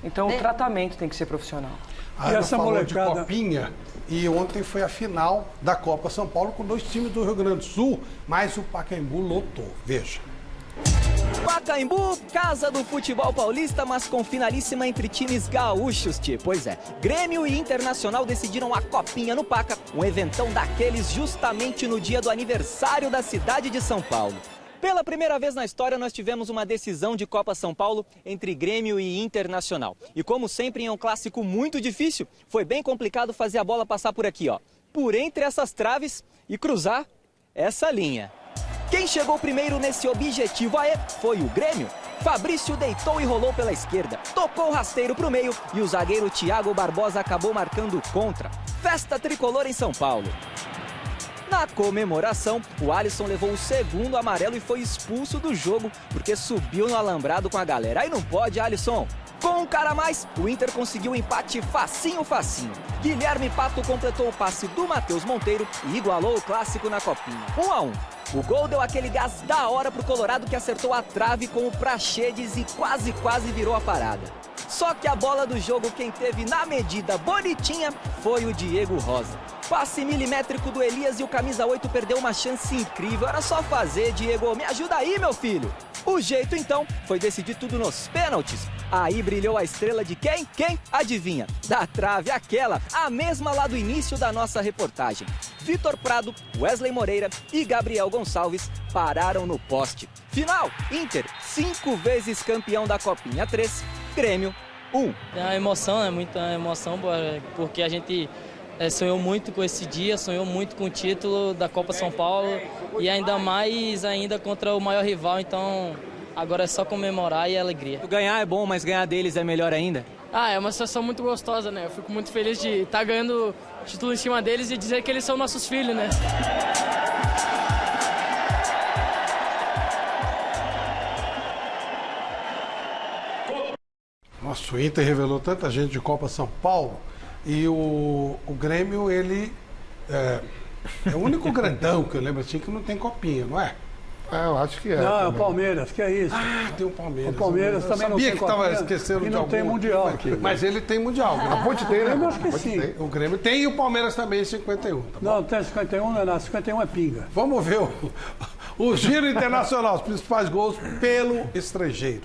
Então o tratamento tem que ser profissional.
E essa molecada de Copinha, e ontem foi a final da Copa São Paulo com 2 times do Rio Grande do Sul, mas o Pacaembu lotou. Veja.
Pacaembu, casa do futebol paulista, mas com finalíssima entre times gaúchos, Pois é, Grêmio e Internacional decidiram a Copinha no Paca, um eventão daqueles justamente no dia do aniversário da cidade de São Paulo. Pela primeira vez na história, nós tivemos uma decisão de Copa São Paulo entre Grêmio e Internacional. E como sempre em um clássico muito difícil, foi bem complicado fazer a bola passar por aqui, ó. Por entre essas traves e cruzar essa linha. Quem chegou primeiro nesse objetivo foi o Grêmio. Fabrício deitou e rolou pela esquerda, tocou o rasteiro para o meio e o zagueiro Thiago Barbosa acabou marcando contra. Festa tricolor em São Paulo. Na comemoração, o Alisson levou o 2º amarelo e foi expulso do jogo porque subiu no alambrado com a galera. Aí não pode, Alisson. Com um cara a mais, o Inter conseguiu um empate facinho. Guilherme Pato completou o passe do Matheus Monteiro e igualou o clássico na Copinha. 1-1. O gol deu aquele gás da hora pro Colorado, que acertou a trave com o Praxedes e quase virou a parada. Só que a bola do jogo quem teve na medida bonitinha foi o Diego Rosa. Passe milimétrico do Elias e o camisa 8 perdeu uma chance incrível. Era só fazer, Diego. Me ajuda aí, meu filho. O jeito, então, foi decidir tudo nos pênaltis. Aí brilhou a estrela de quem? Quem? Adivinha? Da trave, aquela, a mesma lá do início da nossa reportagem. Vitor Prado, Wesley Moreira e Gabriel Gonçalves pararam no poste. Final, Inter, 5 vezes campeão da Copinha 3, Grêmio 1.
É uma emoção, muita emoção, porque a gente sonhou muito com esse dia, sonhou muito com o título da Copa São Paulo e ainda mais contra o maior rival, então agora é só comemorar e alegria.
Ganhar é bom, mas ganhar deles é melhor ainda?
É uma situação muito gostosa, né? Eu fico muito feliz de estar ganhando título em cima deles e dizer que eles são nossos filhos, né?
Nossa, o Inter revelou tanta gente de Copa São Paulo e o Grêmio, ele é o único grandão que eu lembro assim que não tem copinha, não é?
Eu acho que é.
Não,
também.
é o Palmeiras, que é isso.
Tem o Palmeiras.
O Palmeiras também não tem
sabia que estava
copinha
esquecendo
e
de
não
algum.
tem Mundial aqui.
Mas ele tem Mundial.
A Ponte tem, né?
Eu acho que sim.
O Grêmio tem e o Palmeiras também em 51. Tá bom?
Não, tem 51, não é nada. 51 é pinga.
Vamos ver o giro internacional, os principais gols pelo estrangeiro.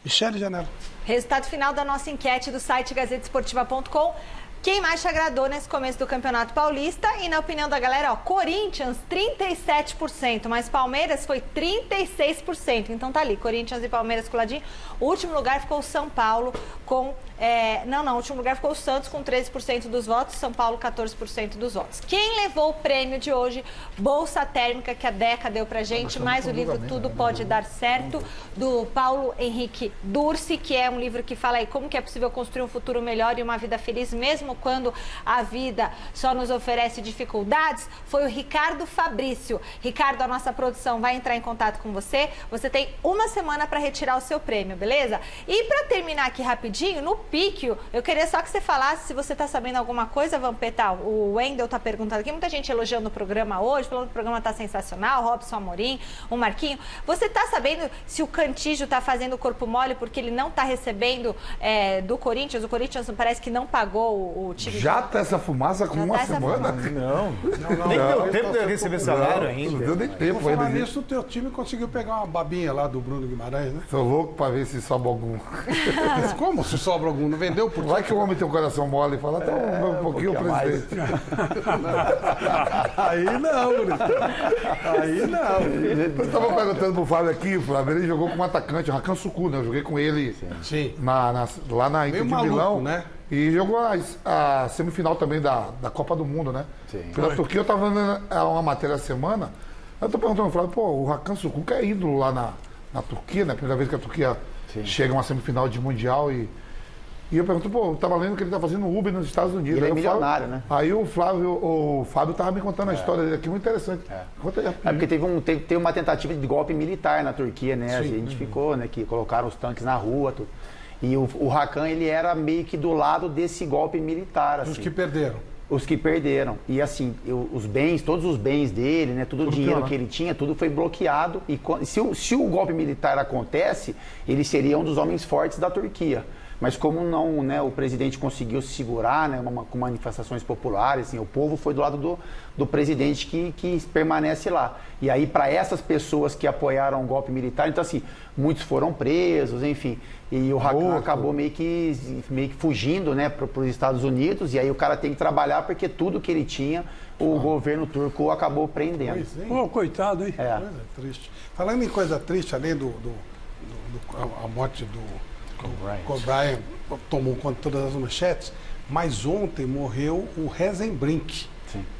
Michele Janela.
Resultado final da nossa enquete do site gazetesportiva.com. Quem mais te agradou nesse começo do Campeonato Paulista? E na opinião da galera, ó, Corinthians, 37%, mas Palmeiras foi 36%. Então tá ali, Corinthians e Palmeiras coladinho. O último lugar ficou o São Paulo com... o último lugar ficou o Santos com 13% dos votos, São Paulo 14% dos votos. Quem levou o prêmio de hoje? Bolsa Térmica, que a Deca deu pra gente, mais o livro Tudo Pode Dar Certo, do Paulo Henrique Dursi, que é um livro que fala aí como que é possível construir um futuro melhor e uma vida feliz, mesmo quando a vida só nos oferece dificuldades. Foi o Ricardo Fabrício. Ricardo, a nossa produção vai entrar em contato com você. Você tem uma semana para retirar o seu prêmio, beleza? E para terminar aqui rapidinho, no Píquio, eu queria só que você falasse se você está sabendo alguma coisa, Vampeta. O Wendel está perguntando aqui, muita gente elogiando o programa hoje, falando que o programa está sensacional, Robson Amorim, o Marquinho. Você está sabendo se o Cantígio está fazendo o corpo mole porque ele não está recebendo do Corinthians? O Corinthians parece que não pagou o time.
Já tá essa fumaça com uma semana?
Não. Nem deu tempo de eu receber salário ainda.
Não deu nem tempo.
Por falar nisso, o teu time conseguiu pegar uma babinha lá do Bruno Guimarães, né?
Tô louco pra ver se sobra algum.
Mas como se sobra algum? Não vendeu por
Vai que o homem tem um coração mole e fala, então um pouquinho o presidente.
Aí não, Bonito. Aí não.
Eu estava perguntando pro Fábio aqui, Flávio, ele jogou com um atacante, o Rakan Suku, né? Eu joguei com ele lá na Inter de Milão. Né? E jogou a semifinal também da Copa do Mundo, né? Sim. Pela Turquia, eu estava vendo uma matéria essa semana, eu tô perguntando ao Flávio, pô, o Rakan Suku que é ídolo lá na Turquia, né? Primeira vez que a Turquia chega a uma semifinal de Mundial e eu pergunto, pô, eu tava lendo que ele tá fazendo Uber nos Estados Unidos.
Ele é milionário, né?
Aí o Fábio tava me contando a história dele aqui, muito interessante.
Porque teve uma tentativa de golpe militar na Turquia, né? Sim. A gente ficou, né? Que colocaram os tanques na rua, tudo. E o Rakan, ele era meio que do lado desse golpe militar, assim.
Os que perderam.
Os que perderam. E assim, os bens, todos os bens dele, né? Todo o dinheiro que ele tinha, tudo foi bloqueado. E se o golpe militar acontece, ele seria um dos homens fortes da Turquia. Mas como não, né, o presidente conseguiu se segurar, né, com manifestações populares, assim, o povo foi do lado do presidente que permanece lá. E aí, para essas pessoas que apoiaram o golpe militar, então assim, muitos foram presos, enfim. E o Rakan acabou meio que fugindo, né, para os Estados Unidos, e aí o cara tem que trabalhar porque tudo que ele tinha, o governo turco acabou prendendo.
Pô, coitado, hein?
Coisa triste. Falando em coisa triste, além a morte do Kobe Bryant tomou conta de todas as manchetes, mas ontem morreu o Rezenbrink,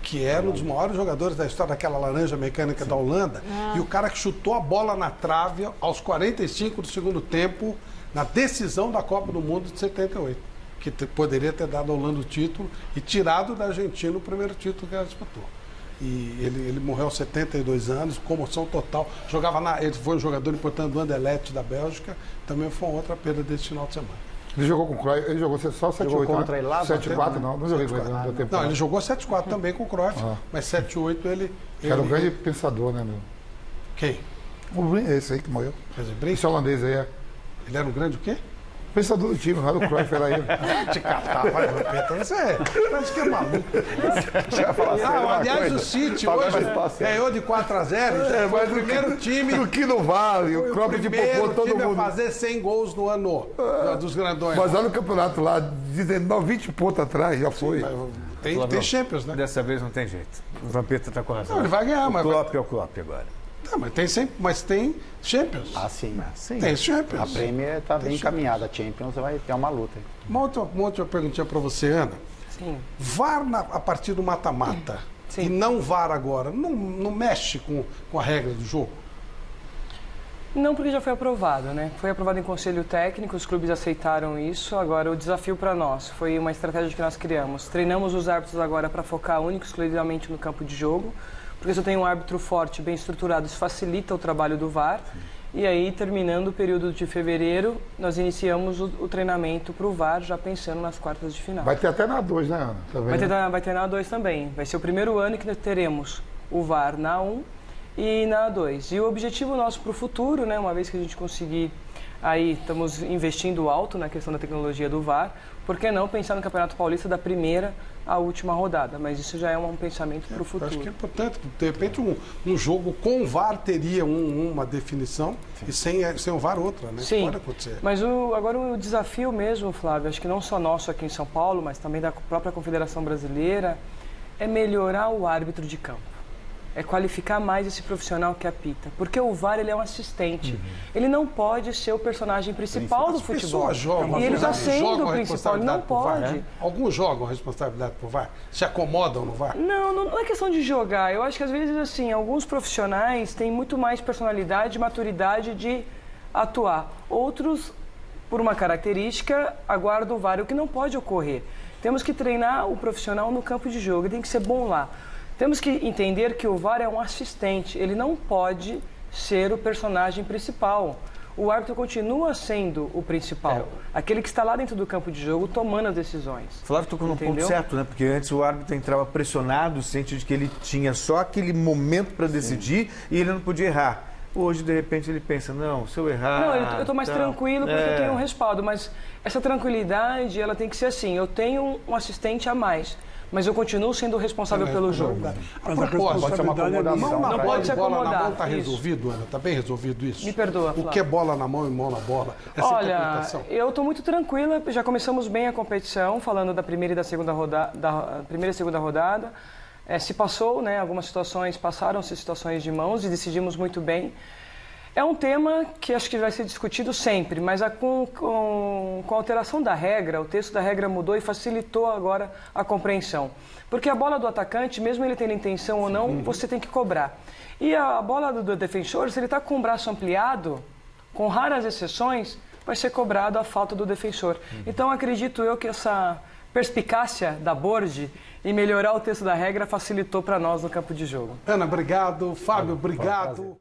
que era um dos maiores jogadores da história daquela laranja mecânica da Holanda, e o cara que chutou a bola na trave aos 45 do segundo tempo, na decisão da Copa do Mundo de 78, que poderia ter dado à Holanda o título e tirado da Argentina o primeiro título que ela disputou. E ele morreu aos 72 anos, comoção total. Ele foi um jogador importante do Anderlecht da Bélgica, também foi outra perda desse final de semana.
Ele jogou com o Cruyff, ele jogou só 7-8,
contra ele lá?
7-4 não joguei com ele, não deu tempo.
Não, ele jogou 7-4 também com o Cruyff, mas 7-8 ele...
Era um grande pensador, né, meu?
Quem?
Esse aí que morreu.
Esse
holandês aí,
Ele era um grande o quê?
Pensador do time, não era o Cruyff, era ele.
Te catar, vai, Vampeta. Você acho que é maluco. Aliás, o City hoje ganhou de 4-0. Foi o primeiro time
do que não vale. O Cruyff de popô, todo mundo.
A fazer 100 gols no ano dos grandões.
Mas olha o campeonato lá, 19, 20 pontos atrás, já foi.
Tem Champions, né?
Dessa vez não tem jeito. O Vampeta tá com razão.
Não, ele vai ganhar, mas...
O Klopp é o Klopp agora.
Não, mas tem Champions.
Ah, sim.
Tem Champions.
A Premier está bem encaminhada. A Champions vai ter uma luta.
Uma outra perguntinha para você, Ana.
Sim.
VAR a partir do mata-mata e não VAR agora, não mexe com a regra do jogo?
Não, porque já foi aprovado, né? Foi aprovado em conselho técnico, os clubes aceitaram isso. Agora, o desafio para nós foi uma estratégia que nós criamos. Treinamos os árbitros agora para focar único e exclusivamente no campo de jogo. Porque se eu tenho um árbitro forte, bem estruturado, isso facilita o trabalho do VAR. E aí, terminando o período de fevereiro, nós iniciamos o treinamento para o VAR, já pensando nas quartas de final.
Vai ter até na 2, né, Ana?
Vai ter na 2 também. Vai ser o primeiro ano que nós teremos o VAR na 1 e na A2. E o objetivo nosso para o futuro, né, uma vez que a gente conseguir, aí estamos investindo alto na questão da tecnologia do VAR, por que não pensar no Campeonato Paulista da primeira à última rodada? Mas isso já é um pensamento para o futuro.
Acho que é importante, de repente um jogo com o VAR teria uma definição e sem o VAR outra, né?
Sim,
pode acontecer.
Mas agora o desafio mesmo, Flávio, acho que não só nosso aqui em São Paulo, mas também da própria Confederação Brasileira, é melhorar o árbitro de campo. É qualificar mais esse profissional que apita. Porque o VAR, ele é um assistente. Ele não pode ser o personagem principal do futebol.
Jogam,
e ele está sendo o principal, ele não pode.
Alguns jogam a responsabilidade pro VAR? Se acomodam no VAR?
Não é questão de jogar. Eu acho que às vezes, assim, alguns profissionais têm muito mais personalidade e maturidade de atuar. Outros, por uma característica, aguardam o VAR, o que não pode ocorrer. Temos que treinar o profissional no campo de jogo, ele tem que ser bom lá. Temos que entender que o VAR é um assistente, ele não pode ser o personagem principal. O árbitro continua sendo o principal, aquele que está lá dentro do campo de jogo tomando as decisões.
Flávio tocou num ponto certo, né? Porque antes o árbitro entrava pressionado, sente de que ele tinha só aquele momento para decidir e ele não podia errar. Hoje, de repente, ele pensa, não, se eu errar...
Não, eu estou mais tranquilo porque eu tenho um respaldo, mas essa tranquilidade, ela tem que ser assim, eu tenho um assistente a mais, mas eu continuo sendo o responsável pelo jogo.
Mas a responsabilidade
não pode se acomodar.
Bola na mão está resolvido, Ana? Está bem resolvido isso?
Me perdoa, Flávio.
O que é bola na mão e mão na bola? Essa
Olha, eu estou muito tranquila, já começamos bem a competição, falando da primeira e da segunda rodada, da primeira e segunda rodada. Se passou, né, algumas situações, passaram-se situações de mãos e decidimos muito bem. É um tema que acho que vai ser discutido sempre, mas com a alteração da regra, o texto da regra mudou e facilitou agora a compreensão. Porque a bola do atacante, mesmo ele tendo intenção ou não, você tem que cobrar. E a bola do defensor, se ele está com o braço ampliado, com raras exceções, vai ser cobrado a falta do defensor. Então acredito eu que essa perspicácia da Borge e melhorar o texto da regra facilitou para nós no campo de jogo.
Ana, obrigado. Fábio, obrigado.